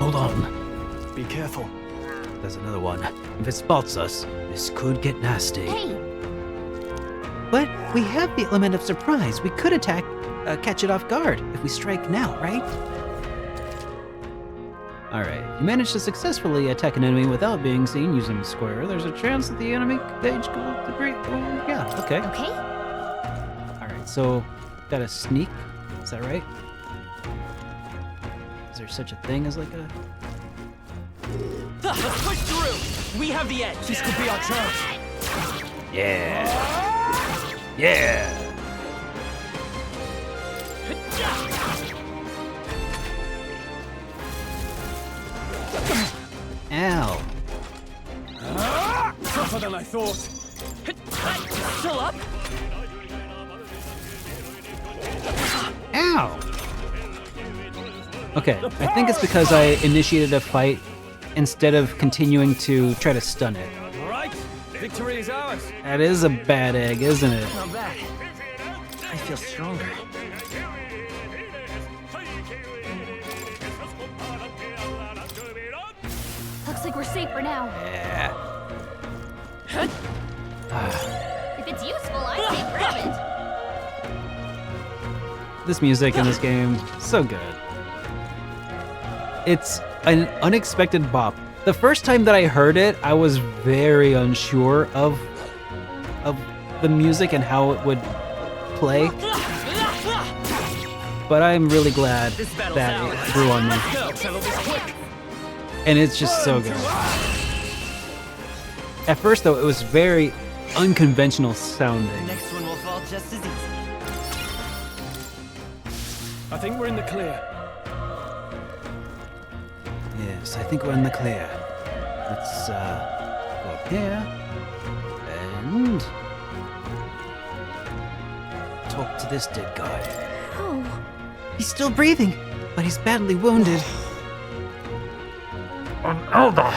A: Hold on.
R: Be careful.
A: There's another one. If it spots us, this could get nasty.
Q: Hey!
A: But we have the element of surprise. We could catch it off guard if we strike now, right? Alright, you manage to successfully attack an enemy without being seen using square. There's a chance that the enemy page could degree. Oh, yeah, okay.
Q: Okay.
A: Alright, so gotta sneak. Is that right? Is there such a thing as like a...
M: Let's push through! We have the edge! This could be our chance!
A: Yeah! Yeah! Ow!
M: Tougher than I thought! Still up?
A: Ow! Okay, I think it's because I initiated a fight instead of continuing to try to stun it.
M: All right, victory is ours.
A: That is a bad egg, isn't it?
P: Not bad. I feel stronger.
B: Looks like we're safe for now.
A: Yeah.
Q: If it's useful, I say grab it.
A: This music in this game, so good. It's an unexpected bop. The first time that I heard it, I was very unsure of the music and how it would play. But I'm really glad that it grew on me. And it's just so good. At first though, it was very unconventional sounding.
P: Next one will fall just as easy.
M: I think we're in the clear.
A: Yes, I think we're in the clear. Let's go up here and talk to this dead guy.
B: Oh.
A: He's still breathing, but he's badly wounded.
S: Elder,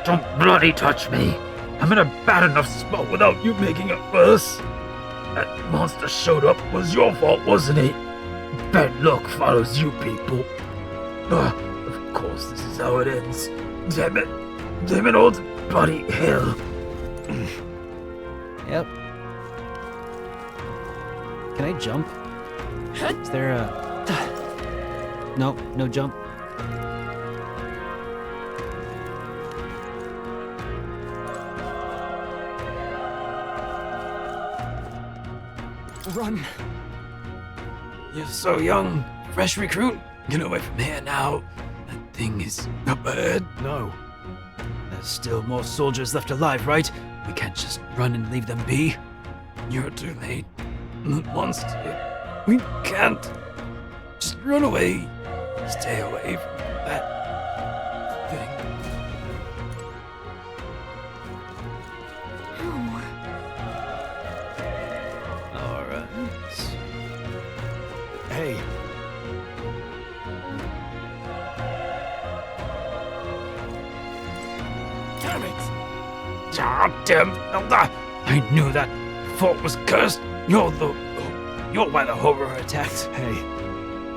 S: don't bloody touch me. I'm in a bad enough spot without you making it worse. That monster showed up was your fault, wasn't it? Bad luck follows you people. Of course, this is how it ends. Damn it. Damn it all to bloody hell.
A: Yep. Can I jump? Is there a... Nope, no jump.
M: Run.
S: You're so young. Fresh recruit. Get away from here now. That thing is up ahead.
A: No. There's still more soldiers left alive, right? We can't just run and leave them be.
S: You're too late. The monster. We can't. Just run away. Stay away from that thing.
A: Alright.
R: Hey.
S: Damn it! Ah, damn, Elder! I knew that fort was cursed. You're why the horror attacked.
A: Hey,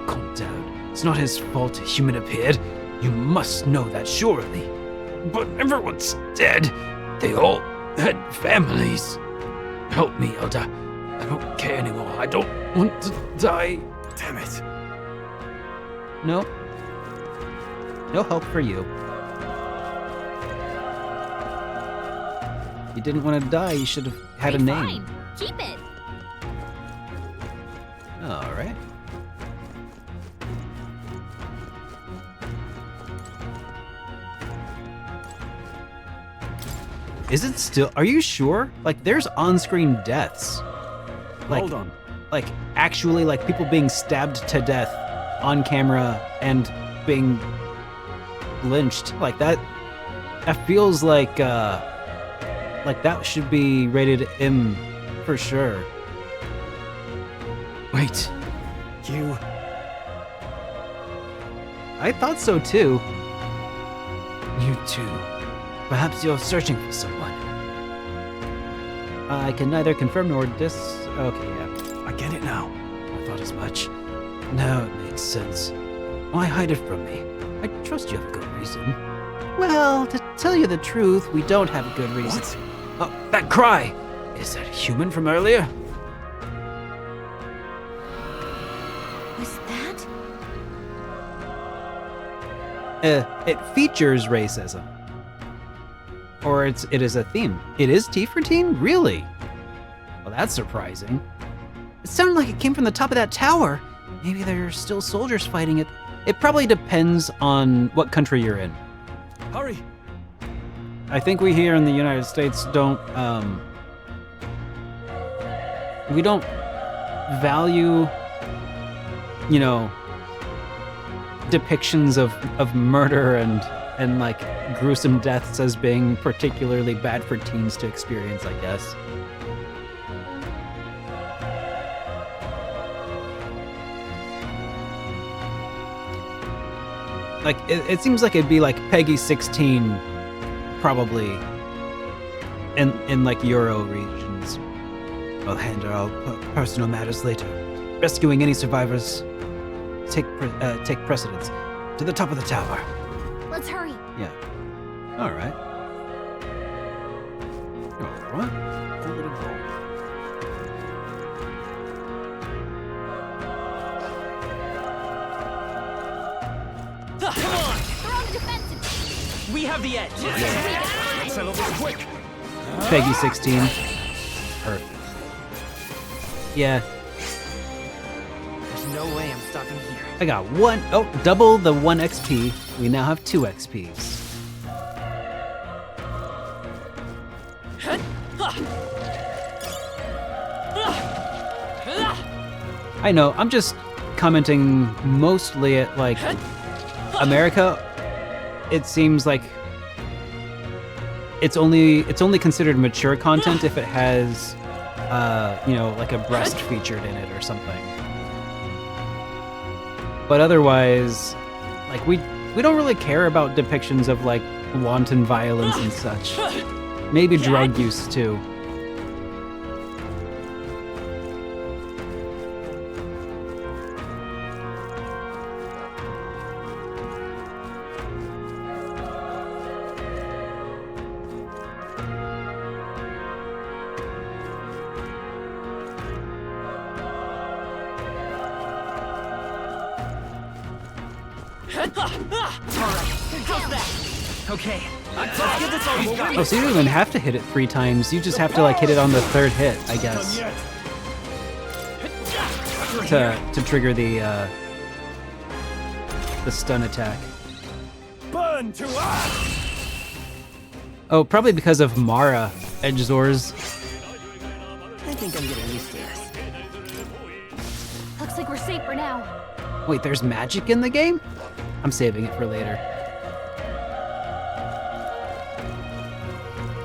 A: calm down. It's not his fault a human appeared. You must know that surely.
S: But everyone's dead. They all had families. Help me, Elder. I don't care anymore. I don't want to die.
R: Damn it.
A: No. No help for you. You didn't want to die, you should have had a name.
Q: Fine. Keep it.
A: Alright. Is it still... Are you sure? Like, there's on-screen deaths. Like,
R: Hold on.
A: Like, actually, like, people being stabbed to death on camera and being lynched. Like, that feels like that should be rated M for sure.
S: Wait.
R: You...
A: I thought so too.
S: You too.
A: Perhaps you're searching for someone. I can neither confirm nor Okay, yeah.
R: I get it now.
A: I thought as much. Now it makes sense. Why hide it from me? I trust you have a good reason. Well, to tell you the truth, we don't have a good reason.
I: What? Oh, that cry! Is that a human from earlier?
B: Was that?
A: It features racism. Or it is a theme. It is T for teen? Really? Well, that's surprising. It sounded like it came from the top of that tower. Maybe there's still soldiers fighting it. It probably depends on what country you're in.
I: Hurry!
A: I think we here in the United States don't, we don't value, you know, depictions of murder and like gruesome deaths as being particularly bad for teens to experience, I guess. Like, it seems like it'd be like Peggy 16, probably, in like Euro regions. I'll handle our personal matters later. Rescuing any survivors take precedence. To the top of the tower.
B: Let's hurry.
A: Yeah. All right. All right. Hold it and roll.
P: Come on!
B: They're on the defensive.
P: We have the edge.
K: Let's settle this quick.
A: Peggy 16. Perfect. Yeah.
P: There's no way I'm stopping here.
A: I got double the 1 XP. We now have 2 XPs. I know, I'm just commenting mostly at, like, America. It seems like it's only considered mature content if it has, you know, like a breast featured in it or something. But otherwise, like, we don't really care about depictions of, like, wanton violence and such. Maybe drug use too.
P: Okay, let's give this all we've got.
A: Oh, so you don't even have to hit it 3 times. You just have to, like, hit it on the 3rd hit, I guess. To trigger the stun attack.
K: Burn to us!
A: Oh, probably because of Mara Edgezors.
P: I think I'm getting used to this.
B: Looks like we're safe for now.
A: Wait, there's magic in the game? I'm saving it for later.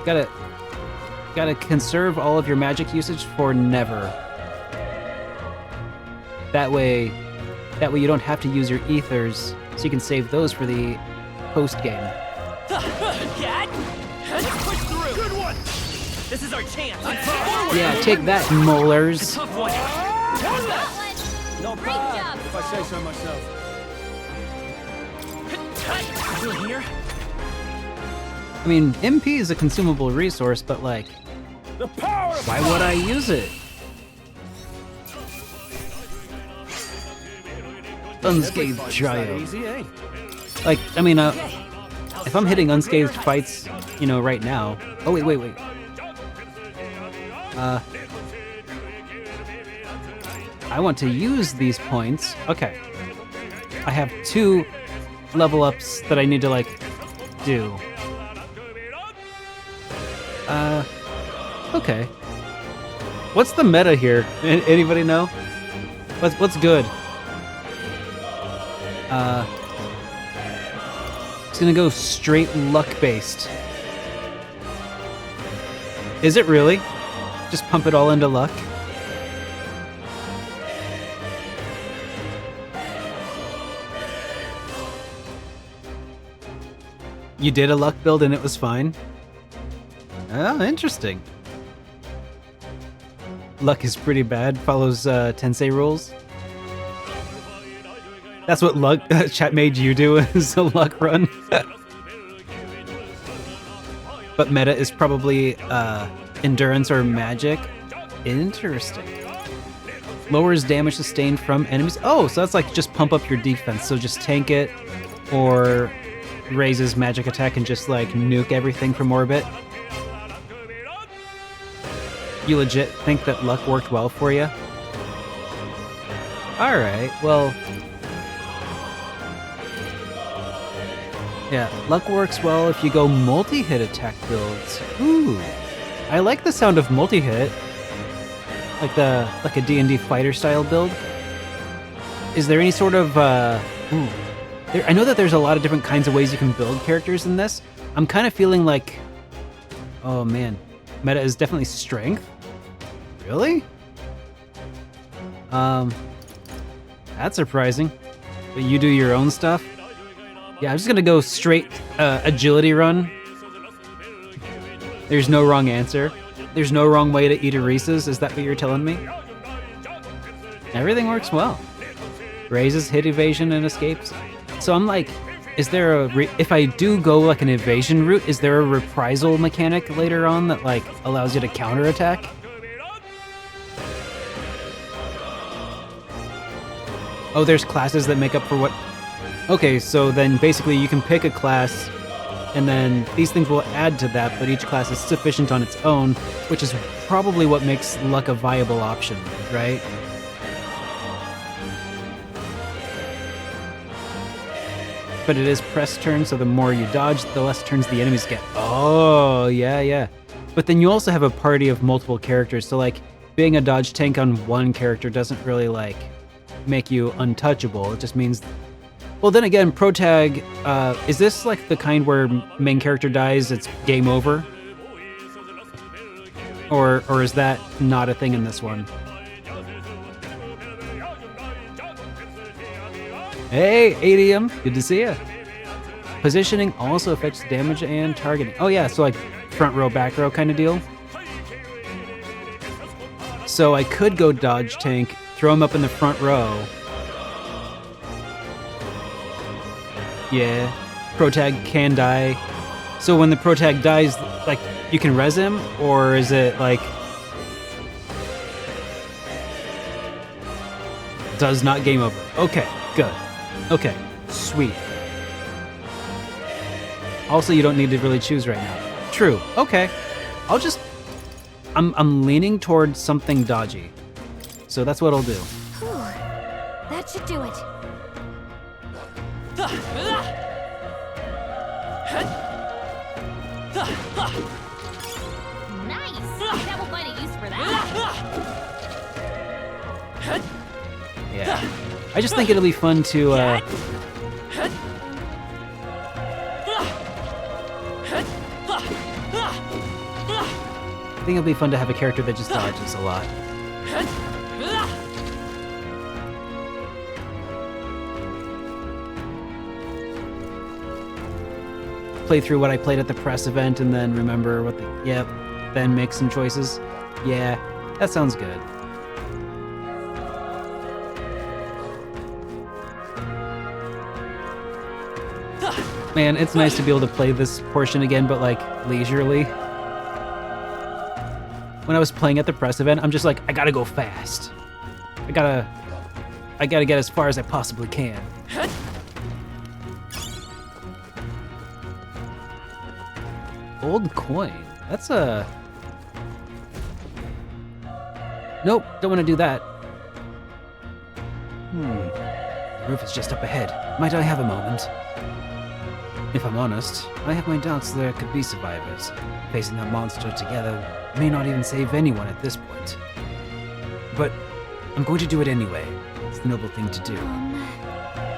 A: Gotta conserve all of your magic usage for never. That way you don't have to use your ethers, so you can save those for the post game.
P: Let's push through. Good one. This is our chance.
A: Yeah, take that, molars.
P: Tough one.
K: Not
B: Great job.
K: if I say so myself.
P: Still here?
A: I mean, MP is a consumable resource, but like,
K: The power of
A: why would I use it? Unscathed trio.
K: Easy, eh?
A: Like, I mean, if I'm hitting unscathed fights, you know, right now. Oh, wait. I want to use these points. Okay. I have 2 level ups that I need to, like, do. Okay. What's the meta here? Anybody know? What's good? It's gonna go straight luck-based. Is it really? Just pump it all into luck? You did a luck build and it was fine? Oh, interesting. Luck is pretty bad, follows Tensei rules. That's what luck chat made you do, is a luck run. but meta is probably endurance or magic. Interesting. Lowers damage sustained from enemies. Oh, so that's like just pump up your defense. So just tank it, or raises magic attack and just like nuke everything from orbit. You legit think that luck worked well for you? Alright, well... yeah, luck works well if you go multi-hit attack builds. Ooh, I like the sound of multi-hit. Like a D&D fighter style build. Is there any sort of I know that there's a lot of different kinds of ways you can build characters in this. I'm kind of feeling like, oh man, meta is definitely strength. Really? That's surprising. But you do your own stuff? Yeah, I'm just gonna go straight agility run. There's no wrong answer. There's no wrong way to eat a Reese's, is that what you're telling me? Everything works well. Raises hit evasion and escapes. So I'm like, is there if I do go like an evasion route, is there a reprisal mechanic later on that like allows you to counterattack? Oh, there's classes that make up for what... Okay, so then basically you can pick a class and then these things will add to that, but each class is sufficient on its own, which is probably what makes luck a viable option, right? But it is press turn, so the more you dodge, the less turns the enemies get. Oh, yeah. But then you also have a party of multiple characters, so like being a dodge tank on one character doesn't really like make you untouchable. It just means... Well, then again, protag, is this like the kind where main character dies, it's game over? Or is that not a thing in this one? Hey, ADM, good to see you. Positioning also affects damage and targeting. Oh yeah, so like front row, back row kind of deal. So I could go dodge tank, throw him up in the front row. Yeah, protag can die. So when the protag dies, like, you can res him? Or is it, like... does not game over. Okay, good. Okay, sweet. Also, you don't need to really choose right now. True, okay. I'll just... I'm leaning towards something dodgy. So that's what I'll do.
Q: Whew. That should do it. Nice! That will find a use for that.
A: Yeah. I just think it'll be fun to, I think it'll be fun to have a character that just dodges a lot. Play through what I played at the press event and then remember what the... Yep, then make some choices. Yeah, that sounds good. Man, it's nice to be able to play this portion again, but like leisurely. When I was playing at the press event, I'm just like, I gotta go fast. I gotta get as far as I possibly can. Old coin. That's a... Nope, don't want to do that. The roof is just up ahead. Might I have a moment? If I'm honest, I have my doubts there could be survivors. Facing that monster together may not even save anyone at this point. But I'm going to do it anyway. It's the noble thing to do.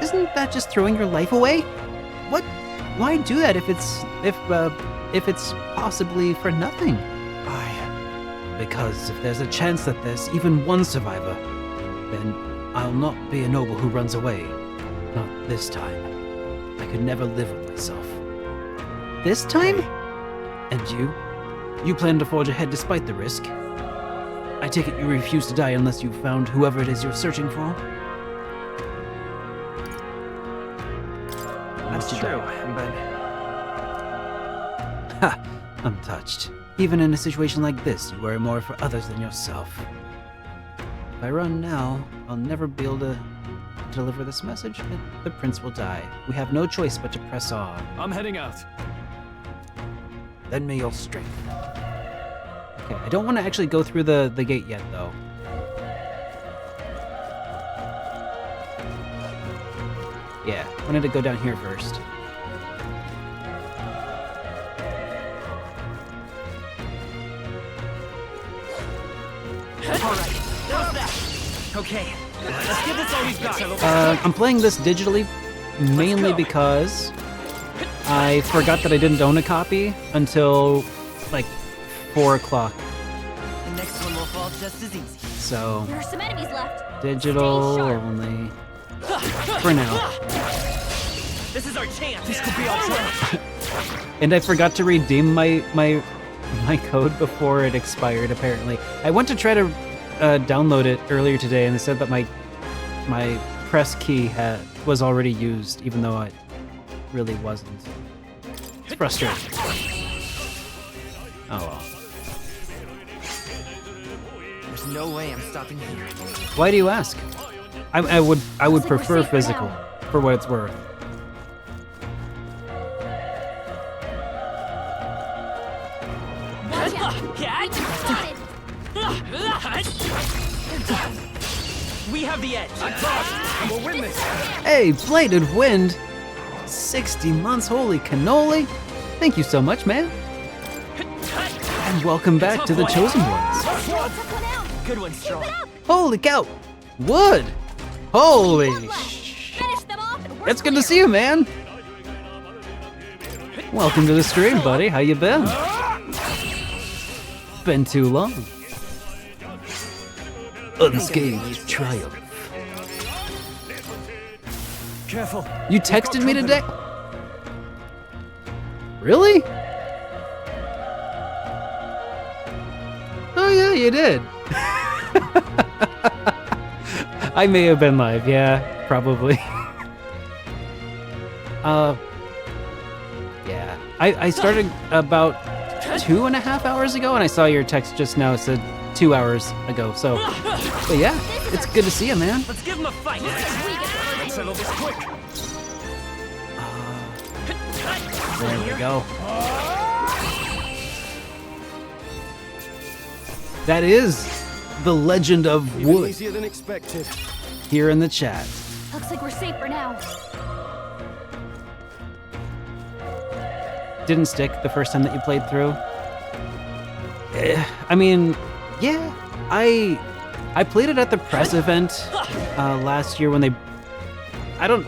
A: Isn't that just throwing your life away? What? Why do that if it's possibly for nothing? Because if there's a chance that there's even one survivor, then I'll not be a noble who runs away. Not this time. I could never live with myself. This time? And you? You plan to forge ahead despite the risk? I take it you refuse to die unless you've found whoever it is you're searching for?
P: That's true, but...
A: Ha! untouched. Even in a situation like this, you worry more for others than yourself. If I run now, I'll never be able to deliver this message, and the prince will die. We have no choice but to press on.
I: I'm heading out.
A: Lend me your strength. Okay, I don't want to actually go through the gate yet, though. Yeah, I wanted to go down here first.
P: Alright, how's that? Okay, let's give this all we've got.
A: I'm playing this digitally mainly because I forgot that I didn't own a copy until like 4 o'clock.
P: The next one will fall just as easy.
A: So
Q: There are some enemies left.
A: digital only for now.
P: This is our chance. This could be our chance.
A: And I forgot to redeem my code before it expired. Apparently, I went to try to download it earlier today, and it said that my press key was already used, even though it really wasn't. It's frustrating. Oh well.
P: There's no way I'm stopping here.
A: Why do you ask? I would prefer physical, for what it's worth.
P: We have the edge.
I: And we'll win this.
A: Hey, Bladed Wind! 60 months, holy cannoli! Thank you so much, man. And welcome back to the Chosen Ones.
P: Good one, Strong.
A: Holy cow! Wood! Holy It's good to see you, man! Welcome to the stream, buddy. How you been? Been too long. Unscathed triumph.
I: Careful.
A: You texted me today? Really? Oh yeah, you did. I may have been live, yeah, probably. Yeah. I started about 2.5 hours ago, and I saw your text just now. It said 2 hours ago, so. But yeah, it's good to see you, man.
P: Let's give him a fight.
I: Let's settle this quick.
A: There we go. That is the Legend of Wood.
I: Easier than expected.
A: Here in the chat.
B: Looks like we're safe for now.
A: Didn't stick the first time that you played through. I mean, yeah, I played it at the press event last year when they.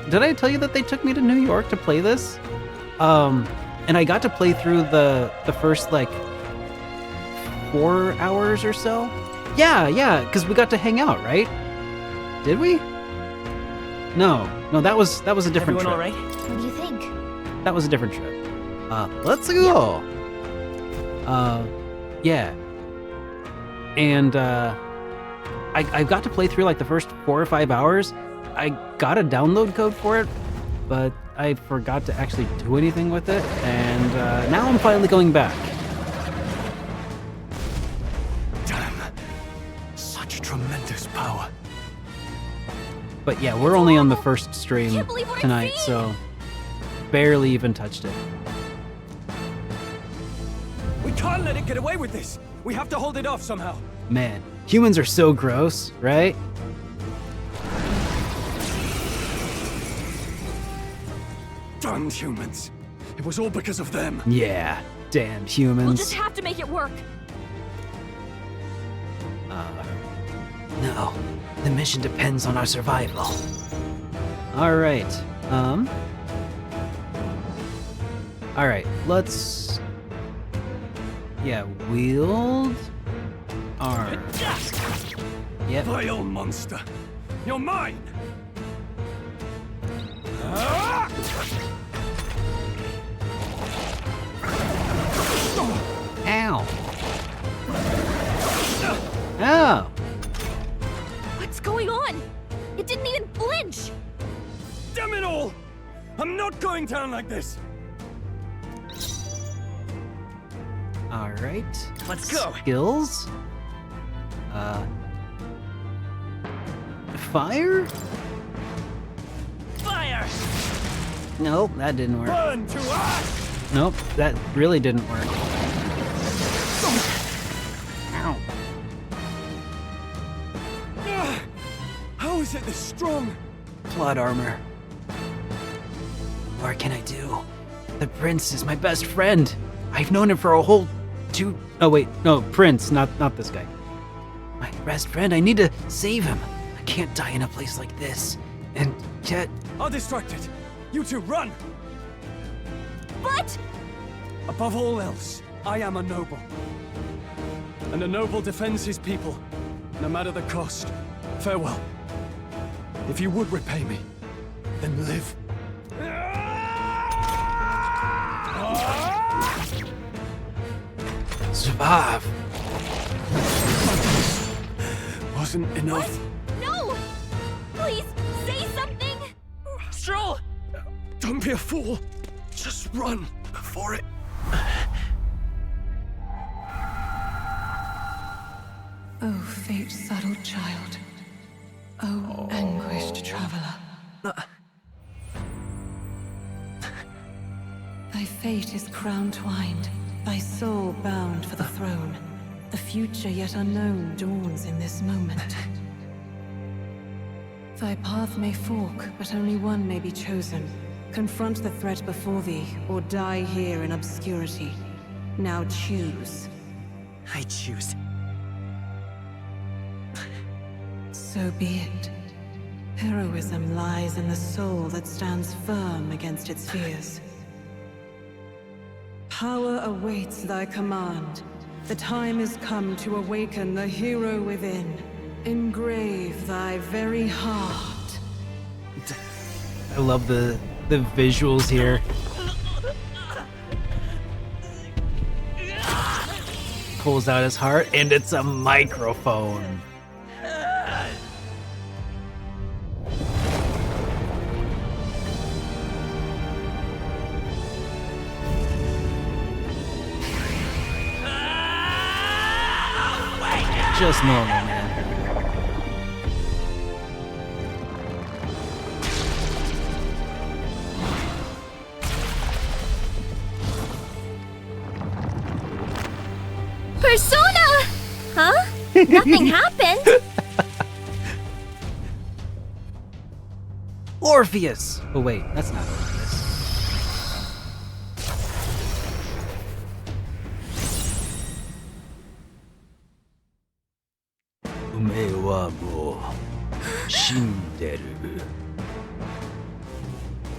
A: Did I tell you that they took me to New York to play this? And I got to play through the first like 4 hours or so. Yeah, because we got to hang out, right? Did we? No, that was a different trip.
P: Everyone all right?
B: What do you think?
A: That was a different trip. Let's go. Yeah. And I got to play through like the first 4 or 5 hours. I got a download code for it, but I forgot to actually do anything with it. And now I'm finally going back.
R: Damn. Such tremendous power.
A: But yeah, we're only on the first stream tonight, so barely even touched it.
I: We can't let it get away with this. We have to hold it off somehow.
A: Man, humans are so gross, right?
I: Damn humans. It was all because of them.
A: Yeah, damn
Q: We'll
A: humans.
Q: just have to make it work.
A: No, the mission depends on our survival. All right, all right, let's, yeah, wield arms. Yep.
I: Vile monster. You're mine.
A: Ow. Oh.
Q: What's going on? It didn't even flinch.
I: Damn it all! I'm not going down like this.
A: Alright.
P: Let's go.
A: Skills. Fire?
P: Fire!
A: Nope, that didn't work.
K: Burn to ash!
A: Nope, that really didn't work. Ow.
K: How is it this strong?
A: Plot armor. What can I do? The prince is my best friend. I've known him for a whole Oh wait, no, Prince, not this guy. My best friend, I need to save him. I can't die in a place like this. And yet...
K: I'll distract it. You two, run!
Q: But...
K: Above all else, I am a noble. And a noble defends his people, no matter the cost. Farewell. If you would repay me, then live.
A: Survive.
K: Wasn't enough.
Q: What? No! Please, say something!
P: Stroll!
K: Don't be a fool. Just run before it...
L: Oh, fate-saddled child. Oh, anguished traveler. Thy fate is crown-twined, thy soul bound for the throne. The future yet unknown dawns in this moment. Thy path may fork, but only one may be chosen. Confront the threat before thee, or die here in obscurity. Now choose.
P: I choose.
L: So be it. Heroism lies in the soul that stands firm against its fears. Power awaits thy command. The time is come to awaken the hero within. Engrave thy very heart.
A: I love the visuals here. Pulls out his heart, and it's a microphone. Just normal, man.
Q: Persona! Huh? Nothing happened.
A: Orpheus! Oh wait, that's not Orpheus.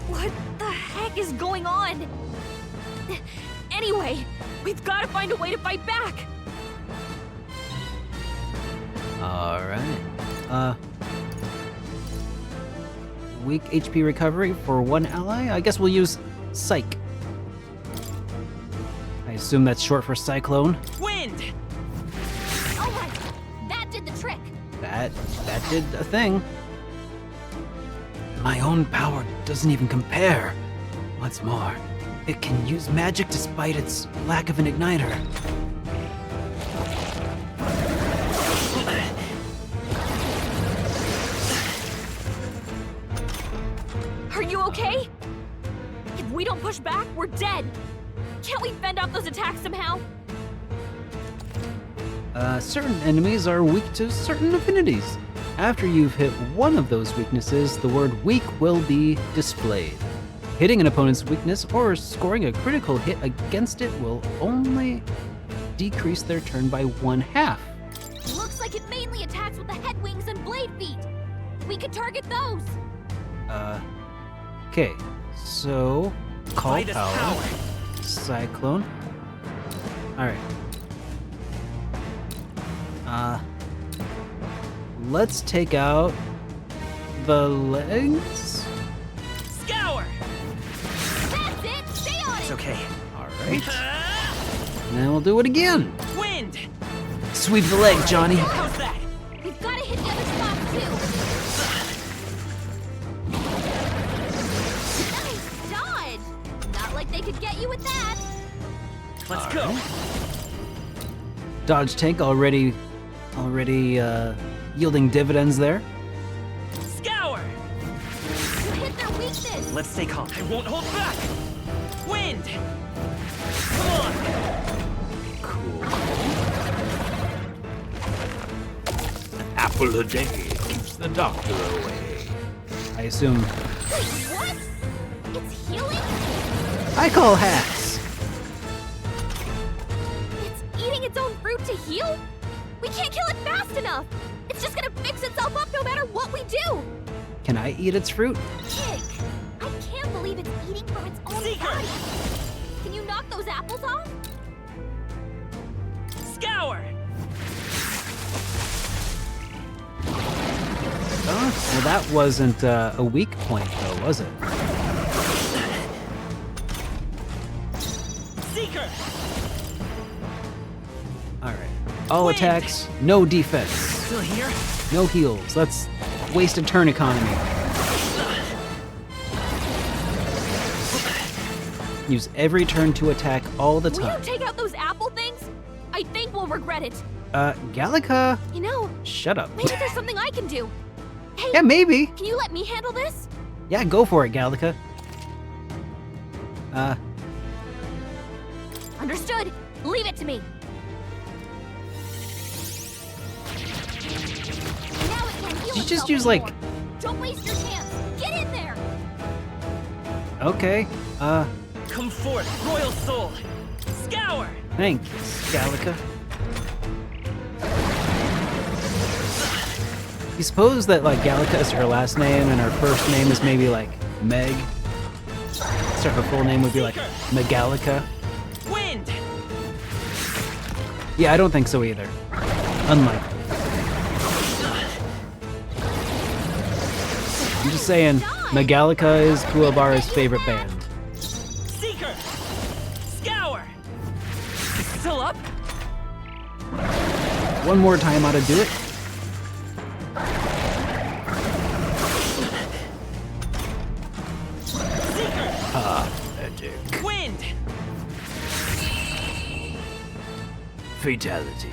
Q: What the heck is going on? Anyway, we've got to find a way to fight back.
A: Alright. Weak HP recovery for one ally? I guess we'll use Psych. I assume that's short for Cyclone.
P: Wind!
Q: Alright, that did the trick.
A: That did a thing. My own power doesn't even compare. What's more, it can use magic despite its lack of an igniter.
Q: Are you okay? If we don't push back, we're dead. Can't we fend off those attacks somehow?
A: Certain enemies are weak to certain affinities. After you've hit one of those weaknesses, the word weak will be displayed. Hitting an opponent's weakness or scoring a critical hit against it will only decrease their turn by 1/2.
Q: Looks like it mainly attacks with the head wings and blade feet. We could target those.
A: Okay, so call
P: Light as
A: power. Cyclone. Alright. Let's take out the legs.
P: Scour!
Q: That's it! Stay on
P: It's
Q: it!
P: okay.
A: Alright. And then we'll do it again.
P: Wind!
A: Sweep the leg, Johnny.
P: How's that?
Q: We've got to hit the other spots too. Nice dodge! Not like they could get you with that.
P: Let's go.
A: Dodge tank already yielding dividends there.
P: Scour!
Q: You hit their weakness!
P: Let's stay calm. I won't hold back! Wind! Come on!
S: Cool. An apple a day keeps the doctor away.
A: I assume.
Q: Wait, what? It's healing?
A: I call hacks.
Q: It's eating its own fruit to heal? We can't kill it fast enough! It's just gonna fix itself up no matter what we do!
A: Can I eat its fruit?
Q: Ick! I can't believe it's eating from its own body! Can you knock those apples off?
P: Scour!
A: Oh, well, that wasn't a weak point, though, was it?
P: Seeker!
A: All right. All attacks, no defense.
P: Still here?
A: No heals. Let's waste a turn economy. Use every turn to attack all the
Q: Will
A: time.
Q: you take out those apple things? I think we'll regret it.
A: Gallica.
Q: You know,
A: Shut up.
Q: maybe there's something I can do. Hey,
A: Yeah, maybe.
Q: Can you let me handle this?
A: Yeah, go for it, Gallica.
Q: Understood. Leave it to me. Now it can heal
A: You just
Q: itself
A: use, like-
Q: anymore. Don't waste your chance. Get in there.
A: Okay.
P: Come forth, Royal Soul! Scour!
A: Thanks, Gallica. You suppose that, like, Gallica is her last name and her first name is maybe, like, Meg? So her full name would be, like, Megalica?
P: Wind!
A: Yeah, I don't think so either. Unlikely. I'm just saying, Megalica is Kuwabara's favorite band.
P: Seeker! Scour! Still up?
A: One more time how to do it.
S: Magic.
P: Wind!
S: Fatality.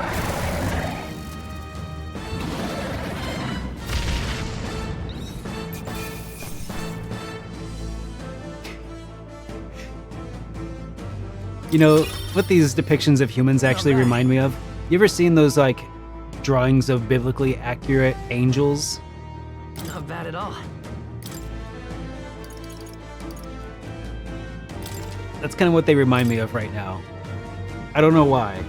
A: You know, what these depictions of humans actually remind me of? You ever seen those, like, drawings of biblically accurate angels?
P: Not bad at all.
A: That's kind of what they remind me of right now. I don't know why.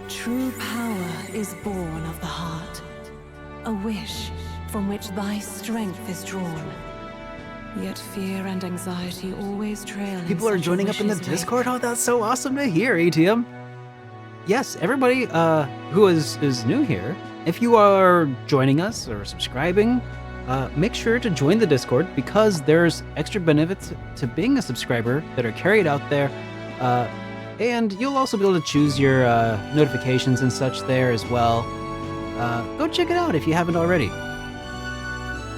L: True power is born of the heart, a wish from which thy strength is drawn. Yet fear and anxiety always trail.
A: People are joining up in the Discord? Oh, that's so awesome to hear, ATM. Yes, everybody who is new here, if you are joining us or subscribing, make sure to join the Discord because there's extra benefits to being a subscriber that are carried out there. And you'll also be able to choose your notifications and such there as well. Go check it out if you haven't already.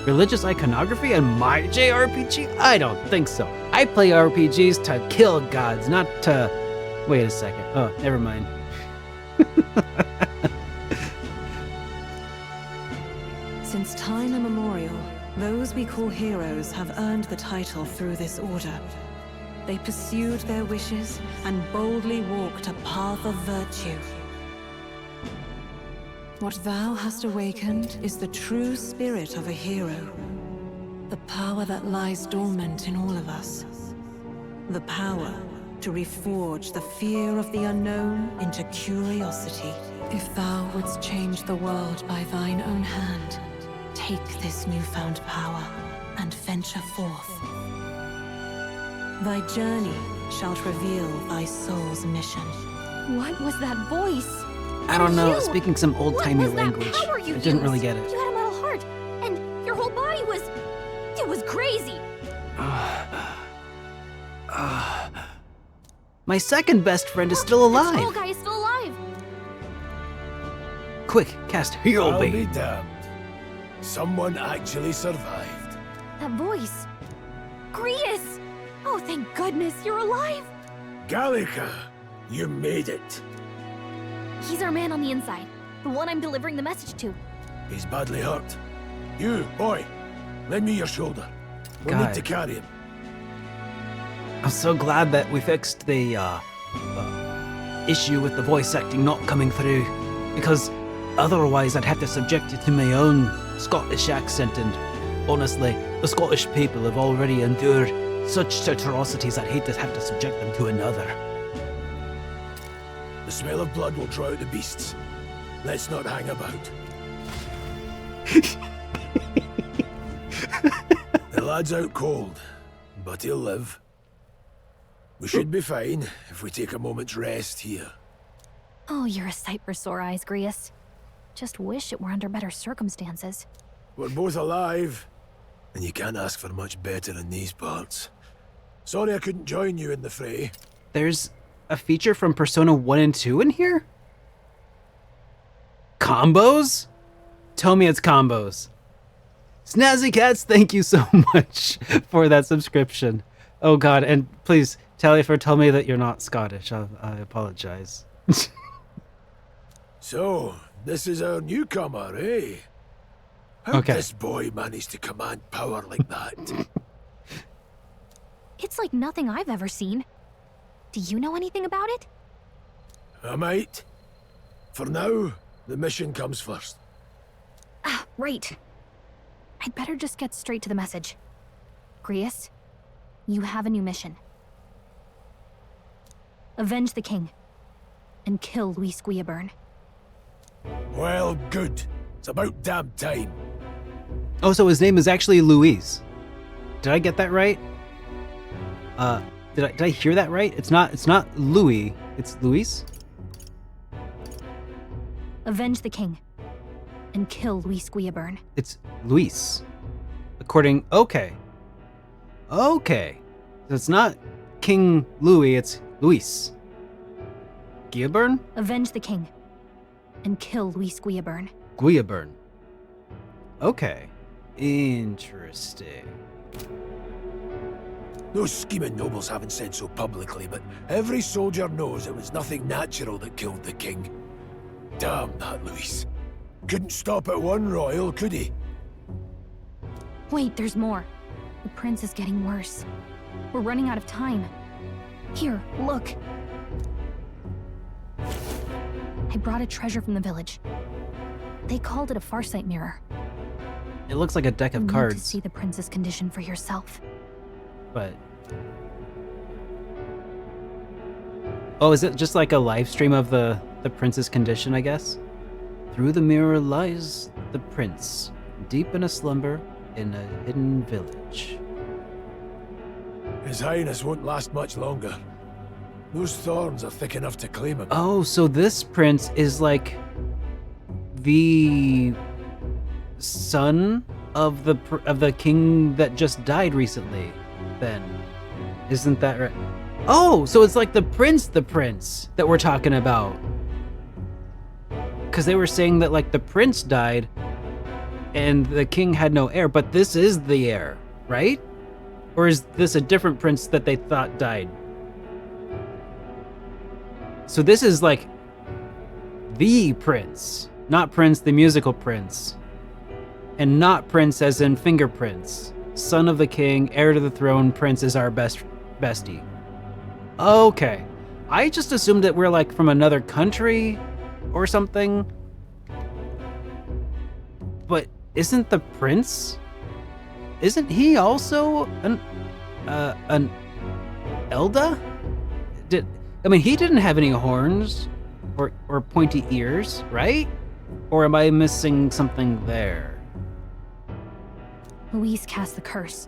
A: Religious iconography and my JRPG? I don't think so. I play RPGs to kill gods, not to... Wait a second. Oh, never mind.
L: Since time immemorial, those we call heroes have earned the title through this order. They pursued their wishes and boldly walked a path of virtue. What thou hast awakened is the true spirit of a hero. The power that lies dormant in all of us. The power to reforge the fear of the unknown into curiosity. If thou wouldst change the world by thine own hand, take this newfound power and venture forth. Thy journey shalt reveal thy soul's mission.
Q: What was that voice?
A: I don't know,
Q: You!
A: speaking some old-timey
Q: What was that
A: language.
Q: power you
A: I didn't really
Q: used?
A: get it.
Q: You had a metal heart, and your whole body was... It was crazy.
A: My second best friend is still
Q: That
A: alive.
Q: troll guy is still alive.
A: Quick, cast Heal
K: I'll be
A: Beam.
K: damned. Someone actually survived.
Q: That voice. Gretus! Oh, thank goodness you're alive.
K: Gallica, you made it.
Q: He's our man on the inside. The one I'm delivering the message to.
K: He's badly hurt. You, boy, lend me your shoulder. We'll need to carry him.
A: I'm so glad that we fixed the issue with the voice acting not coming through, because otherwise I'd have to subject it to my own Scottish accent, and honestly, the Scottish people have already endured such atrocities, I'd hate to have to subject them to another.
K: The smell of blood will draw out the beasts. Let's not hang about. The lad's out cold, but he'll live. We should be fine if we take a moment's rest here.
Q: Oh, you're a sight for sore eyes, Grius. Just wish it were under better circumstances.
K: We're both alive, and you can't ask for much better in these parts. Sorry I couldn't join you in the fray.
A: There's a feature from Persona 1 and 2 in here? Combos? Tell me it's combos. Snazzy Cats, thank you so much for that subscription. Oh god, and please, Taliafer, tell me that you're not Scottish. I apologize.
K: So, this is our newcomer, eh? How
A: Okay.
K: this boy managed to command power like that?
Q: It's like nothing I've ever seen. Do you know anything about it?
K: I might. For now, the mission comes first.
Q: Ah, right. I'd better just get straight to the message. Grius, you have a new mission. Avenge the king. And kill Luis Guillaburn.
K: Well, good. It's about damn time.
A: Oh, so his name is actually Luis. Did I get that right? Did I hear that right? It's not Louis, it's Luis?
Q: Avenge the king. And kill Luis Guillaburn.
A: It's Luis. Okay. Okay. So it's not King Louis, it's Luis. Guillaburn?
Q: Avenge the king. And kill Luis Guillaburn.
A: Guillaburn. Okay. Interesting.
K: Those scheming nobles haven't said so publicly, but every soldier knows it was nothing natural that killed the king. Damn that Luis. Couldn't stop at one royal, could he?
Q: Wait, there's more. The prince is getting worse. We're running out of time. Here, look. I brought a treasure from the village. They called it a farsight mirror.
A: It looks like a deck of
Q: You need
A: cards.
Q: to see the prince's condition for yourself.
A: But... Oh, is it just like a live stream of the prince's condition, I guess? Through the mirror lies the prince, deep in a slumber in a hidden village.
K: His Highness won't last much longer. Those thorns are thick enough to claim him.
A: Oh, so this prince is like the son of the king that just died recently. Then, isn't that right? Oh, so it's like the prince that we're talking about. Because they were saying that like the prince died and the king had no heir, but this is the heir, right? Or is this a different prince that they thought died? So this is like the prince, not Prince the musical Prince, and not Prince as in fingerprints. Son of the king, heir to the throne, prince is our bestie. Okay, I just assumed that we're like from another country or something. But isn't the prince? Isn't he also an Elda? He didn't have any horns or pointy ears, right? Or am I missing something there?
Q: Luis cast the curse,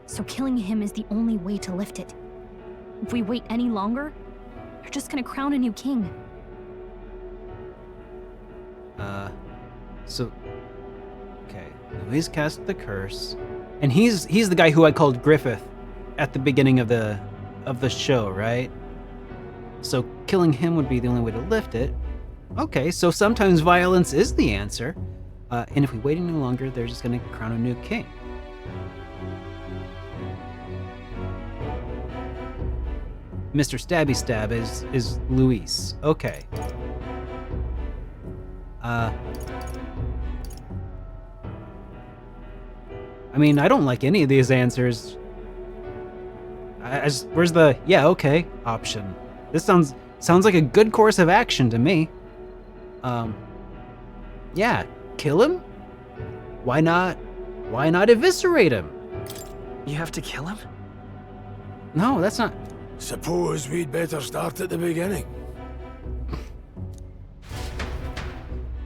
Q: so killing him is the only way to lift it. If we wait any longer, they're just gonna crown a new king.
A: Okay, Luis cast the curse, and he's the guy who I called Griffith at the beginning of the show, right? So killing him would be the only way to lift it. Okay, so sometimes violence is the answer. And if we wait any longer, they're just gonna crown a new king. Mr. Stabby Stab is Luis. Okay. I mean, I don't like any of these answers. Where's the yeah, okay option? This sounds like a good course of action to me. Yeah, kill him? Why not eviscerate him?
P: You have to kill him?
A: No, that's not...
K: Suppose we'd better start at the beginning.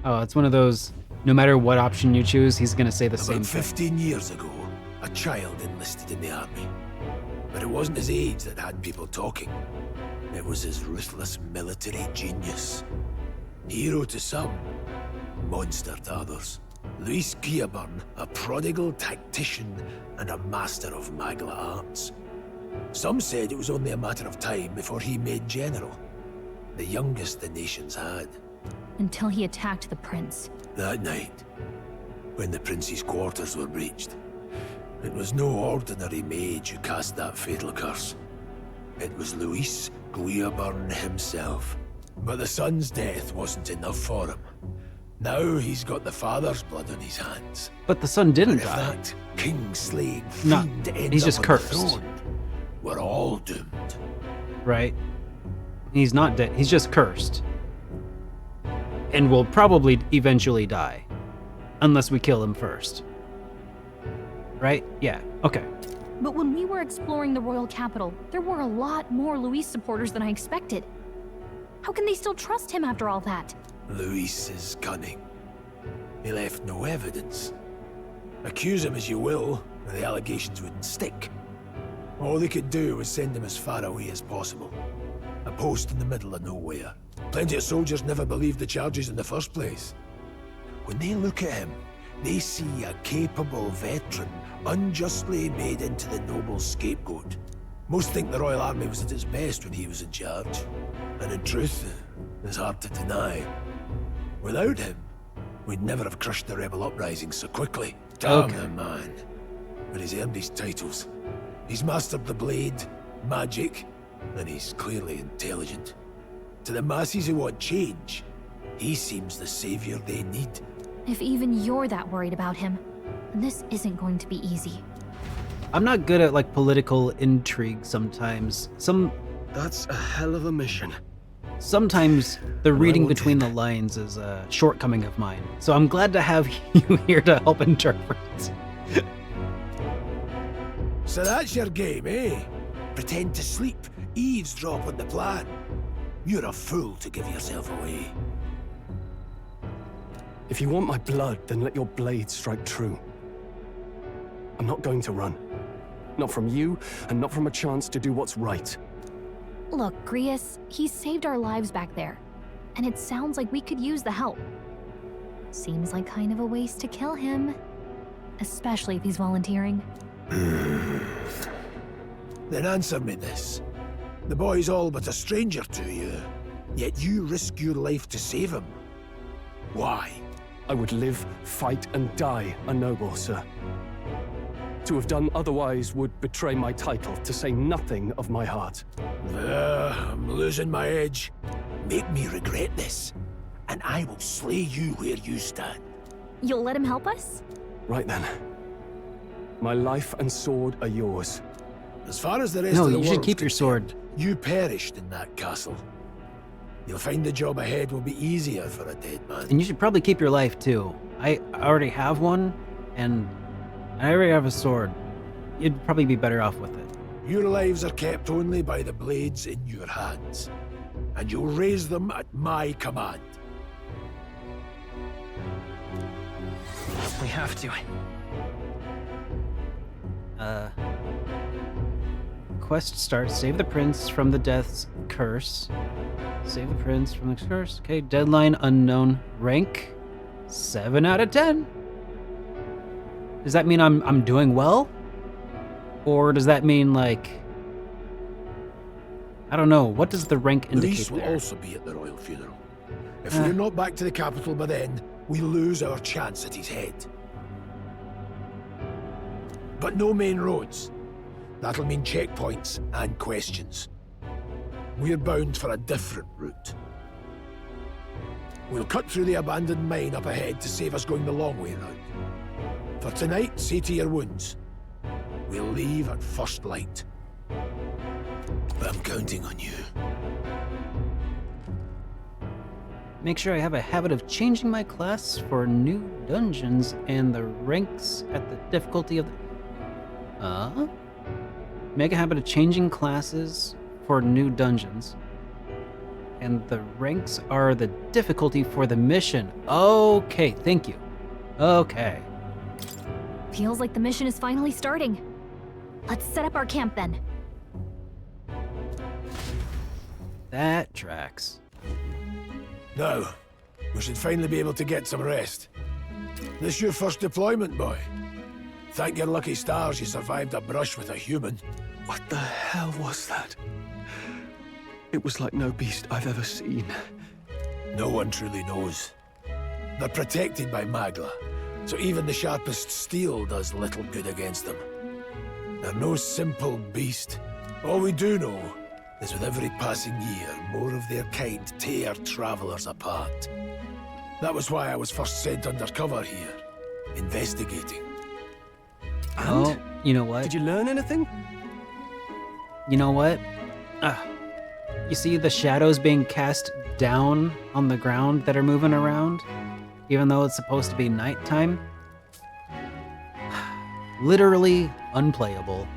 A: Oh, it's one of those, no matter what option you choose, he's gonna say the same
K: About
A: thing.
K: 15 years ago, a child enlisted in the army. But it wasn't his age that had people talking. It was his ruthless military genius. Hero to some, monster to others. Luis Guillaburn, a prodigal tactician and a master of Magla arts. Some said it was only a matter of time before he made general. The youngest the nations had.
Q: Until he attacked the prince.
K: That night, when the prince's quarters were breached, it was no ordinary mage who cast that fatal curse. It was Luis Guillaburn himself. But the son's death wasn't enough for him. Now he's got the father's blood on his hands.
A: But the son didn't
K: If
A: die.
K: that king-slaying
A: No,
K: fiend ends
A: he's
K: up
A: just
K: on the
A: cursed.
K: throne, we're all doomed.
A: Right? He's not dead. He's just cursed. And will probably eventually die. Unless we kill him first. Right? Yeah. Okay.
Q: But when we were exploring the royal capital, there were a lot more Luis supporters than I expected. How can they still trust him after all that?
K: Luis is cunning. He left no evidence. Accuse him as you will, the allegations wouldn't stick. All they could do was send him as far away as possible. A post in the middle of nowhere. Plenty of soldiers never believed the charges in the first place. When they look at him, they see a capable veteran unjustly made into the noble scapegoat. Most think the Royal Army was at its best when he was in charge. And in truth, it's hard to deny. Without him, we'd never have crushed the rebel uprising so quickly. Damn the man. But he's earned his titles. He's mastered the blade, magic, and he's clearly intelligent. To the masses who want change, he seems the savior they need.
Q: If even you're that worried about him, this isn't going to be easy.
A: I'm not good at like political intrigue sometimes.
I: That's a hell of a mission.
A: Sometimes the reading between the lines is a shortcoming of mine. So I'm glad to have you here to help interpret.
K: So that's your game, eh? Pretend to sleep, eavesdrop on the plan. You're a fool to give yourself away.
I: If you want my blood, then let your blade strike true. I'm not going to run. Not from you, and not from a chance to do what's right.
Q: Look, Grius, he saved our lives back there. And it sounds like we could use the help. Seems like kind of a waste to kill him. Especially if he's volunteering.
K: Then answer me this. The boy's all but a stranger to you, yet you risk your life to save him. Why?
I: I would live, fight, and die a noble, sir. To have done otherwise would betray my title, to say nothing of my heart.
K: I'm losing my edge. Make me regret this, and I will slay you where you stand.
Q: You'll let him help us?
I: Right then. My life and sword are yours.
K: As far as the rest
A: No,
K: of the
A: you should
K: world's
A: keep your sword.
K: You perished in that castle. You'll find the job ahead will be easier for a dead man.
A: And you should probably keep your life too. I already have one, and I already have a sword. You'd probably be better off with it.
K: Your lives are kept only by the blades in your hands, and you'll raise them at my command.
P: We have to.
A: Quest starts. Save the prince from the death's curse. Save the prince from the curse. Okay, deadline unknown. Rank 7 out of 10. Does that mean I'm doing well? Or does that mean like I don't know. What does the rank indicate
K: Luis will
A: there?
K: also be at the royal funeral. If we're not back to the capital by then, we lose our chance at his head. But no main roads. That'll mean checkpoints and questions. We're bound for a different route. We'll cut through the abandoned mine up ahead to save us going the long way round. For tonight, see to your wounds. We'll leave at first light. I'm counting on you.
A: Make sure I have a habit of changing my class for new dungeons and the ranks at the difficulty of the... Make a habit of changing classes for new dungeons. And the ranks are the difficulty for the mission. Okay, thank you. Okay.
Q: Feels like the mission is finally starting. Let's set up our camp then.
A: That tracks.
K: Now, we should finally be able to get some rest. This your first deployment, boy? Thank your lucky stars you survived a brush with a human.
I: What the hell was that? It was like no beast I've ever seen.
K: No one truly knows. They're protected by Magla, so even the sharpest steel does little good against them. They're no simple beast. All we do know is with every passing year, more of their kind tear travelers apart. That was why I was first sent undercover here, investigating.
A: Oh, you know what?
I: Did you learn anything?
A: You know what? You see the shadows being cast down on the ground that are moving around, even though it's supposed to be nighttime? Literally unplayable.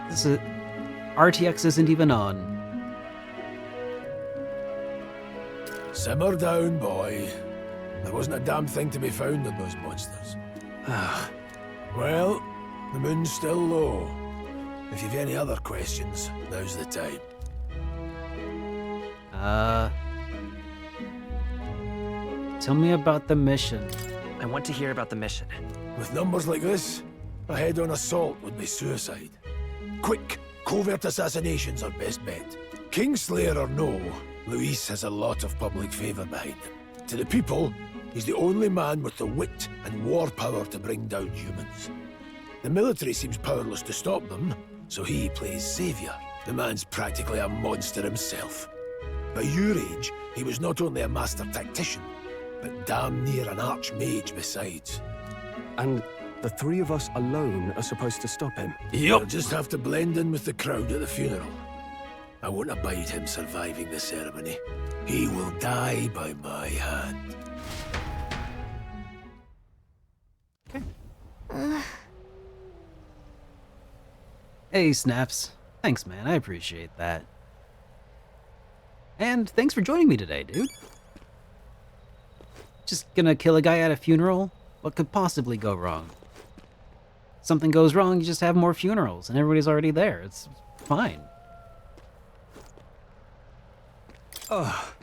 A: This is... RTX isn't even on.
K: Simmer down, boy. There wasn't a damn thing to be found in those monsters. Well, the moon's still low. If you've any other questions, now's the time.
A: Tell me about the mission.
P: I want to hear about the mission.
K: With numbers like this, a head-on assault would be suicide. Quick, covert assassinations are best bet. Kingslayer or no, Luis has a lot of public favor behind him. To the people, he's the only man with the wit and war power to bring down humans. The military seems powerless to stop them, so he plays savior. The man's practically a monster himself. By your age, he was not only a master tactician, but damn near an archmage besides.
I: And the three of us alone are supposed to stop him?
K: You'll just have to blend in with the crowd at the funeral. I won't abide him surviving the ceremony. He will die by my hand.
A: Hey, Snaps. Thanks, man. I appreciate that. And thanks for joining me today, dude. Just gonna kill a guy at a funeral? What could possibly go wrong? Something goes wrong, you just have more funerals, and everybody's already there. It's fine.
R: Oh.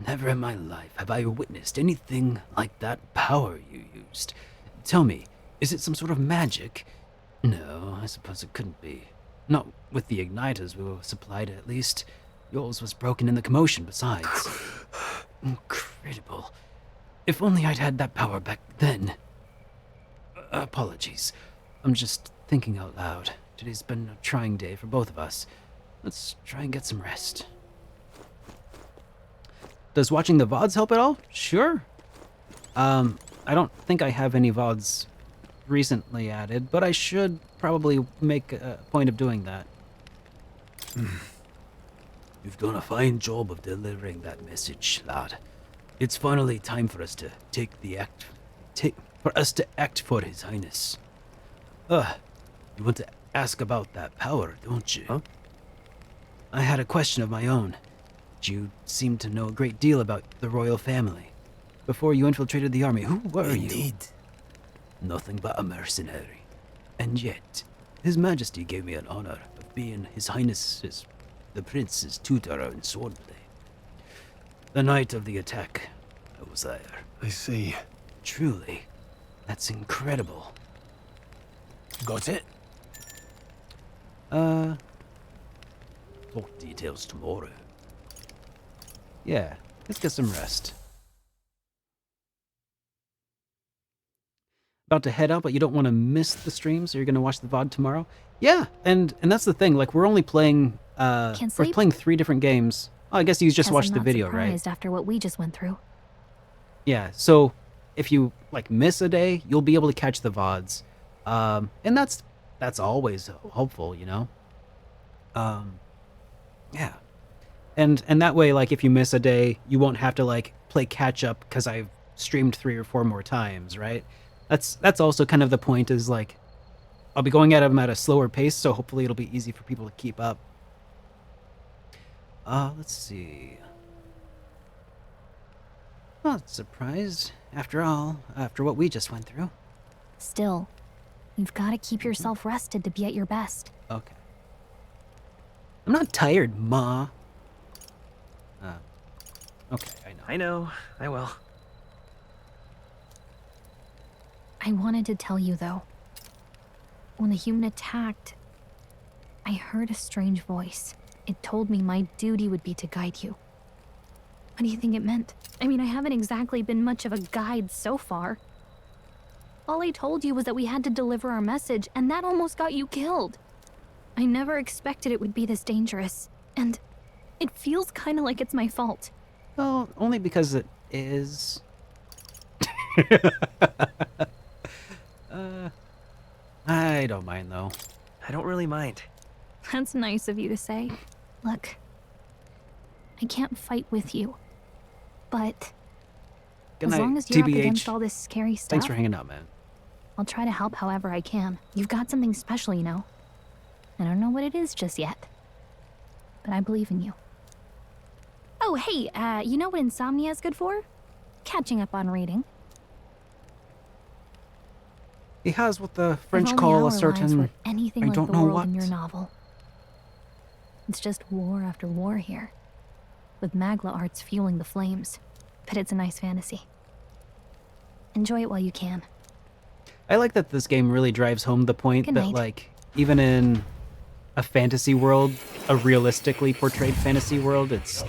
A: Never in my life have I witnessed anything like that power you used. Tell me, is it some sort of magic? No, I suppose it couldn't be. Not with the igniters we were supplied, at least. Yours was broken in the commotion, besides. Incredible. If only I'd had that power back then. Apologies. I'm just thinking out loud. Today's been a trying day for both of us. Let's try and get some rest. Does watching the VODs help at all? Sure. I don't think I have any VODs recently added, but I should probably make a point of doing that.
T: You've done a fine job of delivering that message, lad. It's finally time for us to act for His Highness. You want to ask about that power, don't you?
A: Huh? I had a question of my own. You seem to know a great deal about the royal family. Before you infiltrated the army, who were you?
T: Indeed. Nothing but a mercenary. And yet, His Majesty gave me an honor of being His Highness's, the Prince's tutor in swordplay. The night of the attack, I was there.
I: I see.
A: Truly, that's incredible.
K: Got it?
T: Talk details tomorrow.
A: Yeah, let's get some rest. About to head out, but you don't want to miss the stream, so you're going to watch the VOD tomorrow? Yeah, and that's the thing, like, we're only playing, we're playing 3 different games. Oh, I guess you just
Q: Guess
A: watched
Q: I'm
A: the
Q: not
A: video, right?
Q: surprised after what we just went through.
A: Yeah, so if you like miss a day, you'll be able to catch the VODs. And that's always hopeful, you know? Yeah. And that way, like, if you miss a day, you won't have to like play catch up because I've streamed 3 or 4 more times, right? That's also kind of the point, is like I'll be going at them at a slower pace, so hopefully it'll be easy for people to keep up. Let's see. Not surprised, after all, after what we just went through.
Q: Still, you've got to keep yourself rested to be at your best.
A: Okay. I'm not tired, Ma. Okay, I know.
P: I know, I will.
Q: I wanted to tell you, though. When the human attacked, I heard a strange voice. It told me my duty would be to guide you. What do you think it meant? I mean, I haven't exactly been much of a guide so far. All I told you was that we had to deliver our message, and that almost got you killed. I never expected it would be this dangerous, and it feels kind of like it's my fault.
A: Well, only because it is. I don't mind, though.
P: I don't really mind.
Q: That's nice of you to say. Look, I can't fight with you, but
A: Good
Q: as
A: night,
Q: long as you're up
A: TBH.
Q: against all this scary stuff,
A: Thanks for hanging out, man.
Q: I'll try to help however I can. You've got something special, you know. I don't know what it is just yet, but I believe in you. Oh, hey, you know what insomnia is good for? Catching up on reading.
A: He has what the
Q: If
A: French
Q: only
A: call
Q: our
A: a
Q: lives
A: certain.
Q: were anything
A: I
Q: like
A: don't
Q: the
A: know
Q: world
A: what.
Q: in your novel. It's just war after war here, with Magla arts fueling the flames. But it's a nice fantasy. Enjoy it while you can.
A: I like that this game really drives home the point
Q: Good
A: that,
Q: night.
A: like, even in a fantasy world, a realistically portrayed fantasy world, it's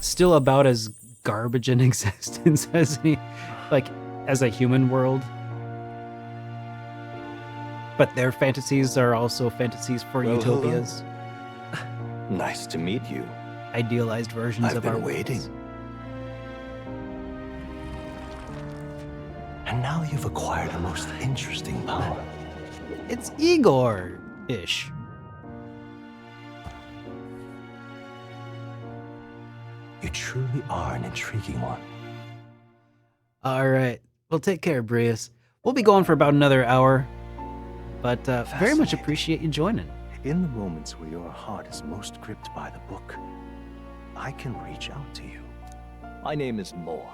A: still about as garbage in existence as as a human world. But their fantasies are also fantasies for
H: Well,
A: utopias.
H: Nice to meet you.
A: Idealized versions
H: I've
A: of our
H: been waiting.
A: worlds.
H: And now you've acquired a most interesting power.
A: It's Igor-ish.
H: You truly are an intriguing one.
A: All right. Well, take care, Breus. We'll be going for about another hour, but very much appreciate you joining.
H: In the moments where your heart is most gripped by the book, I can reach out to you. My name is Moore,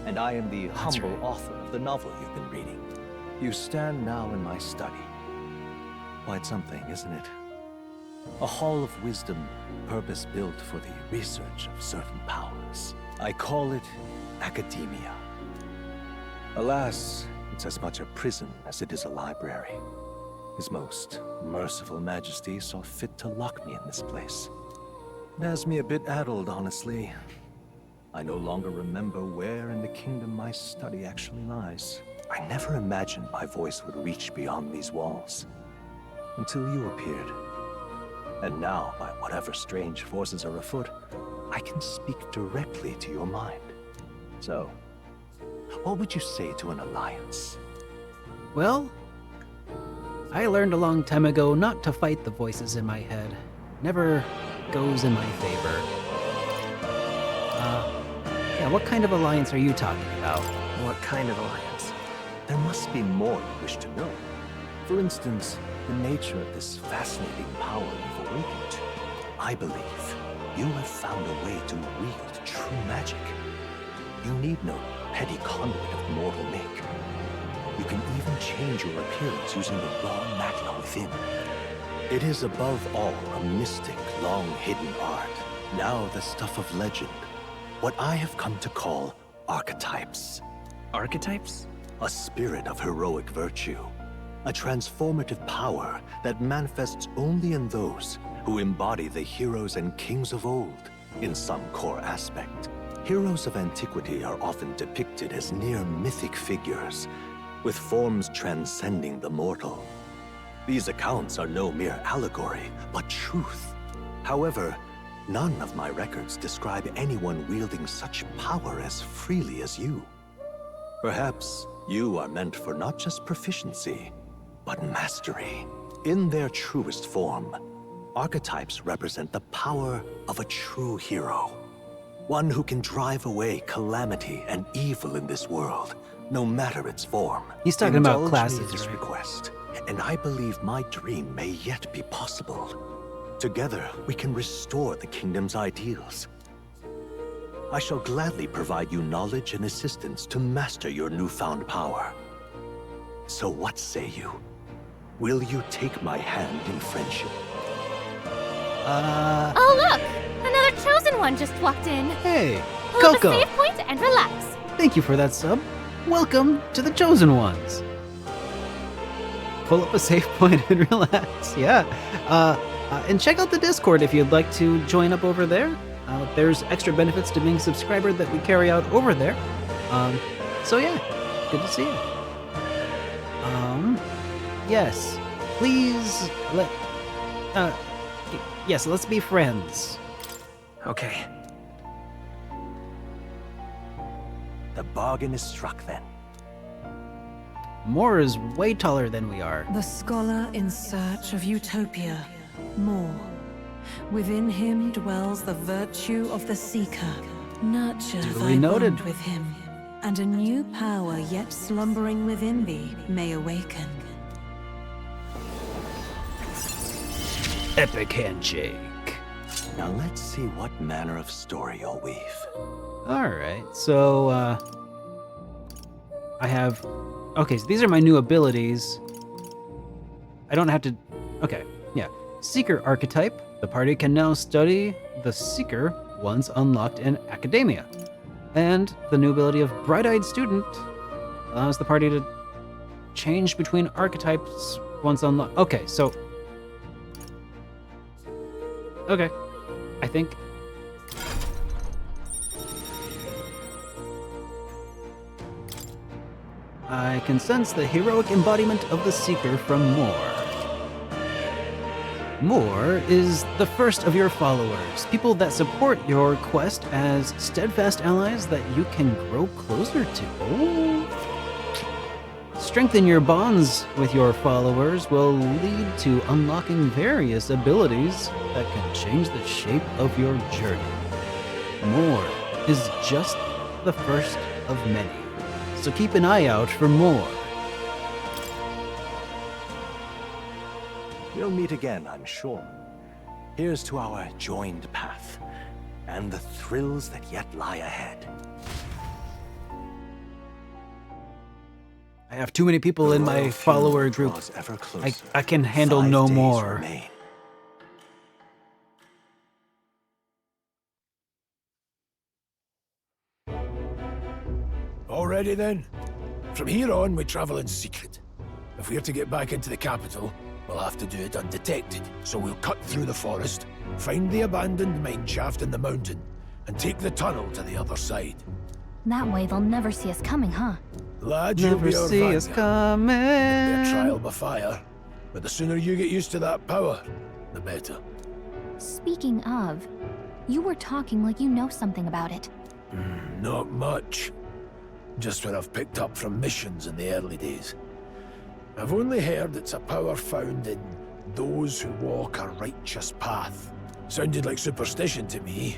H: and I am the humble author of the novel you've been reading. You stand now in my study. Quite something, isn't it? A hall of wisdom, purpose-built for the research of certain powers. I call it academia. Alas, it's as much a prison as it is a library. His most merciful majesty saw fit to lock me in this place. It has me a bit addled, honestly. I no longer remember where in the kingdom my study actually lies. I never imagined my voice would reach beyond these walls. Until you appeared. And now, by whatever strange forces are afoot, I can speak directly to your mind. So, what would you say to an alliance?
A: Well, I learned a long time ago not to fight the voices in my head. Never goes in my favor. Yeah, what kind of alliance are you talking about?
P: What kind of alliance?
H: There must be more you wish to know. For instance, the nature of this fascinating power you've awakened to. I believe you have found a way to wield true magic. You need no petty conduit of mortal make. You can even change your appearance using the raw magna within. It is above all a mystic, long-hidden art, now the stuff of legend. What I have come to call archetypes.
P: Archetypes?
H: A spirit of heroic virtue. A transformative power that manifests only in those who embody the heroes and kings of old in some core aspect. Heroes of antiquity are often depicted as near mythic figures, with forms transcending the mortal. These accounts are no mere allegory, but truth. However, None of my records describe anyone wielding such power as freely as you. Perhaps you are meant for not just proficiency, but mastery. In their truest form, archetypes represent the power of a true hero. One who can drive away calamity and evil in this world, no matter its form.
A: He's talking about
H: Indulge
A: classes,
H: me this
A: right?
H: request, and I believe my dream may yet be possible. Together, we can restore the kingdom's ideals. I shall gladly provide you knowledge and assistance to master your newfound power. So what say you? Will you take my hand in friendship?
Q: Oh, look! Another chosen one just walked in.
A: Hey,
Q: Pull up a
A: Coco.
Q: save point and relax.
A: Thank you for that sub. Welcome to the Chosen Ones. Pull up a safe point and relax. Yeah. And check out the Discord if you'd like to join up over there. There's extra benefits to being a subscriber that we carry out over there. So yeah, good to see you. Yes. Please yes, let's be friends.
P: Okay.
H: The bargain is struck then.
A: Moore is way taller than we are.
L: The scholar in search of utopia. More. Within him dwells the virtue of the seeker. Nurture
A: Duly
L: thy
A: noted.
L: bond with him, and a new power yet slumbering within thee may awaken.
T: Epic handshake.
H: Now let's see what manner of story you'll weave.
A: Alright, so, I have... Okay, so these are my new abilities. I don't have to... Okay, yeah. Seeker archetype. The party can now study the Seeker once unlocked in Academia. And the new ability of Bright-Eyed Student allows the party to change between archetypes once unlocked. Okay, so... Okay, I think... I can sense the heroic embodiment of the Seeker from Moore. Moore is the first of your followers, people that support your quest as steadfast allies that you can grow closer to. Oh. Strengthen your bonds with your followers will lead to unlocking various abilities that can change the shape of your journey. Moore is just the first of many, so keep an eye out for more.
H: We'll meet again, I'm sure. Here's to our joined path, and the thrills that yet lie ahead.
A: I have too many people in my follower group.
H: Ever
A: I can handle no more.
H: Remain.
K: Already then? From here on, we travel in secret. If we're to get back into the capital, we'll have to do it undetected. So we'll cut through the forest, find the abandoned mine shaft in the mountain, and take the tunnel to the other side.
Q: That way they'll never see us coming, huh?
K: Lad, you'll
A: Never
K: be our
A: see us
K: vanguard.
A: coming.
K: It'll be a trial by fire, but the sooner you get used to that power, the better.
Q: Speaking of, you were talking like you know something about it.
K: Not much. Just what I've picked up from missions in the early days. I've only heard it's a power found in those who walk a righteous path. Sounded like superstition to me,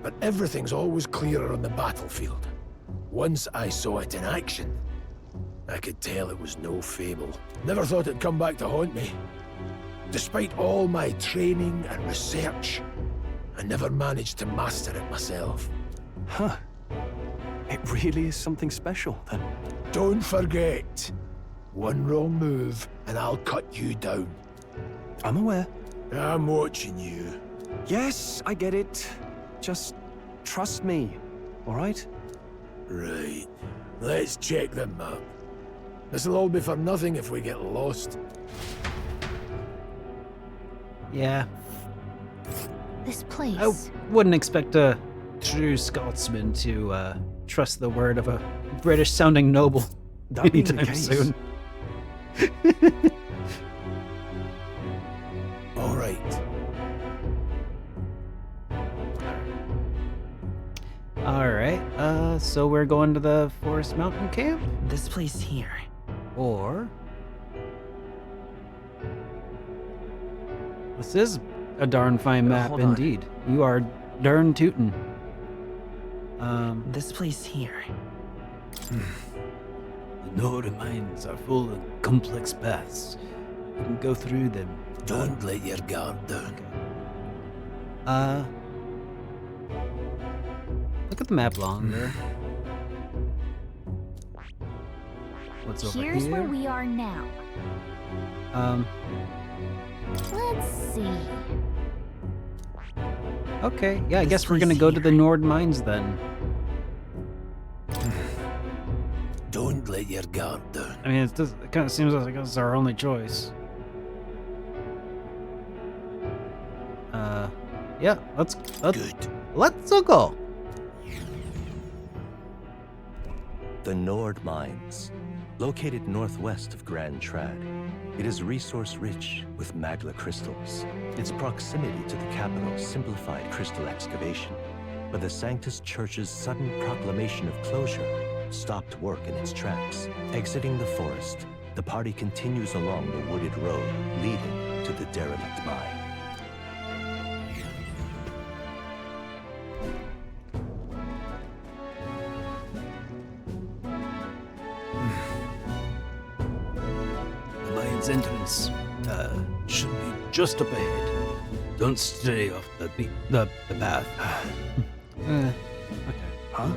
K: but everything's always clearer on the battlefield. Once I saw it in action, I could tell it was no fable. Never thought it'd come back to haunt me. Despite all my training and research, I never managed to master it myself.
I: Huh. It really is something special, then.
K: Don't forget, one wrong move and I'll cut you down.
I: I'm aware.
K: I'm watching you.
I: Yes, I get it. Just trust me, all right?
K: Right. Let's check the map. This'll all be for nothing if we get lost.
A: Yeah.
Q: This place.
A: I wouldn't expect a true Scotsman to trust the word of a British-sounding noble
I: That being the
A: anytime
I: case.
A: soon.
K: All right.
A: Alright, so we're going to the Forest Mountain camp?
P: This place here.
A: Or... This is a darn fine map
P: Hold on.
A: indeed. You are darn tootin'.
P: This place here.
T: The Nord mines are full of complex paths. You can go through them. Don't let your guard down.
A: Look at the map longer. What's over
Q: Here's
A: here?
Q: where we are now. Let's see.
A: Okay, yeah, I guess we're gonna go to the Nord mines then.
T: Don't let your guard down.
A: I mean, it kind of seems like it's our only choice. Yeah, let's go.
H: The Nord Mines, located northwest of Grand Trad. It is resource-rich with magla crystals. Its proximity to the capital simplified crystal excavation, but the Sanctus Church's sudden proclamation of closure stopped work in its tracks. Exiting the forest, the party continues along the wooded road leading to the derelict mine.
T: The mine's entrance should be just up ahead. Don't stray off the path.
A: Okay.
T: Huh?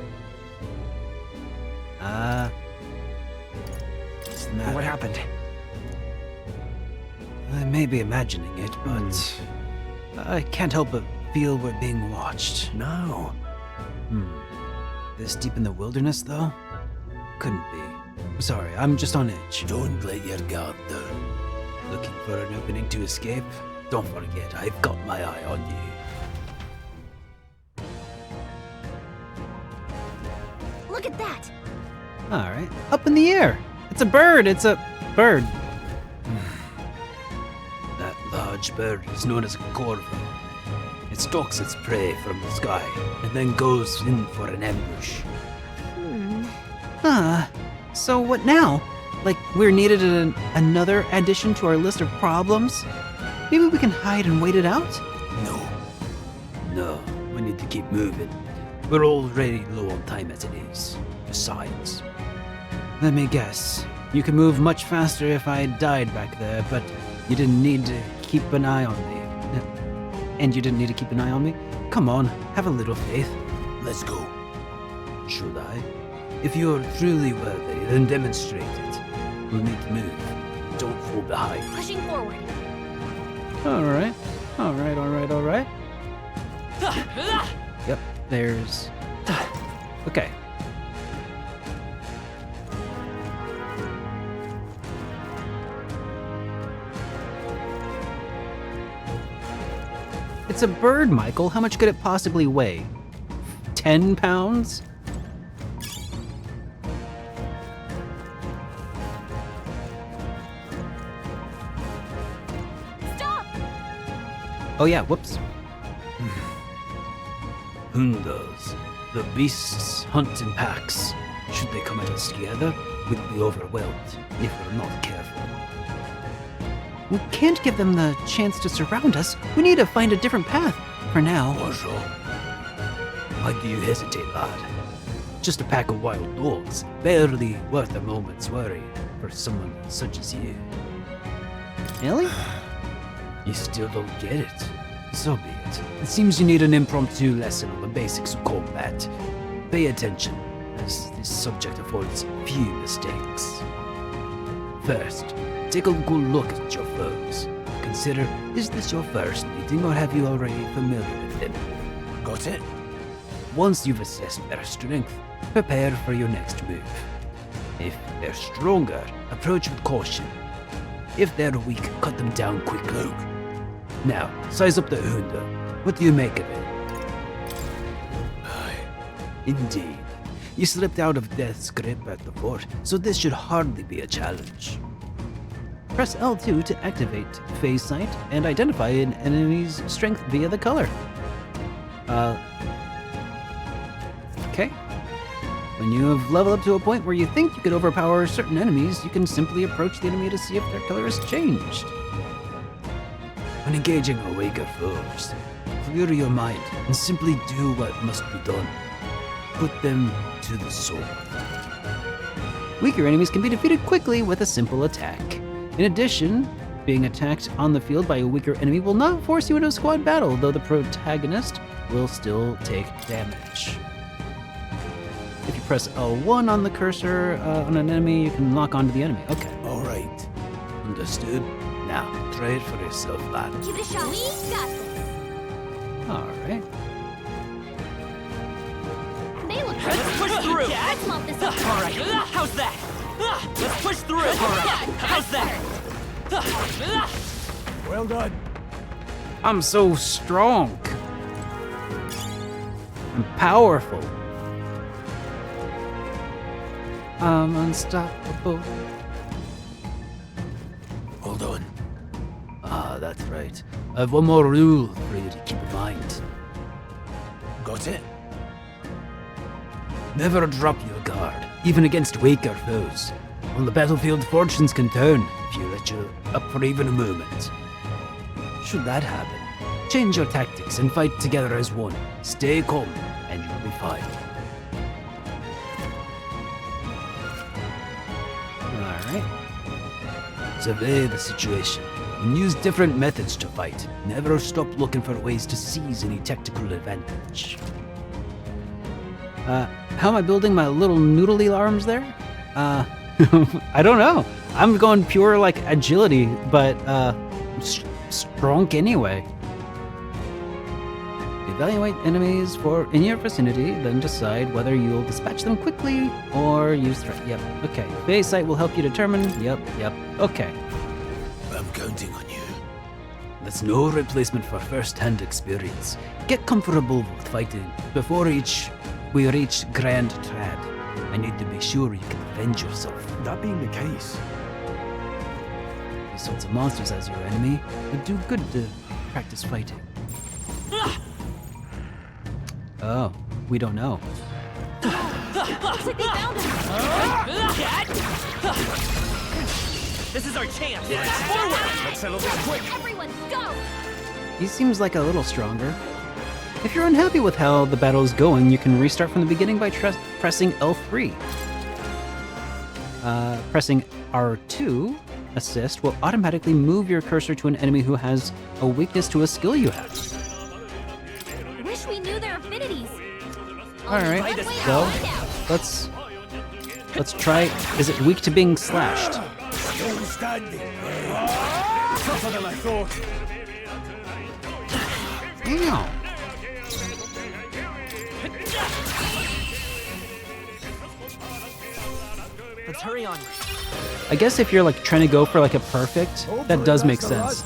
T: What's the matter?
P: What happened?
T: I may be imagining it, but I can't help but feel we're being watched.
H: No.
T: This deep in the wilderness, though? Couldn't be. Sorry, I'm just on edge. Don't let your guard down. Looking for an opening to escape? Don't forget, I've got my eye on you.
Q: Look at that!
A: Alright, up in the air. It's a bird, it's a bird.
T: That large bird is known as a corvo. It stalks its prey from the sky and then goes in for an ambush.
A: So what now? Like, we're needed another addition to our list of problems? Maybe we can hide and wait it out?
T: No, we need to keep moving. We're already low on time as it is. Besides,
A: Let me guess. You could move much faster if I died back there, but you didn't need to keep an eye on me. And you didn't need to keep an eye on me? Come on, have a little faith.
T: let's go. Should I? If you're truly worthy, then demonstrate it. We'll need to move. Don't fall behind.
Q: Pushing forward.
A: Alright. Alright. Yep, there's... Okay. It's a bird, Michael. How much could it possibly weigh? 10 pounds?
Q: Stop!
A: Oh yeah, whoops.
T: Hundas. The beasts hunt in packs. Should they come at us together, we'll be overwhelmed if we're not careful.
A: We can't give them the chance to surround us. We need to find a different path. For now.
T: Why do you hesitate, lad? Just a pack of wild dogs, barely worth a moment's worry for someone such as you.
A: Really?
T: You still don't get it? So be it.
A: It seems you need an impromptu lesson
T: On the basics of combat. Pay attention, as this subject affords few mistakes. First, take a good look at your foes. Consider, is this your first meeting or have you already familiar with them?
K: Got it?
T: Once you've assessed their strength, prepare for your next move. If they're stronger, approach with caution. If they're weak, cut them down quickly. Now, size up the Hunda. What do you make of it? Indeed. You slipped out of Death's grip at the fort, so this should hardly be a challenge.
A: Press L2 to activate phase sight and identify an enemy's strength via the color. Okay. When you have leveled up to a point where you think you could overpower certain enemies, you can simply approach the enemy to see if their color has changed.
T: When engaging or weaker foes, clear your mind and simply do what must be done. Put them to the sword.
A: Weaker enemies can be defeated quickly with a simple attack. In addition, being attacked on the field by a weaker enemy will not force you into a squad battle, though the protagonist will still take damage. If you press L1 on the cursor on an enemy, you can lock onto the enemy. Okay.
K: All right.
T: Understood? Now, try it for yourself, lad.
Q: Give it a shot. We got this.
A: All right.
Q: They look
M: Let's push through.
Q: Let's mop this up.
M: All right. How's that? Let's push through. All right. How's that?
K: Well done.
A: I'm so strong. I'm powerful. I'm unstoppable.
K: Hold on.
T: Ah, that's right. I have one more rule for you to keep in mind.
K: Got it?
T: Never drop your guard, even against weaker foes. On the battlefield, fortunes can turn if you let you up for even a moment. Should that happen, change your tactics and fight together as one. Stay calm, and you'll be fine.
A: Alright.
T: Survey the situation and use different methods to fight. Never stop looking for ways to seize any tactical advantage.
A: How am I building my little noodly arms there? I don't know. I'm going pure like agility, but strong anyway. Evaluate enemies in your vicinity, then decide whether you'll dispatch them quickly or use threat. Yep, okay. Base sight will help you determine. Yep, okay.
K: I'm counting on you.
T: That's no replacement for first-hand experience. Get comfortable with fighting before we reach Grand Trad. I need to be sure you can defend yourself.
I: That being the case,
A: These sorts of monsters as your enemy would do good to practice fighting. Oh, we don't know.
Q: Looks like they found him.
M: This is our chance. Forward. Let's settle this quick.
Q: Everyone, go!
A: He seems like a little stronger. If you're unhappy with how the battle is going, you can restart from the beginning by pressing L3. Pressing R2, assist, will automatically move your cursor to an enemy who has a weakness to a skill you have.
Q: Wish we knew their affinities.
A: Alright, so let's try. Is it weak to being slashed?
K: Still standing. Tougher than I thought.
A: Damn.
M: Let's hurry on.
A: I guess if you're like trying to go for like a perfect, that does make sense.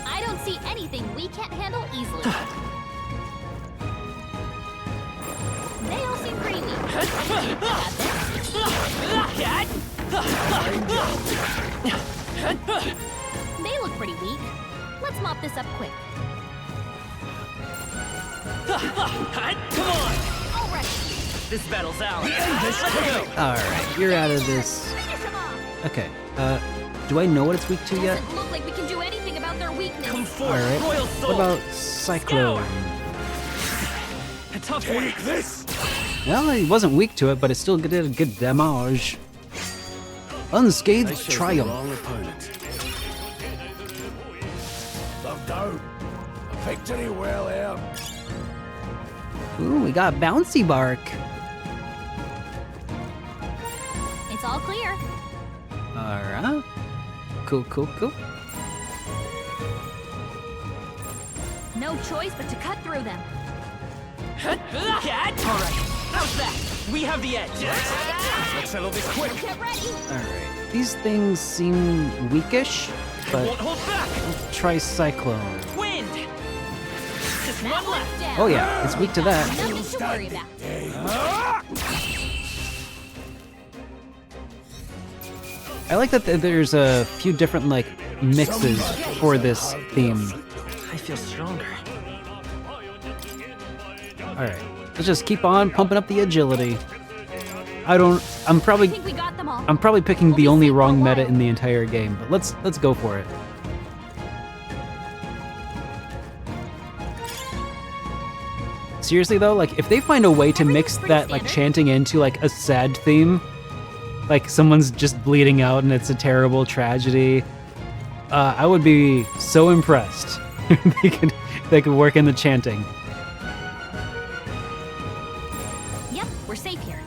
Q: I don't see anything we can't handle easily. They all seem pretty weak. They look pretty weak. Let's mop this up quick.
M: Come on!
Q: All right.
M: This battle's ours. Let's go.
A: Alright, you're out of this. Okay, do I know what it's weak to yet?
Q: Doesn't look like we can do anything about their weakness.
M: Come forward,
A: Alright,
M: Royal
A: what
M: Soul.
A: about Cyclone?
M: A tough one.
K: Take this.
A: Well, he wasn't weak to it, but it still did a good damage. Unscathed Triumph.
K: Loved out. Victory well earned.
A: Ooh, we got Bouncy Bark.
Q: It's all clear.
A: Alright. Cool.
Q: No choice but to cut through them.
M: All right. How's that? We have the edge. Let's settle this quick.
Q: Get ready.
A: Alright. These things seem weakish, but
M: Won't hold back.
A: let's try Cyclone.
M: Wind. Just one left.
Q: Down.
A: Oh yeah, it's weak to that.
Q: Nothing to worry about.
A: I like that there's a few different like mixes for this theme.
P: feel stronger.
A: Alright, let's just keep on pumping up the agility. I'm probably
Q: think we got them all.
A: I'm probably picking the only wrong meta in the entire game, but let's go for it. Seriously though, like if they find a way to mix that like chanting into like a sad theme, like someone's just bleeding out and it's a terrible tragedy, I would be so impressed. they could work in the chanting.
Q: Yep, we're safe here.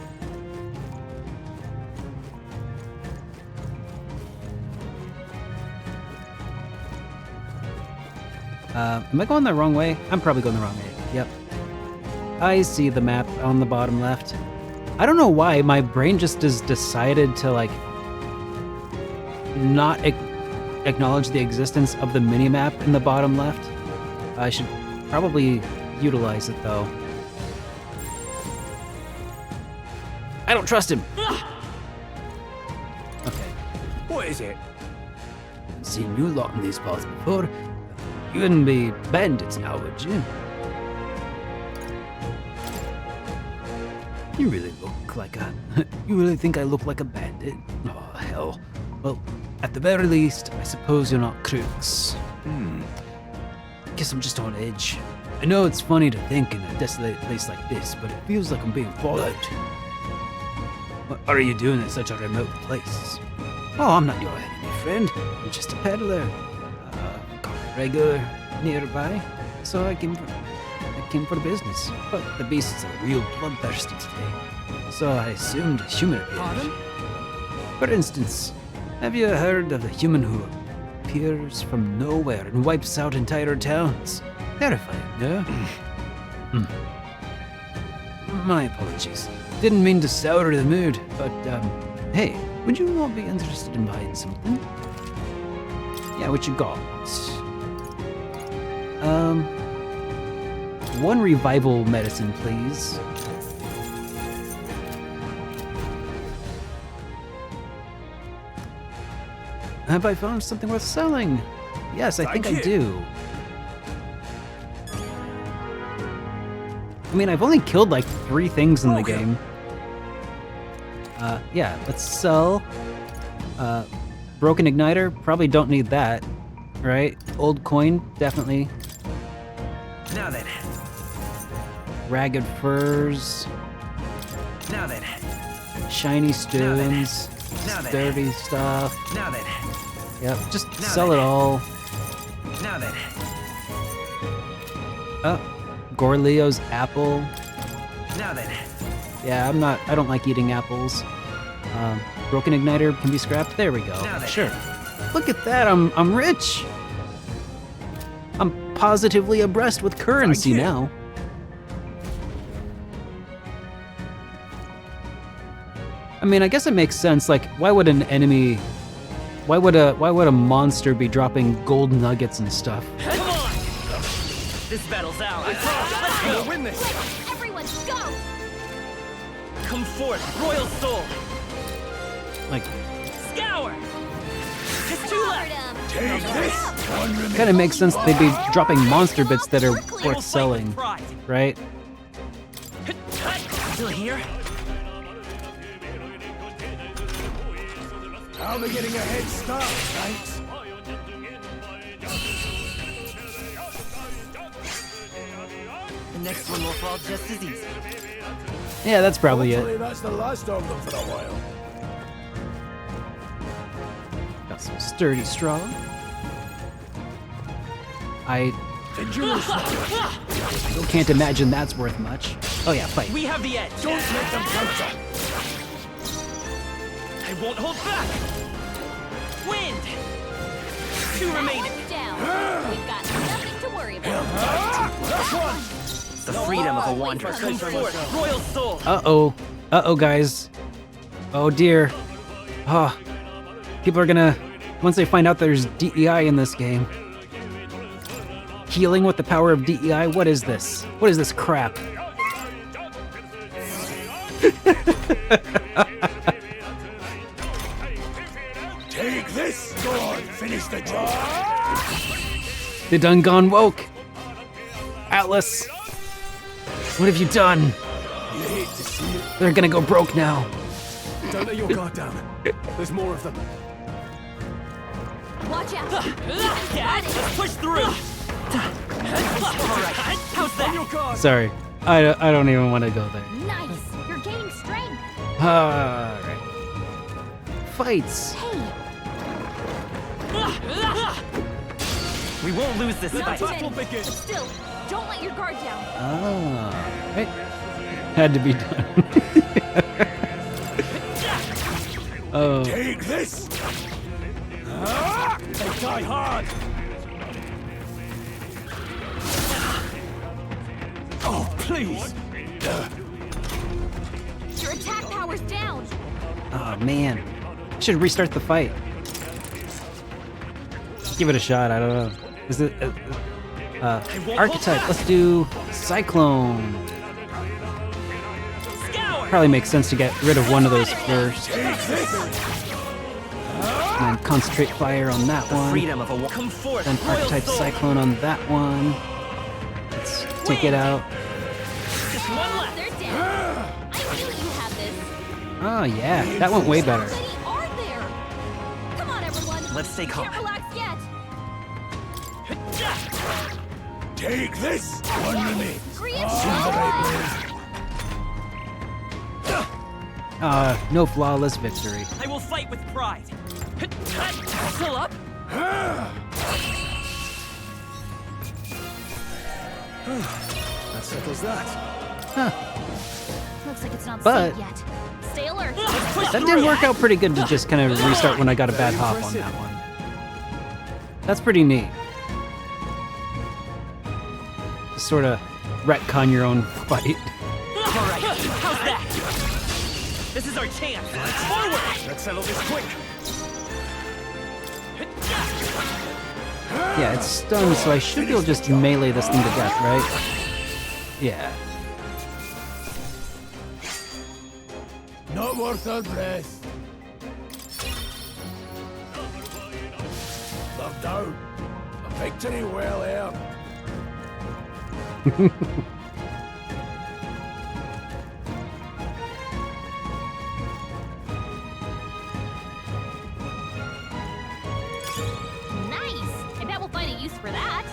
A: Am I going the wrong way? I'm probably going the wrong way. Yep. I see the map on the bottom left. I don't know why my brain just has decided to like not acknowledge the existence of the minimap in the bottom left. I should probably utilize it though. I don't trust him. Okay.
K: What is it?
T: I've seen you lot in these parts before. You wouldn't be bandits now, would you? You really look like a... You really think I look like a bandit? Oh, hell. Well, at the very least, I suppose you're not crooks. Guess I'm just on edge. I know it's funny to think in a desolate place like this, but it feels like I'm being followed. What are you doing at such a remote place? Oh, I'm not your enemy, friend. I'm just a peddler. Got a regular nearby, so I came for the business. But the beasts are real bloodthirsty today, so I assumed a human appeared. For instance, have you heard of the human who appears from nowhere and wipes out entire towns? Terrifying, no? My apologies. Didn't mean to sour the mood, but hey, would you not be interested in buying something? Yeah, what you got? One revival medicine, please. Have I found something worth selling? Yes, I think I do. I mean, I've only killed like 3 things in the game. Yeah, let's sell. Broken igniter, probably don't need that, right? Old coin, definitely.
P: Now then.
A: Ragged furs.
P: Now then.
A: Shiny stones. Sturdy stuff.
P: Now then.
A: Yep, just sell it all.
P: Now then.
A: Oh, Gorleo's apple.
P: Now then.
A: Yeah, I don't like eating apples. Broken igniter can be scrapped. There we go. Sure. Look at that, I'm rich. I'm positively abreast with currency now. I mean, I guess it makes sense. Like, why would an enemy, why would a monster be dropping gold nuggets and stuff?
M: Come on! This battle's ours. Let's go!
K: Win this!
Q: Everyone, go!
M: Come forth, royal soul!
A: Like,
M: Scour! Just 2 left!
K: Take this!
A: kind of makes sense they'd be dropping monster bits that are worth selling, right?
M: Still here?
K: How are they getting a head start, thanks?
M: The next one will fall just as easy.
A: Yeah, that's probably
K: Hopefully
A: it.
K: that's the last of them for a while.
A: Got some sturdy straw. I can't imagine that's worth much. Oh yeah, fight.
M: We have the edge.
K: Don't let them counter.
M: I won't hold back. Wind. 2 remaining.
Q: Down. We've got nothing to worry about.
K: Last one.
P: The freedom of a wanderer.
M: Come forth, royal soul.
A: Uh-oh. Uh-oh, guys. Oh dear. Oh. People are gonna, once they find out there's DEI in this game. Healing with the power of DEI? What is this? What is this crap?
K: Take this! Go on, finish the job!
A: The done gone woke. Atlas! What have you done?
K: You hate to see it.
A: They're gonna go broke now.
I: Don't let your guard down. There's more of them.
B: Watch out!
M: Let's push through! Alright, how's that?
A: Sorry, I don't even want to go there.
Q: Nice! You're gaining strength!
A: Alright. Fights!
P: We won't lose this
B: Not
P: fight.
B: too many, but still, don't let your guard down.
A: Ah, right. Had to be done. Oh.
K: Take this! They die hard!
M: Oh, please!
B: Your attack power's down.
A: Oh man, should restart the fight. Give it a shot. I don't know. Is it archetype? Let's do Cyclone. Probably makes sense to get rid of one of those first, and then concentrate fire on that one.
P: Freedom of a come forth.
A: Then archetype Cyclone on that one. Let's take it out.
M: Just one left.
B: They're dead. I knew you had this.
A: Oh yeah, that went way better.
B: How many are there? Come on, everyone.
P: Let's stay calm.
B: Can't relax yet.
K: Take this! One remains.
A: No flawless victory.
M: I will fight with pride. Still up?
I: That settles that.
Q: Looks like it's not
A: But-
Q: safe yet. Stay alert.
A: That did work out pretty good to just kind of restart when I got a bad hop on that one. That's pretty neat. Just sort of retcon your own fight.
M: Alright, how's that? This is our chance. Forward!
I: Let's settle this quick.
A: Yeah, it's stunned, so I should be able to just melee this thing to death, right? Yeah.
K: Not worth our breath. Loved out. A victory well earned.
B: Nice. I bet we'll find a use for that.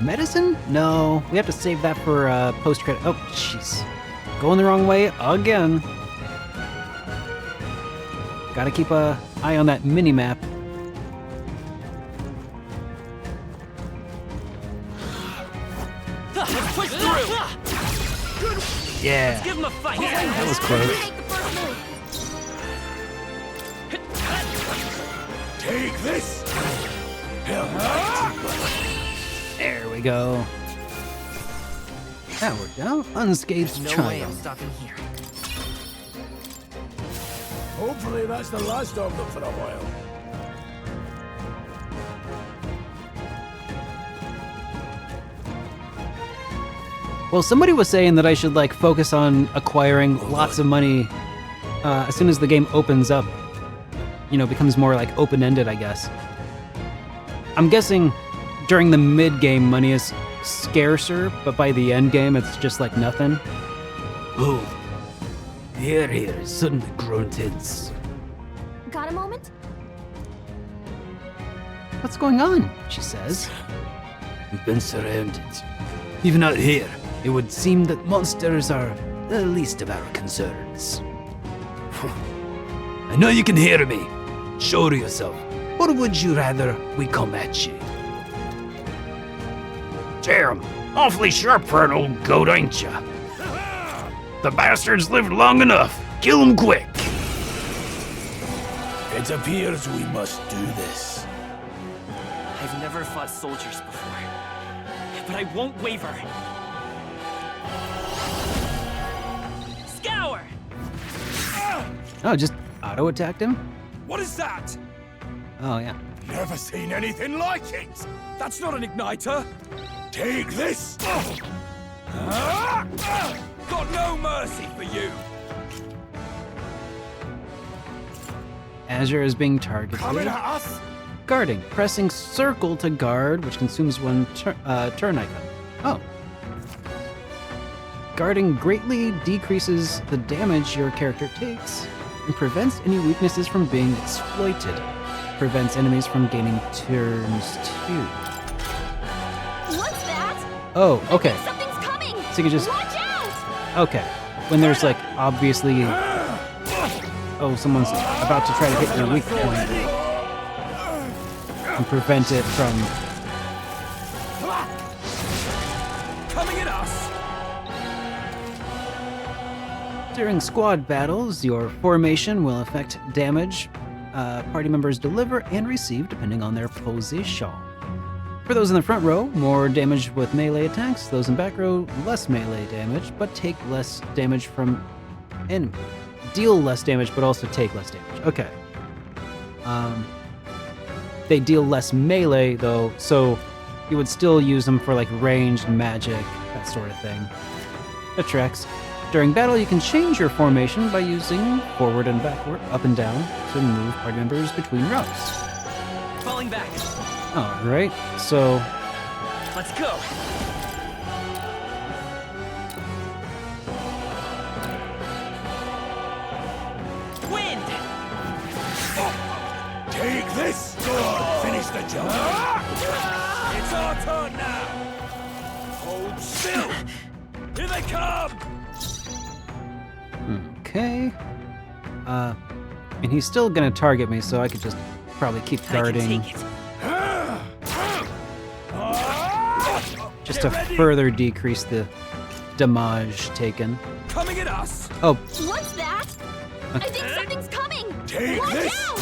A: Medicine? No, we have to save that for post-credit. Oh, jeez. Going the wrong way again. Gotta keep an eye on that mini-map.
M: Let's push through!
A: Yeah.
M: Let's give him a fight!
A: That was close.
K: Take this!
A: There we go. That worked out. Unscathed
P: No way I'm
A: triumph.
P: stopping here.
K: Hopefully that's the last of them for a while.
A: Well, somebody was saying that I should like focus on acquiring lots of money as soon as the game opens up. You know, becomes more like open-ended, I guess. I'm guessing during the mid-game money is scarcer, but by the end game it's just like nothing.
T: Oh, the air here is suddenly grown tense.
Q: Got a moment?
A: What's going on? She says.
T: We've been surrounded. Even out here, it would seem that monsters are the least of our concerns. I know you can hear me. Show yourself. Or would you rather we come at you?
S: Damn, awfully sharp for an old goat, ain't ya? The bastards lived long enough. Kill 'em quick.
K: It appears we must do this.
M: I've never fought soldiers before, but I won't waver. Scour!
A: Oh, just auto-attacked him?
K: What is that?
A: Oh, yeah.
K: Never seen anything like it.
I: That's not an igniter.
K: Take this.
I: Got no mercy for you.
A: Azure is being targeted.
K: Coming at us.
A: Guarding. Pressing circle to guard, which consumes one turn icon. Oh, Guarding greatly decreases the damage your character takes and prevents any weaknesses from being exploited. Prevents enemies from gaining turns too.
Q: What's that?
A: Oh, okay.
Q: Something's coming!
A: So you can just...
Q: Watch out!
A: Okay. When there's like, obviously... Oh, someone's about to try to hit your weak point. And prevent it from...
K: Coming at us!
A: During squad battles, your formation will affect damage party members deliver and receive depending on their position. For those in the front row, more damage with melee attacks. Those in back row, less melee damage, but take less damage from enemy. Deal less damage, but also take less damage. Okay. They deal less melee, though, so you would still use them for, like, ranged magic, that sort of thing. That tracks. During battle, you can change your formation by using forward and backward, up and down, to move party members between rows.
M: Falling back.
A: Alright, so...
M: Let's go. Wind!
K: Take this! Finish the job! It's our turn now! Hold still! Here they come!
A: Okay. And he's still gonna target me, so I could just probably keep guarding. Just to further decrease the damage taken.
K: Coming at us!
A: Oh.
Q: What's that? I think something's coming!
K: Take
Q: Watch
K: this!
Q: out!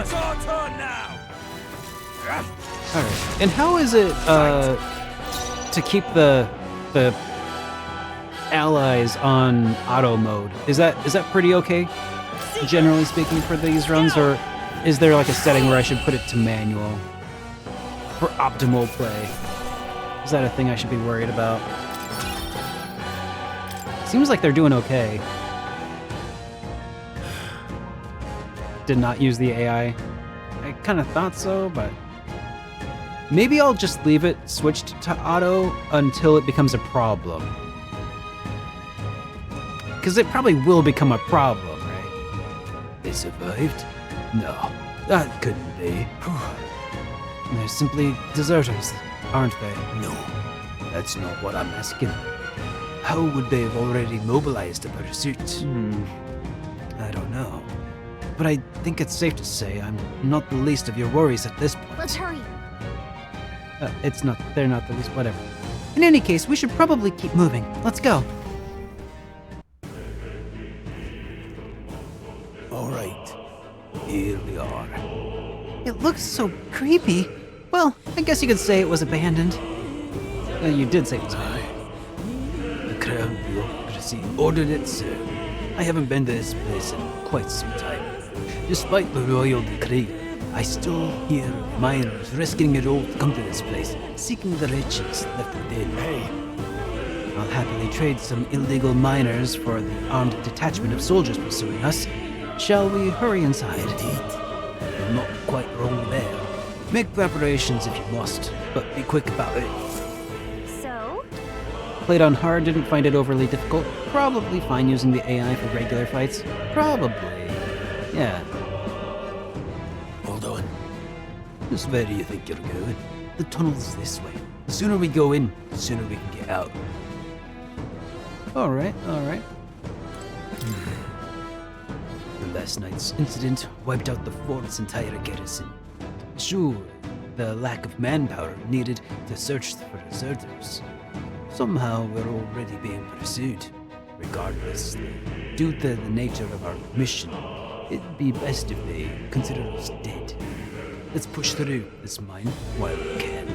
K: It's our turn now!
A: Alright. And how is it to keep the allies on auto mode? Is that pretty okay, generally speaking, for these runs, or is there like a setting where I should put it to manual for optimal play? Is that a thing I should be worried about? Seems like they're doing okay. Did not use the AI. I kind of thought so, but maybe I'll just leave it switched to auto until it becomes a problem. Because it probably will become a problem, right?
T: They survived? No, that couldn't be.
A: They're simply deserters, aren't they?
T: No, that's not what I'm asking. How would they have already mobilized a pursuit?
A: I don't know. But I think it's safe to say I'm not the least of your worries at this point.
Q: Let's hurry.
A: They're not the least, whatever. In any case, we should probably keep moving. Let's go.
T: All right, here we are.
A: It looks so creepy. Well, I guess you could say it was abandoned. You did say it was abandoned.
T: The Crown bureaucracy ordered it, sir. I haven't been to this place in quite some time. Despite the royal decree, I still hear of miners risking it all to come to this place, seeking the riches left within.
A: Hey, I'll happily trade some illegal miners for the armed detachment of soldiers pursuing us. Shall we hurry inside?
T: Indeed. You're not quite wrong there. Make preparations if you must, but be quick about it.
Q: So?
A: Played on hard, didn't find it overly difficult. Probably fine using the AI for regular fights. Probably. Yeah.
T: Hold on. Just where do you think you're going? The tunnel's this way. The sooner we go in, the sooner we can get out.
A: Alright, alright.
T: Last night's incident wiped out the fort's entire garrison. Sure, the lack of manpower needed to search for deserters. Somehow we're already being pursued. Regardless, due to the nature of our mission, it'd be best if they consider us dead. Let's push through this mine while we can.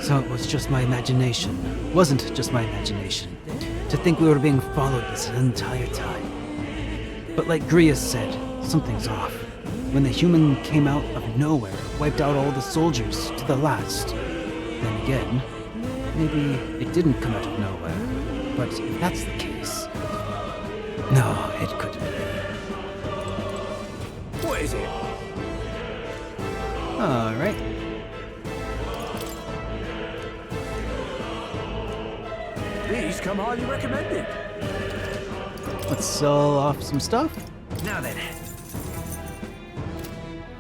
A: So it was just my imagination. Wasn't just my imagination. To think we were being followed this entire time. But like Grius said, something's off. When the human came out of nowhere, wiped out all the soldiers to the last. Then again, maybe it didn't come out of nowhere. But if that's the case... No, it couldn't be.
K: What is it?
A: Alright.
K: It's come highly recommended.
A: Let's sell off some stuff.
P: Now then.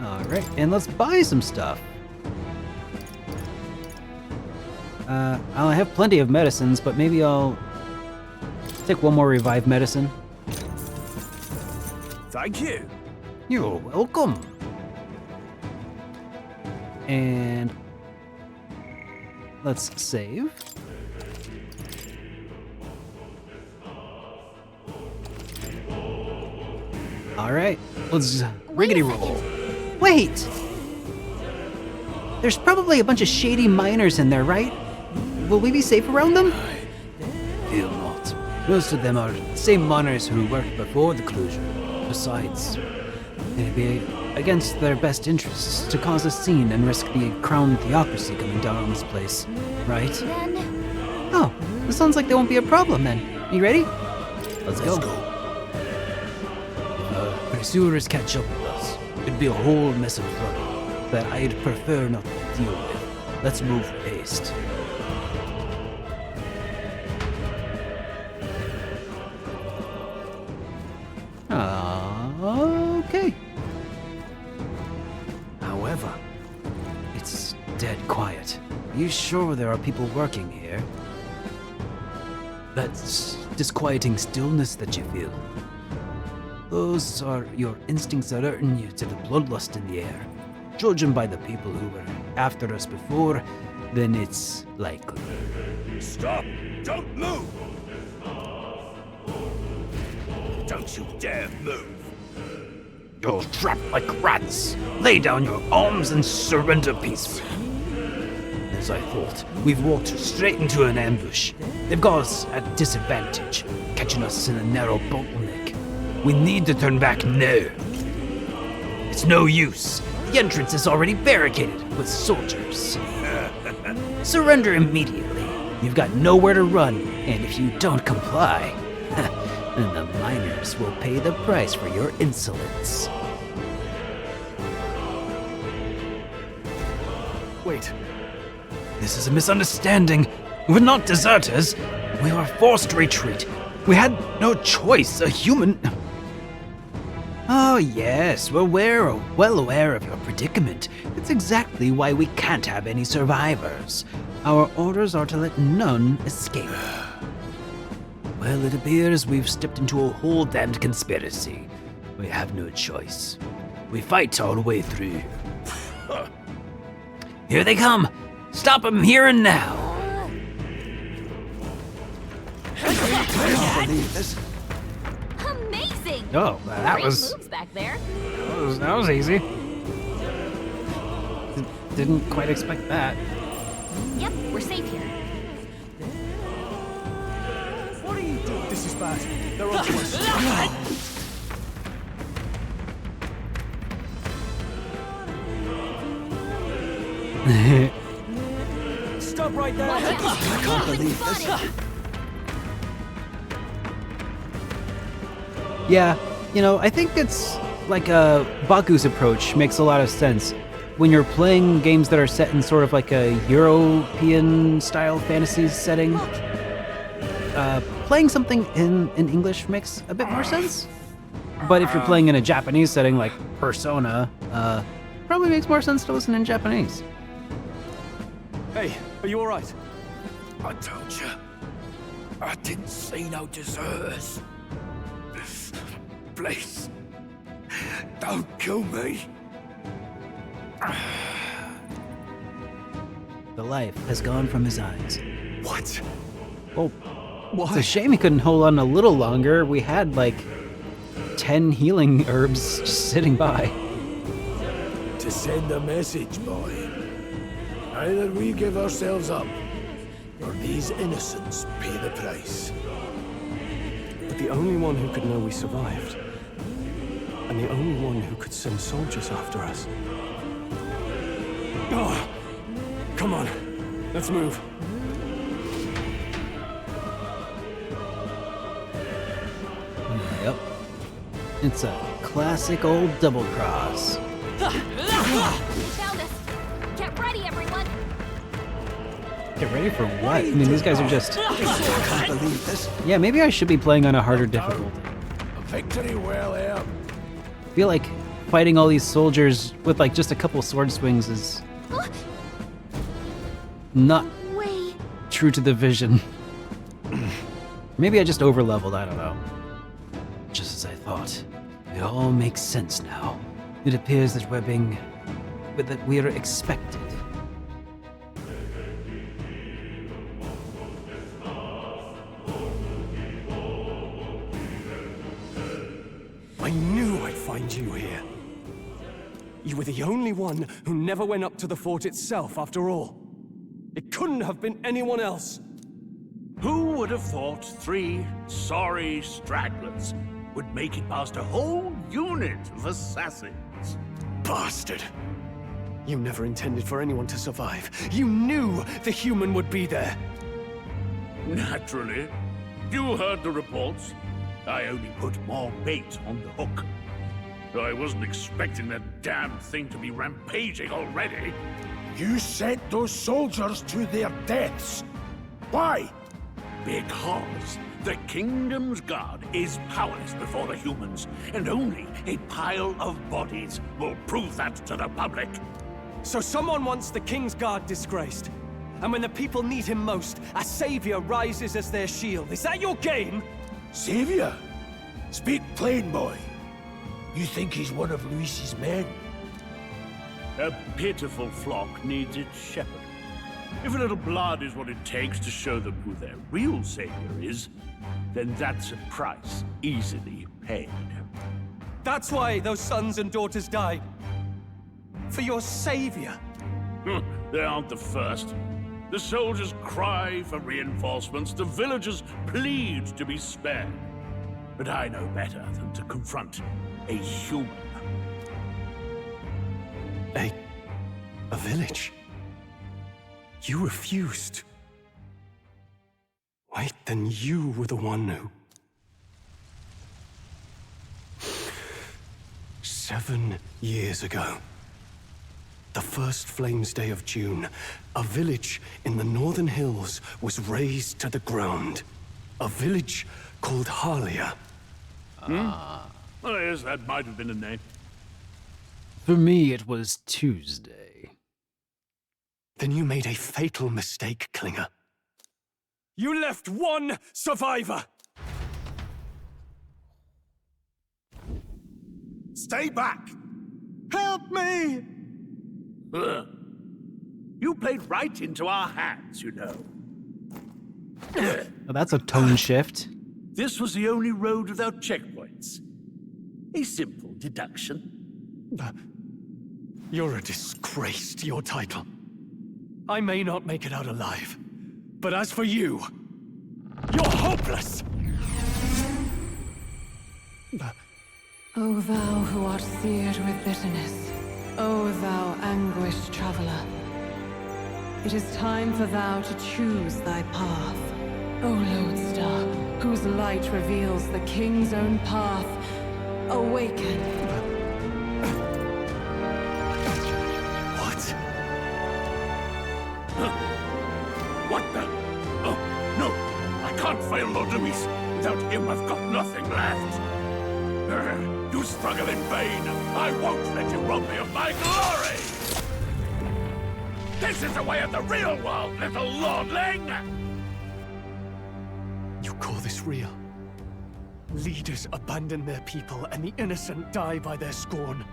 A: Alright, and let's buy some stuff. I have plenty of medicines, but maybe I'll take one more revive medicine.
K: Thank you.
A: You're welcome. And let's save. Alright, let's riggedy roll. Wait! There's probably a bunch of shady miners in there, right? Will we be safe around them?
T: Fear not. Most of them are the same miners who worked before the closure. Besides,
A: it'd be against their best interests to cause a scene and risk the crown theocracy coming down on this place, right?
Q: Then...
A: Oh, it sounds like there won't be a problem then. You ready? Let's go.
T: Pursuers catch up with us. It'd be a whole mess of trouble that I'd prefer not to deal with. Let's move haste.
A: Okay.
T: However, it's dead quiet. Are you sure there are people working here? That disquieting stillness that you feel. Those are your instincts alerting you to the bloodlust in the air. Judging by the people who were after us before, then it's likely.
K: Stop! Don't move! Don't you dare move!
T: You're trapped like rats! Lay down your arms and surrender peacefully. As I thought, we've walked straight into an ambush. They've got us at disadvantage, catching us in a narrow bottleneck. We need to turn back now. It's no use. The entrance is already barricaded with soldiers. Surrender immediately. You've got nowhere to run, and if you don't comply, then the miners will pay the price for your insolence.
I: Wait.
T: This is a misunderstanding. We're not deserters. We were forced to retreat. We had no choice. A human... Oh yes, we're well aware of your predicament. It's exactly why we can't have any survivors. Our orders are to let none escape. Well, it appears we've stepped into a whole damned conspiracy. We have no choice. We fight our way through. Here they come! Stop them here and now!
Q: I can't believe this. Amazing!
A: Oh, that was...
Q: moves back there.
A: That was easy. Didn't quite expect that.
Q: Yep, we're safe here.
K: What are you doing? This is bad. They're on to us. Stop right there! I can't believe this.
A: Yeah, you know, I think it's like Baku's approach makes a lot of sense. When you're playing games that are set in sort of like a European style fantasy setting, playing something in English makes a bit more sense. But if you're playing in a Japanese setting like Persona, probably makes more sense to listen in Japanese.
I: Hey, are you alright?
K: I told you. I didn't see no deserters. Please. Don't kill me.
T: The life has gone from his eyes.
K: What?
A: Well, it's a shame he couldn't hold on a little longer. We had like 10 healing herbs just sitting by.
K: To send a message, boy. Either we give ourselves up, or these innocents pay the price.
I: But the only one who could know we survived, and the only one who could send soldiers after us. Oh, come on, let's move.
A: Yep. It's a classic old double cross.
Q: You found us. Get ready, everyone.
A: Get ready for what? I mean, these guys are just...
K: I can't believe this.
A: Yeah, maybe I should be playing on a harder difficulty.
K: A victory well earned.
A: I feel like fighting all these soldiers with like just a couple sword swings is not true to the vision. Maybe I just over-leveled, I don't know.
T: Just as I thought. It all makes sense now. It appears that that we are expected.
I: I knew I'd find you here. You were the only one who never went up to the fort itself, after all. It couldn't have been anyone else.
O: Who would have thought 3 sorry stragglers would make it past a whole unit of assassins?
I: Bastard! You never intended for anyone to survive. You knew the human would be there.
O: Naturally. You heard the reports. I only put more bait on the hook. I wasn't expecting that damn thing to be rampaging already.
K: You sent those soldiers to their deaths. Why?
O: Because the Kingdom's Guard is powerless before the humans, and only a pile of bodies will prove that to the public.
I: So someone wants the King's Guard disgraced. And when the people need him most, a savior rises as their shield. Is that your game?
K: Savior? Speak plain, boy. You think he's one of Luis's men?
O: A pitiful flock needs its shepherd. If a little blood is what it takes to show them who their real savior is, then that's a price easily paid.
I: That's why those sons and daughters died. For your savior.
O: They aren't the first. The soldiers cry for reinforcements, the villagers plead to be spared. But I know better than to confront a human.
I: A village? You refused. Wait, then you were the one who... 7 years ago. The first Flames Day of June, a village in the northern hills was razed to the ground. A village called Harlia.
O: Well, yes, that might have been a name.
T: For me, it was Tuesday.
I: Then you made a fatal mistake, Klinger. You left one survivor!
K: Stay back!
I: Help me!
O: You played right into our hands, you know.
A: Oh, that's a tone shift.
O: This was the only road without checkpoints. A simple deduction.
I: You're a disgrace to your title. I may not make it out alive, but as for you, you're hopeless!
L: O thou who art seared with bitterness, O thou anguished traveler, it is time for thou to choose thy path. O lodestar, whose light reveals the king's own path, awaken.
O: What the? Oh, no! I can't fail Lord Luis. Without him, I've got nothing left. You struggle in vain. I won't let you rob me of my glory! This is the way of the real world, little lordling!
I: You call this real? Leaders abandon their people and the innocent die by their scorn.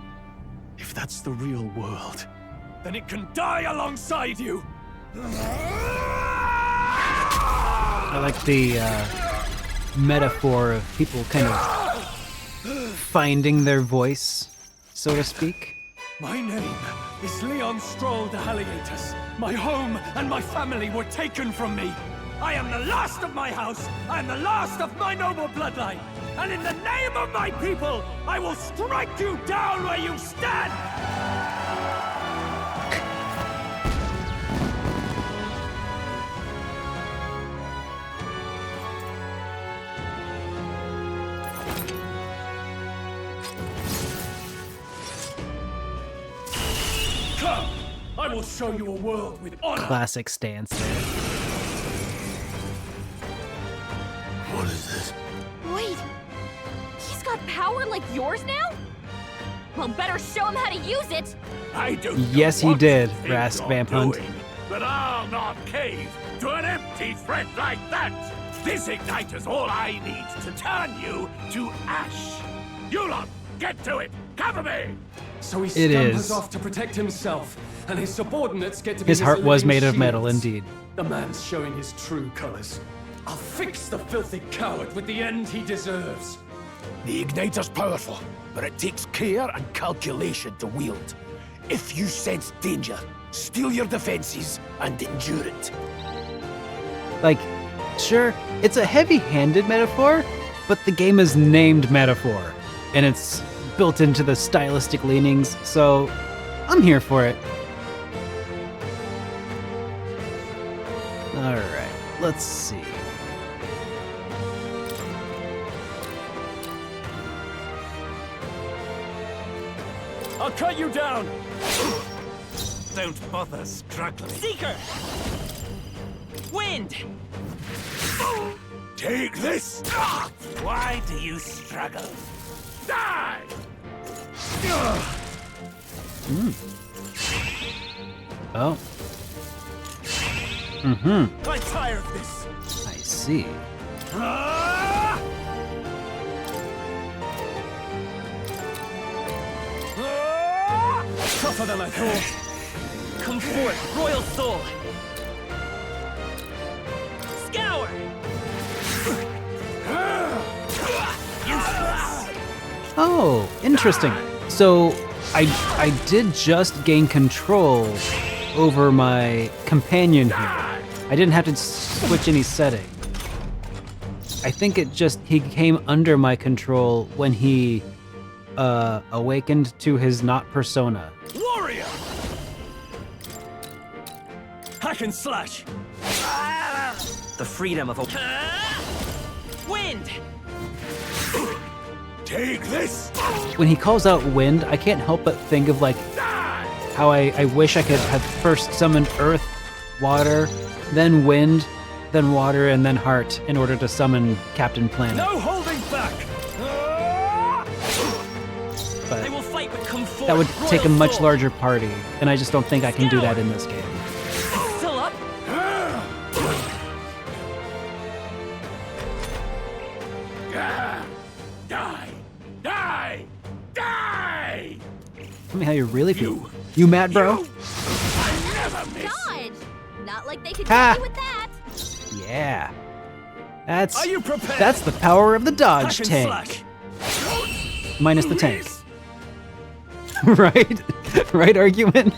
I: If that's the real world, then it can die alongside you!
A: I like the metaphor of people kind of finding their voice, so to speak.
I: My name is Leon Stroll de Halietus. My home and my family were taken from me. I am the last of my house. I am the last of my noble bloodline. And in the name of my people, I will strike you down where you stand! Come! I will show you a world with honor!
A: Classic stance there.
U: power like yours now? Well, better show him how to use it.
K: I don't
A: Yes,
K: know
A: he
K: what
A: did,
K: you think
A: Rask
K: you're
A: Vamp Hunt.
K: doing, but I'll not cave to an empty threat like that. This igniter's all I need to turn you to ash. You lot, get to it. Cover me.
I: So he
A: It
I: scampers
A: is.
I: off to protect himself, and his subordinates get to be
A: His heart was
I: living
A: made of metal,
I: shields.
A: indeed.
I: The man's showing his true colors. I'll fix the filthy coward with the end he deserves.
K: The igniter's powerful, but it takes care and calculation to wield. If you sense danger, steel your defenses and endure it.
A: Like, sure, it's a heavy-handed metaphor, but the game is named Metaphor, and it's built into the stylistic leanings, so I'm here for it. Alright, let's see.
M: I'll cut you down!
K: Don't bother struggling.
M: Seeker! Wind!
K: Take this! Why do you struggle? Die!
A: Oh. Mm-hmm.
M: I'm tired of this!
A: I see.
M: Tougher than I thought. Come forth, royal soul! Scour!
A: Oh, interesting. So I did just gain control over my companion here. I didn't have to switch any setting. I think he came under my control when he awakened to his not persona.
M: Warrior! Hack and slash!
P: The freedom of a...
M: Wind!
K: Take this!
A: When he calls out wind, I can't help but think of like how I wish I could have first summoned earth, water, then wind, then water, and then heart in order to summon Captain Planet.
M: No holding back!
A: But
M: They will fight, but come forth,
A: that would take a
M: royal
A: much
M: soul.
A: larger party, and I just don't think I can do that in this game.
M: Still up?
K: Die! Die! Die!
A: Tell me how you really feel. You mad, bro?
U: God! Not like they could
A: Ha!
U: get you with that.
A: Yeah. That's
M: Are you prepared?
A: that's the power of the dodge
M: Hack and
A: tank.
M: slash.
A: Minus the tank. Right? Right argument?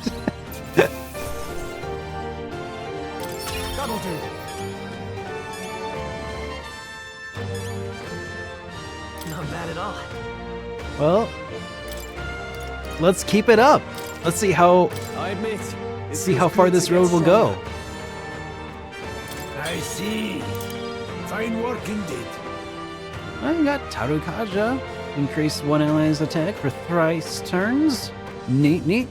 M: That'll do. Not bad at all.
A: Well, let's keep it up. Let's see how
I: I admit.
A: see how far this road will go.
K: I see. Fine work indeed.
A: I got Tarukaja. Increase one ally's attack for thrice turns. Neat, neat.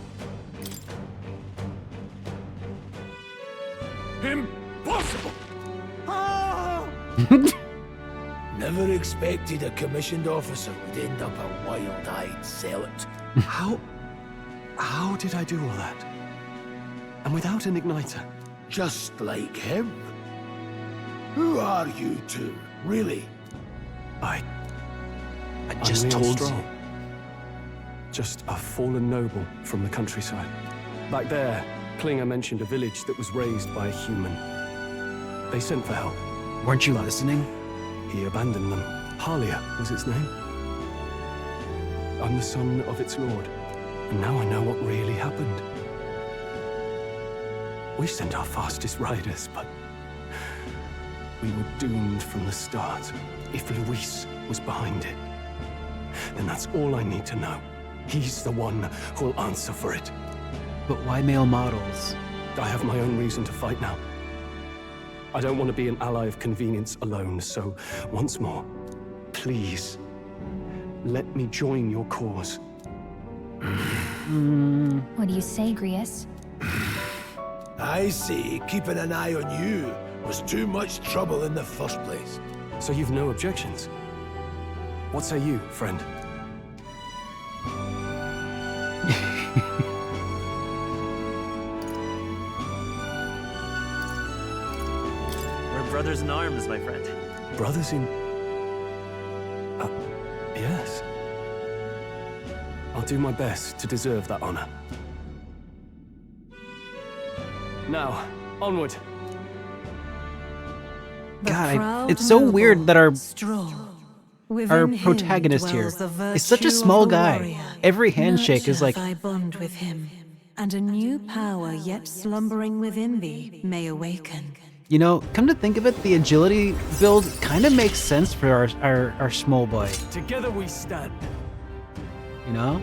K: Impossible! Never expected a commissioned officer would end up a wild-eyed zealot.
I: How did I do all that? And without an igniter?
K: Just like him. Who are you two, really?
H: I
I: I'm
H: just
I: Leon
H: told
I: Strong.
H: you.
I: Just a fallen noble from the countryside. Back there, Klinger mentioned a village that was raised by a human. They sent for help.
A: Weren't you listening?
I: He abandoned them. Halia was its name. I'm the son of its lord, and now I know what really happened. We sent our fastest riders, but we were doomed from the start. If Luis was behind it, then that's all I need to know. He's the one who'll answer for it.
A: But why male models?
I: I have my own reason to fight now. I don't want to be an ally of convenience alone, so once more, please, let me join your cause.
Q: What do you say, Grius?
K: I see. Keeping an eye on you was too much trouble in the first place.
I: So you've no objections? What say you, friend?
P: We're brothers in arms, my friend.
I: Brothers in... yes. I'll do my best to deserve that honor. Now, onward.
A: God, it's so weird that our protagonist here is such a small guy. Every handshake is like...
L: Thy bond with him, and a new power yet slumbering within thee may awaken.
A: You know, come to think of it, the agility build kind of makes sense for our small boy.
I: Together we stand.
A: You know?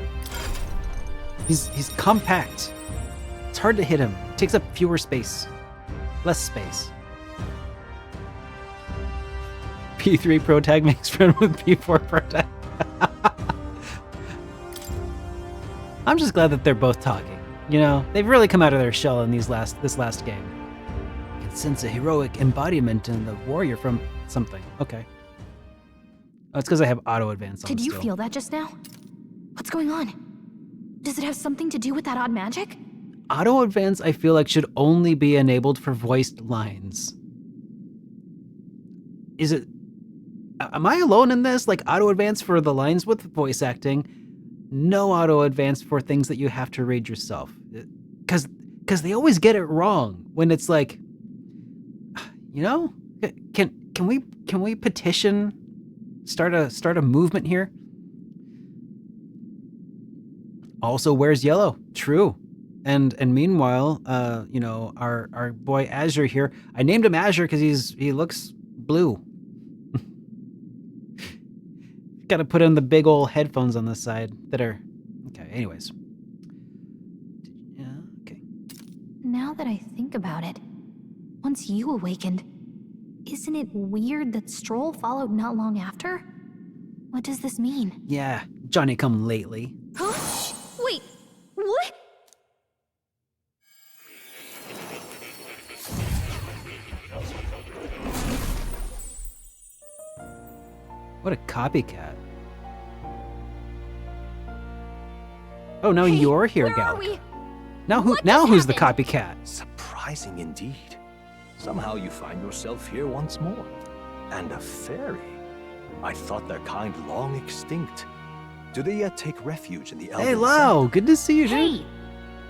A: He's compact. It's hard to hit him. It takes up fewer space. Less space. P3 Pro Tag makes friend with P4 Pro Tag. I'm just glad that they're both talking. You know, they've really come out of their shell in this last game. I can sense a heroic embodiment in the warrior from something. Okay. Oh, it's because I have auto advance on.
Q: Did you
A: still.
Q: feel that just now? What's going on? Does it have something to do with that odd magic?
A: Auto advance, I feel like, should only be enabled for voiced lines. Is it... Am I alone in this? Like, auto advance for the lines with voice acting, no auto advance for things that you have to read yourself. Because they always get it wrong when it's like, you know, can we petition, start a movement here? Also wears yellow. True. And meanwhile, you know, our boy Azure here, I named him Azure because he looks blue. Got to put in the big old headphones on the side that are... Okay, anyways. Yeah, okay.
Q: Now that I think about it, once you awakened, isn't it weird that Stroll followed not long after? What does this mean?
A: Yeah, Johnny come lately.
Q: Huh? Wait, what?
A: What a copycat. Oh, now you're here, Gallic. Now who's the copycat?
H: Surprising indeed. Somehow you find yourself here once more. And a fairy. I thought their kind long extinct. Do they yet take refuge in the Elven
A: Hey, Lau, good to see you, dude.
Q: Hey,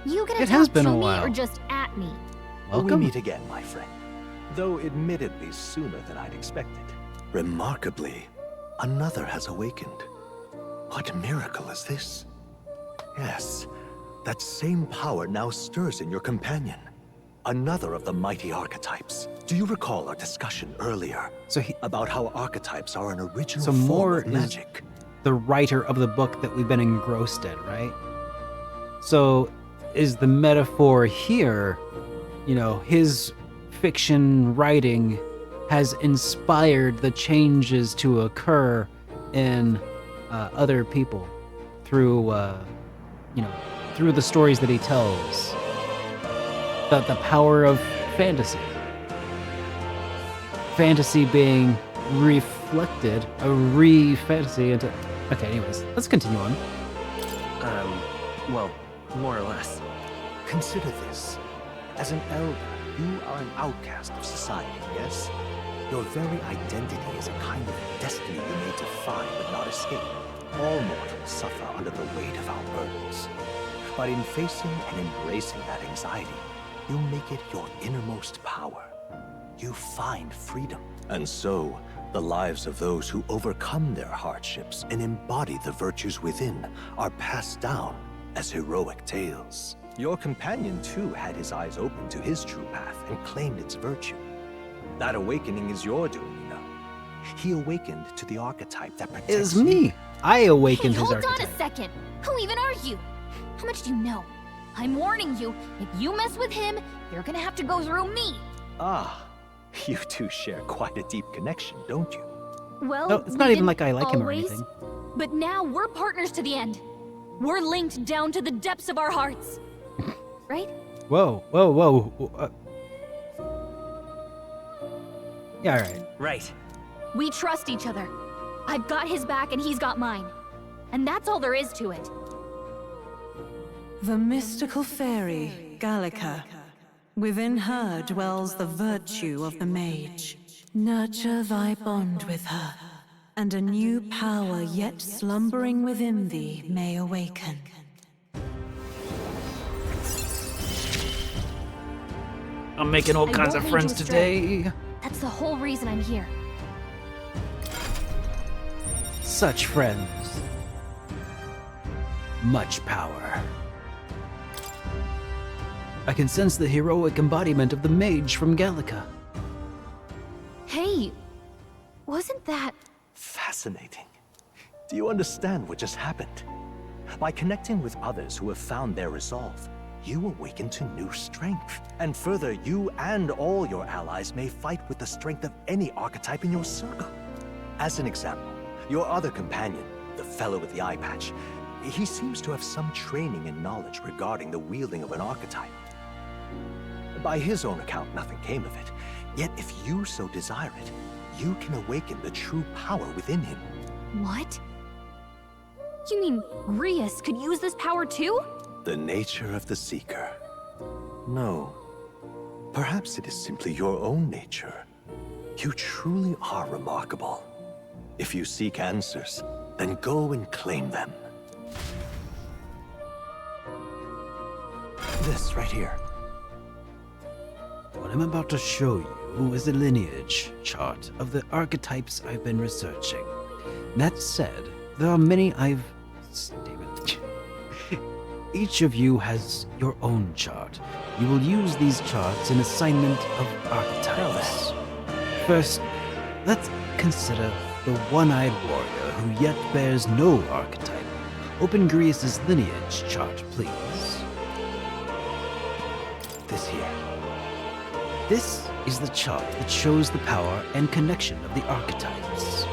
Q: you gonna
A: It has
Q: talk
A: been
Q: to
A: a
Q: me
A: while.
Q: or just at me?
A: Welcome.
H: We meet again, my friend. Though admittedly sooner than I'd expected. Remarkably, another has awakened. What miracle is this? Yes, that same power now stirs in your companion. Another of the mighty archetypes. Do you recall our discussion earlier about how archetypes are an original form of magic?
A: The writer of the book that we've been engrossed in, right? So is the metaphor here, you know, his fiction writing has inspired the changes to occur in other people through, you know, through the stories that he tells. The power of fantasy. Fantasy being reflected, a re-fantasy into... Okay, anyways, let's continue on.
H: Well, more or less. Consider this. As an elder, you are an outcast of society, yes? Your very identity is a kind of destiny you may defy but not escape. All mortals suffer under the weight of our burdens. But in facing and embracing that anxiety, you make it your innermost power. You find freedom. And so, the lives of those who overcome their hardships and embody the virtues within are passed down as heroic tales. Your companion, too, had his eyes open to his true path and claimed its virtue. That awakening is your doing, you know. He awakened to the archetype that protects
A: It's me. I awakened
Q: Hey,
A: his
Q: hold
A: archetype.
Q: on a second. Who even are you? How much do you know? I'm warning you, if you mess with him, you're gonna have to go through me.
H: Ah, you two share quite a deep connection, don't you?
Q: Well,
A: No, it's not
Q: we
A: even like I like him or
Q: always,
A: anything.
Q: But now we're partners to the end. We're linked down to the depths of our hearts. Right?
A: Whoa, whoa, whoa. Yeah, all right.
P: Right.
Q: We trust each other. I've got his back and he's got mine. And that's all there is to it.
L: The mystical fairy, Gallica. Within her dwells the virtue of the mage. Nurture thy bond with her, and a new power yet slumbering within thee may awaken.
A: I'm making all
Q: I
A: kinds of
Q: won't lead
A: friends
Q: you astray.
A: today.
Q: That's the whole reason I'm here.
T: Such friends. Much power. I can sense the heroic embodiment of the mage from Gallica.
Q: Hey, wasn't that...
H: Fascinating. Do you understand what just happened? By connecting with others who have found their resolve, you awaken to new strength. And further, you and all your allies may fight with the strength of any archetype in your circle. As an example, your other companion, the fellow with the eye patch, he seems to have some training and knowledge regarding the wielding of an archetype. By his own account, nothing came of it. Yet if you so desire it, you can awaken the true power within him.
Q: What? You mean Grius could use this power too?
H: The nature of the Seeker. No. Perhaps it is simply your own nature. You truly are remarkable. If you seek answers, then go and claim them. This right here.
T: What I'm about to show you is a lineage chart of the archetypes I've been researching. That said, there are many David. Each of you has your own chart. You will use these charts in assignment of archetypes. First, let's consider the one-eyed warrior who yet bears no archetype. Open Grius's lineage chart, please. This here. This is the chart that shows the power and connection of the archetypes.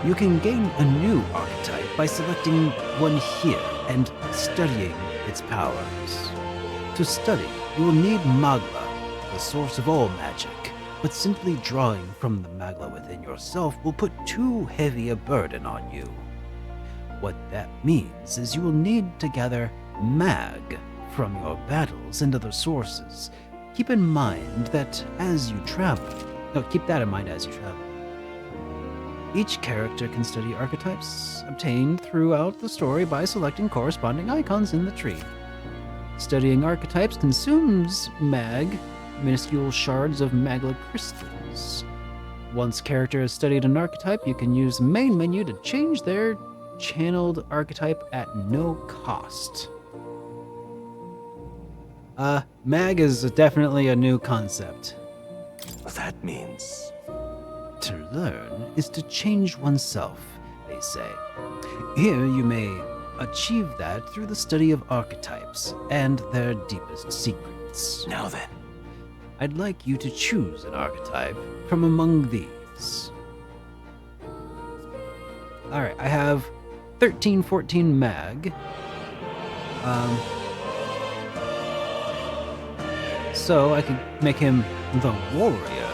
T: You can gain a new archetype by selecting one here and studying its powers. To study, you will need Magla, the source of all magic, but simply drawing from the Magla within yourself will put too heavy a burden on you. What that means is you will need to gather Mag from your battles and other sources. Keep in mind that as you travel, keep that in mind as you travel. Each character can study archetypes obtained throughout the story by selecting corresponding icons in the tree. Studying archetypes consumes Mag, minuscule shards of Magla crystals. Once character has studied an archetype, you can use the main menu to change their channeled archetype at no cost. Mag is definitely a new concept.
H: That means...
T: To learn is to change oneself, they say. Here you may achieve that through the study of archetypes and their deepest secrets.
H: Now then,
T: I'd like you to choose an archetype from among these. Alright, I have 1314 Mag. So I could make him the warrior.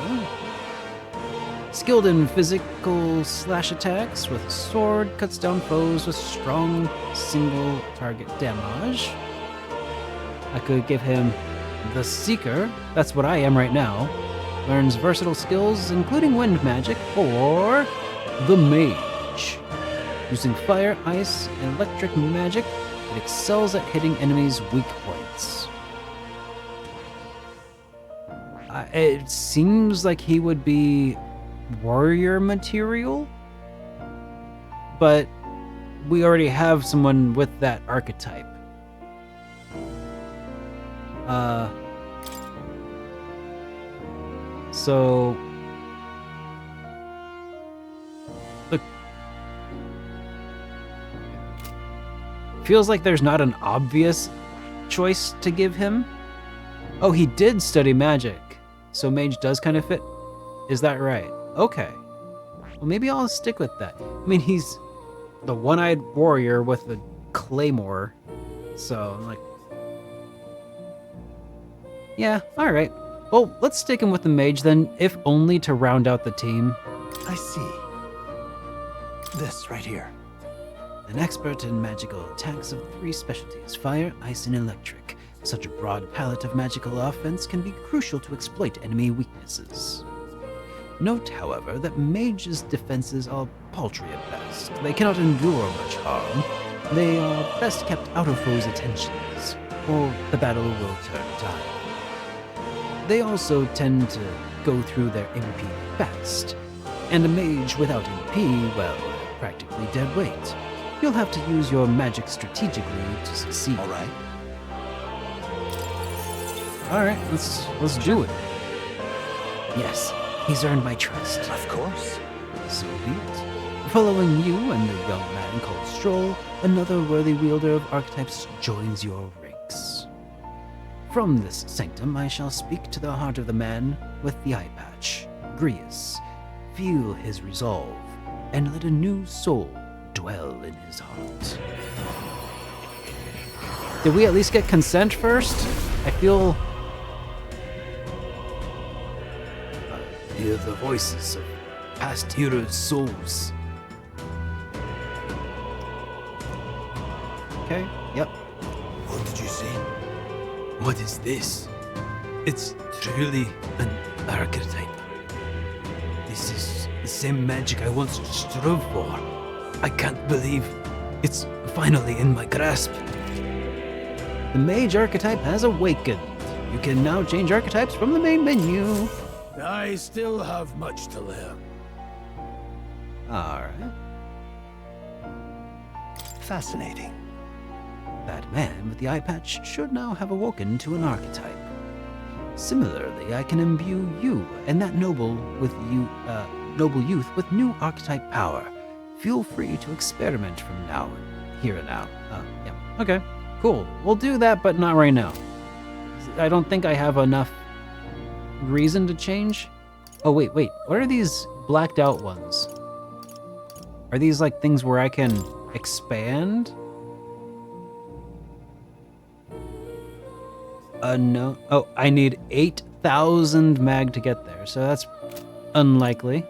T: Skilled in physical slash attacks with a sword, cuts down foes with strong single target damage. I could give him the Seeker, that's what I am right now. Learns versatile skills including wind magic, or the Mage. Using fire, ice, and electric magic, it excels at hitting enemies' weak points. It seems like he would be warrior material, but we already have someone with that archetype. So look, feels like there's not an obvious choice to give him. Oh, he did study magic, so mage does kind of fit. Is that right? Okay. Well, maybe I'll stick with that. I mean, he's the one-eyed warrior with the claymore, so I'm like, yeah, all right. Well, let's stick him with the mage then, if only to round out the team.
H: I see. This right here.
T: An expert in magical attacks of 3 specialties, fire, ice, and electric. Such a broad palette of magical offense can be crucial to exploit enemy weaknesses. Note, however, that mages' defenses are paltry at best. They cannot endure much harm. They are best kept out of foes' attentions, or the battle will turn dire. They also tend to go through their MP fast, and a mage without MP, well, practically dead weight. You'll have to use your magic strategically to succeed.
D: Alright,
T: let's do it. Yes, he's earned my trust.
D: of course.
T: So be it. Following you and the young man called Stroll, another worthy wielder of archetypes joins your ranks. From this sanctum, I shall speak to the heart of the man with the eye patch, Grius. Feel his resolve, and let a new soul dwell in his heart.
A: Did we at least get consent first? I feel...
T: Hear the voices of past heroes' souls.
A: Okay, yep.
K: What did you see?
T: What is this? It's truly an archetype. This is the same magic I once strove for. I can't believe it's finally in my grasp.
A: The mage archetype has awakened. You can now change archetypes from the main menu.
K: I still have much to learn.
A: Alright.
T: Fascinating. That man with the eye patch should now have awoken to an archetype. Similarly, I can imbue you and that noble youth with new archetype power. Feel free to experiment from here and out. Yeah.
A: Okay, cool. We'll do that, but not right now. I don't think I have enough reason to change. Oh, wait. What are these blacked out ones? Are these like things where I can expand? No. Oh, I need 8,000 mag to get there, so that's unlikely.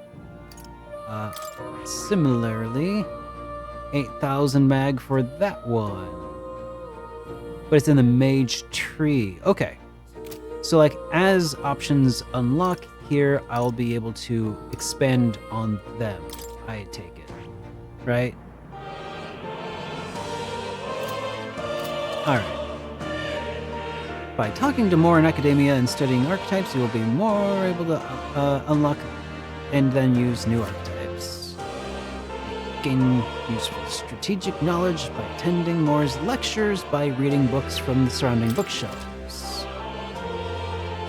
A: Similarly, 8,000 mag for that one. But it's in the mage tree. Okay. So like as options unlock here, I'll be able to expand on them, I take it. Right? Alright. By talking to more in academia and studying archetypes, you will be more able to unlock and then use new archetypes. Gain useful strategic knowledge by attending Moore's lectures, by reading books from the surrounding bookshelves.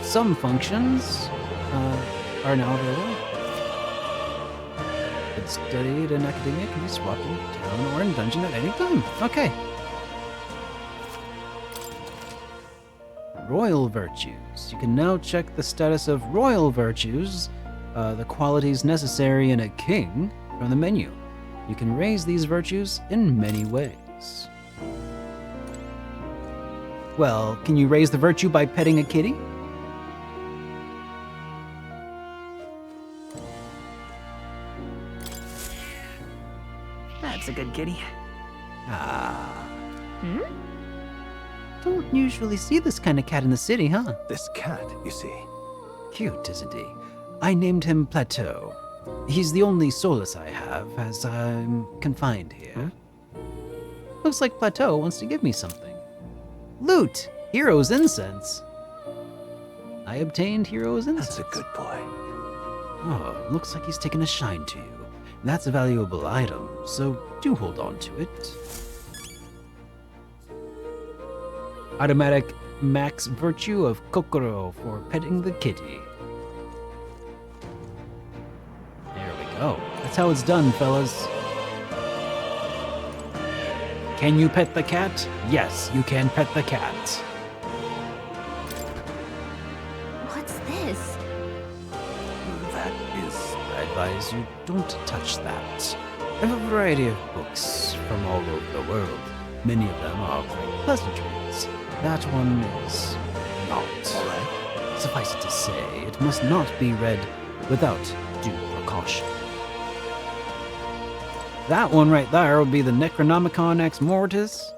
A: Some functions are now available. Good studied in academia can be swapped in town or in dungeon at any time. Okay. Royal virtues. You can now check the status of royal virtues, the qualities necessary in a king, from the menu. You can raise these virtues in many ways. Well, can you raise the virtue by petting a kitty?
P: That's a good kitty.
A: Don't usually see this kind of cat in the city, huh?
H: This cat, you see.
T: Cute, isn't he? I named him Plateau. He's the only solace I have, as I'm confined here.
A: Looks like Plateau wants to give me something. Loot! Hero's Incense! I obtained Hero's Incense.
H: That's a good boy.
T: Oh, looks like he's taken a shine to you. That's a valuable item, so do hold on to it.
A: Automatic max virtue of Kokoro for petting the kitty. There we go. That's how it's done, fellas. Can you pet the cat? Yes, you can pet the cat.
Q: What's this?
T: That is, I advise you don't touch that. I have a variety of books from all over the world. Many of them are quite pleasantries. That one is not. Alright. Suffice it to say, it must not be read without due precaution.
A: That one right there would be the Necronomicon Ex Mortis.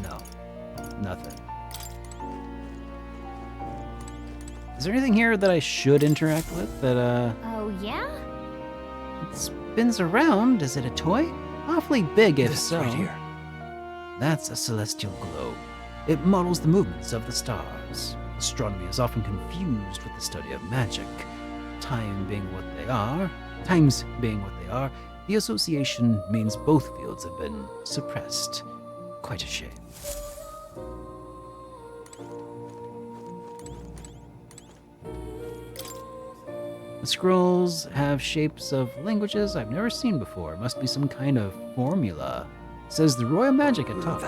A: No. Nothing. Is there anything here that I should interact with that,
Q: Oh, yeah?
A: It spins around. Is it a toy? Awfully big if so.
H: Right here.
A: That's a celestial globe. It models the movements of the stars. Astronomy is often confused with the study of magic. Times being what they are, the association means both fields have been suppressed. Quite a shame. The scrolls have shapes of languages I've never seen before. Must be some kind of formula. It says the royal magic at top.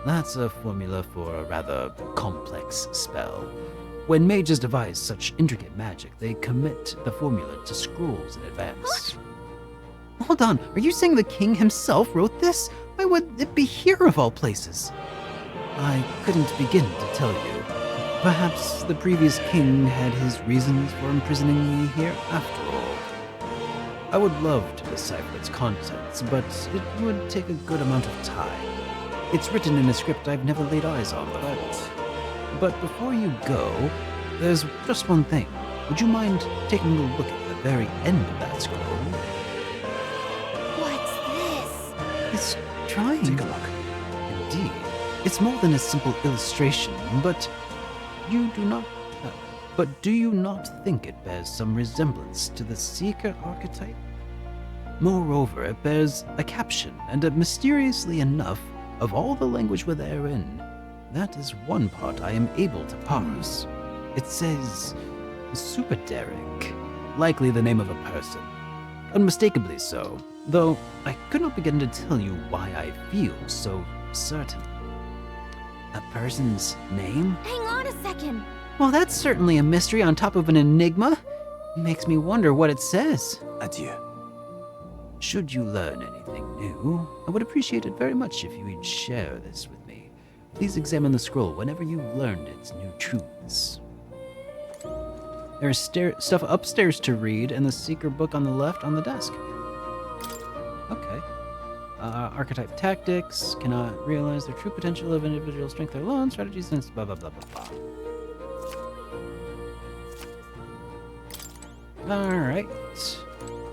A: That's a formula for a rather complex spell. When mages devise such intricate magic, they commit the formula to scrolls in advance. Hold on, are you saying the king himself wrote this? Why would it be here of all places? I couldn't begin to tell you. Perhaps the previous king had his reasons for imprisoning me here after all. I would love to decipher its contents, but it would take a good amount of time. It's written in a script I've never laid eyes on before. But before you go, there's just one thing. Would you mind taking a look at the very end of that scroll?
Q: What's this?
A: It's trying. Take a look. Indeed. It's more than a simple illustration, but do you not think it bears some resemblance to the Seeker archetype? Moreover, it bears a caption, and mysteriously enough, of all the language therein, that is one part I am able to parse. It says SuperDerek, likely the name of a person. Unmistakably so, though I could not begin to tell you why I feel so certain. A person's name?
Q: Hang on a second.
A: Well, that's certainly a mystery on top of an enigma. Makes me wonder what it says.
H: Adieu.
A: Should you learn anything new, I would appreciate it very much if you would share this with me. Please examine the scroll whenever you've learned its new truths. There's stuff upstairs to read, and the Seeker book on the left on the desk. Okay. Archetype tactics cannot realize their true potential of individual strength alone, strategies, and blah blah blah blah blah. Alright.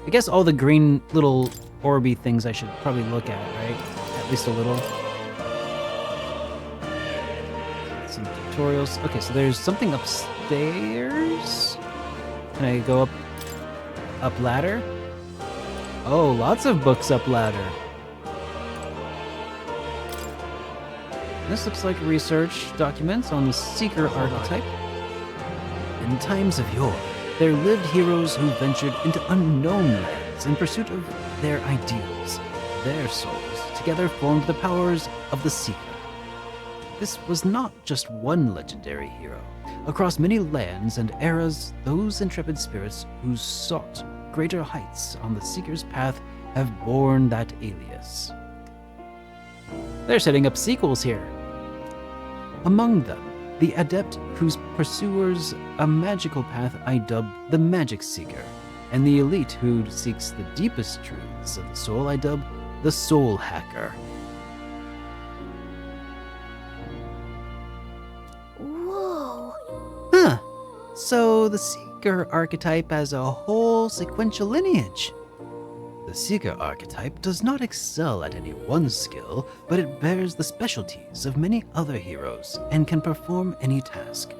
A: I guess all the green little orby things I should probably look at, right? At least a little. Some tutorials. Okay, so there's something upstairs. Can I go up ladder? Oh, lots of books up ladder. This looks like research documents on the Seeker archetype. In times of yore, there lived heroes who ventured into unknown lands in pursuit of their ideals. Their souls together formed the powers of the Seeker. This was not just one legendary hero. Across many lands and eras, those intrepid spirits who sought greater heights on the Seeker's path have borne that alias. They're setting up sequels here. Among them, the adept whose pursuers a magical path I dub the Magic Seeker, and the elite who seeks the deepest truths of the soul I dub the Soul Hacker.
Q: Whoa.
A: Huh. So the Seeker archetype has a whole sequential lineage. The Seeker archetype does not excel at any one skill, but it bears the specialties of many other heroes and can perform any task.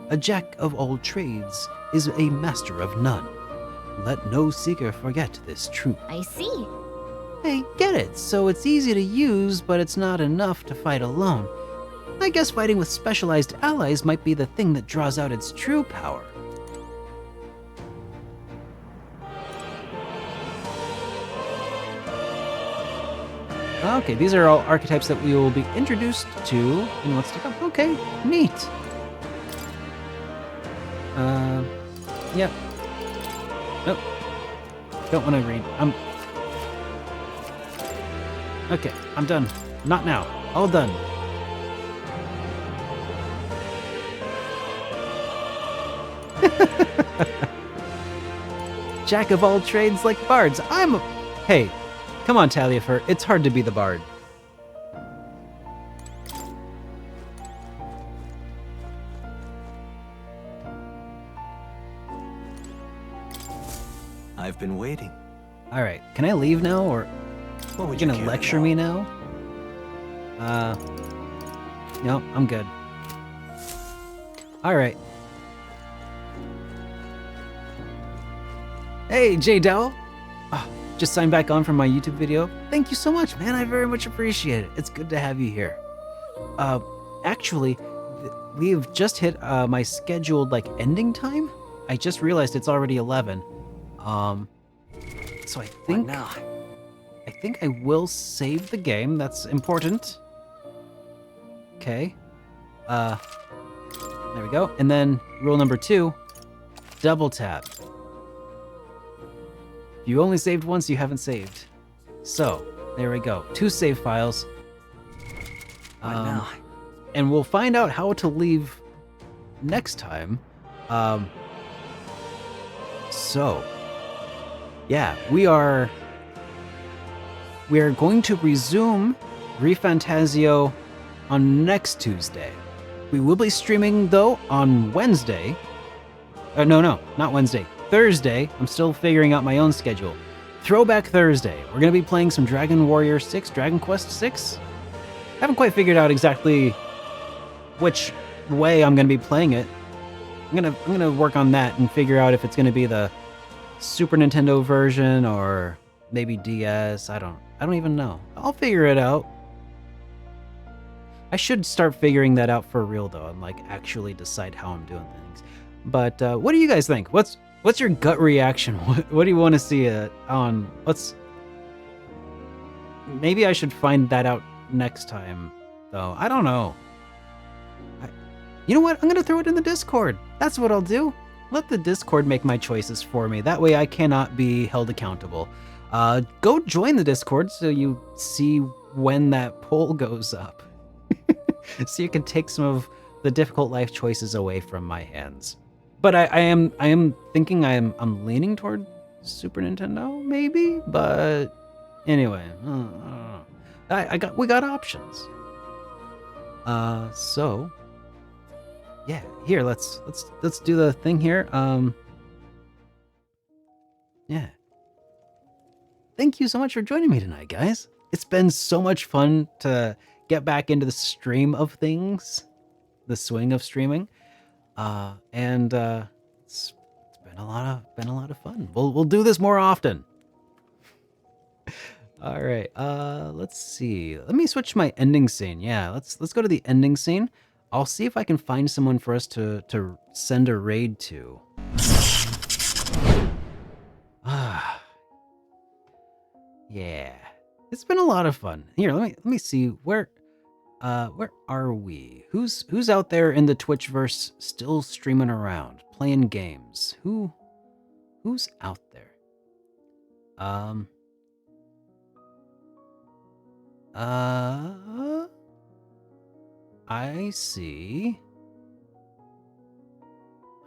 A: A jack of all trades is a master of none. Let no Seeker forget this truth.
Q: I see.
A: Hey, get it. So it's easy to use, but it's not enough to fight alone. I guess fighting with specialized allies might be the thing that draws out its true power. Okay, these are all archetypes that we will be introduced to in what's to come. Okay, neat. Yep. Nope. Don't want to read. Okay, I'm done. Not now. All done. Jack of all trades like bards. Hey, come on, Taliafer. It's hard to be the bard.
H: I've been waiting.
A: All right, can I leave now, or
H: What would
A: you
H: you
A: gonna
H: care
A: lecture
H: now?
A: me now? No, I'm good. All right. Hey, Jay Dowell. Just signed back on from my YouTube video. Thank you so much, man. I very much appreciate it. It's good to have you here. Actually, we've just hit my scheduled ending time. I just realized it's already 11. So I think I will save the game. That's important. Okay. There we go. And then rule number 2, double tap. If you only saved once, you haven't saved. So, there we go. 2 save files. And we'll find out how to leave next time. So, yeah, we are going to resume ReFantazio on next Tuesday. We will be streaming, though, on Wednesday. No, not Wednesday. Thursday. I'm still figuring out my own schedule. Throwback Thursday. We're going to be playing some Dragon Warrior 6, Dragon Quest 6. Haven't quite figured out exactly which way I'm going to be playing it. I'm gonna work on that and figure out if it's going to be the Super Nintendo version or maybe DS. I don't even know. I'll figure it out. I should start figuring that out for real though, and actually decide how I'm doing things. But what do you guys think? What's your gut reaction? What do you want to see on? Maybe I should find that out next time, though. I don't know. You know what? I'm gonna throw it in the Discord. That's what I'll do. Let the Discord make my choices for me. That way I cannot be held accountable. Go join the Discord so you see when that poll goes up. So you can take some of the difficult life choices away from my hands. But I am thinking I'm leaning toward Super Nintendo, maybe. But anyway, we got options. So yeah, here let's do the thing here. Yeah. Thank you so much for joining me tonight, guys. It's been so much fun to get back into the stream of things, the swing of streaming. And it's been a lot of fun. We'll do this more often. All right. Let's see. Let me switch my ending scene. Yeah, let's go to the ending scene. I'll see if I can find someone for us to send a raid to. Yeah. It's been a lot of fun. Here, let me see where are we? Who's out there in the Twitchverse still streaming around, playing games? Who's out there? I see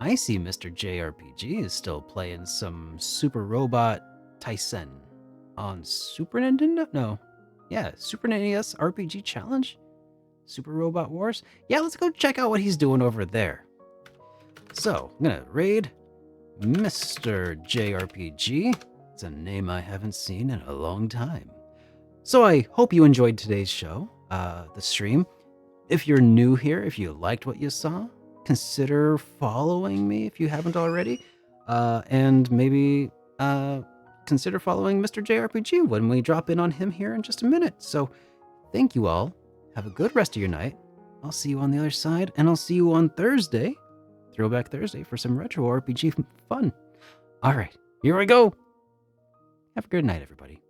A: Mr. JRPG is still playing some Super Robot Tyson on Super Nintendo? No. Yeah, Super NES RPG Challenge? Super Robot Wars? Yeah, let's go check out what he's doing over there. So, I'm gonna raid Mr. JRPG. It's a name I haven't seen in a long time. So I hope you enjoyed today's show, the stream. If you're new here, if you liked what you saw, consider following me if you haven't already. And maybe consider following Mr. JRPG when we drop in on him here in just a minute. So thank you all. Have a good rest of your night. I'll see you on the other side, and I'll see you on Thursday, Throwback Thursday, for some retro RPG fun. All right, here we go. Have a good night, everybody.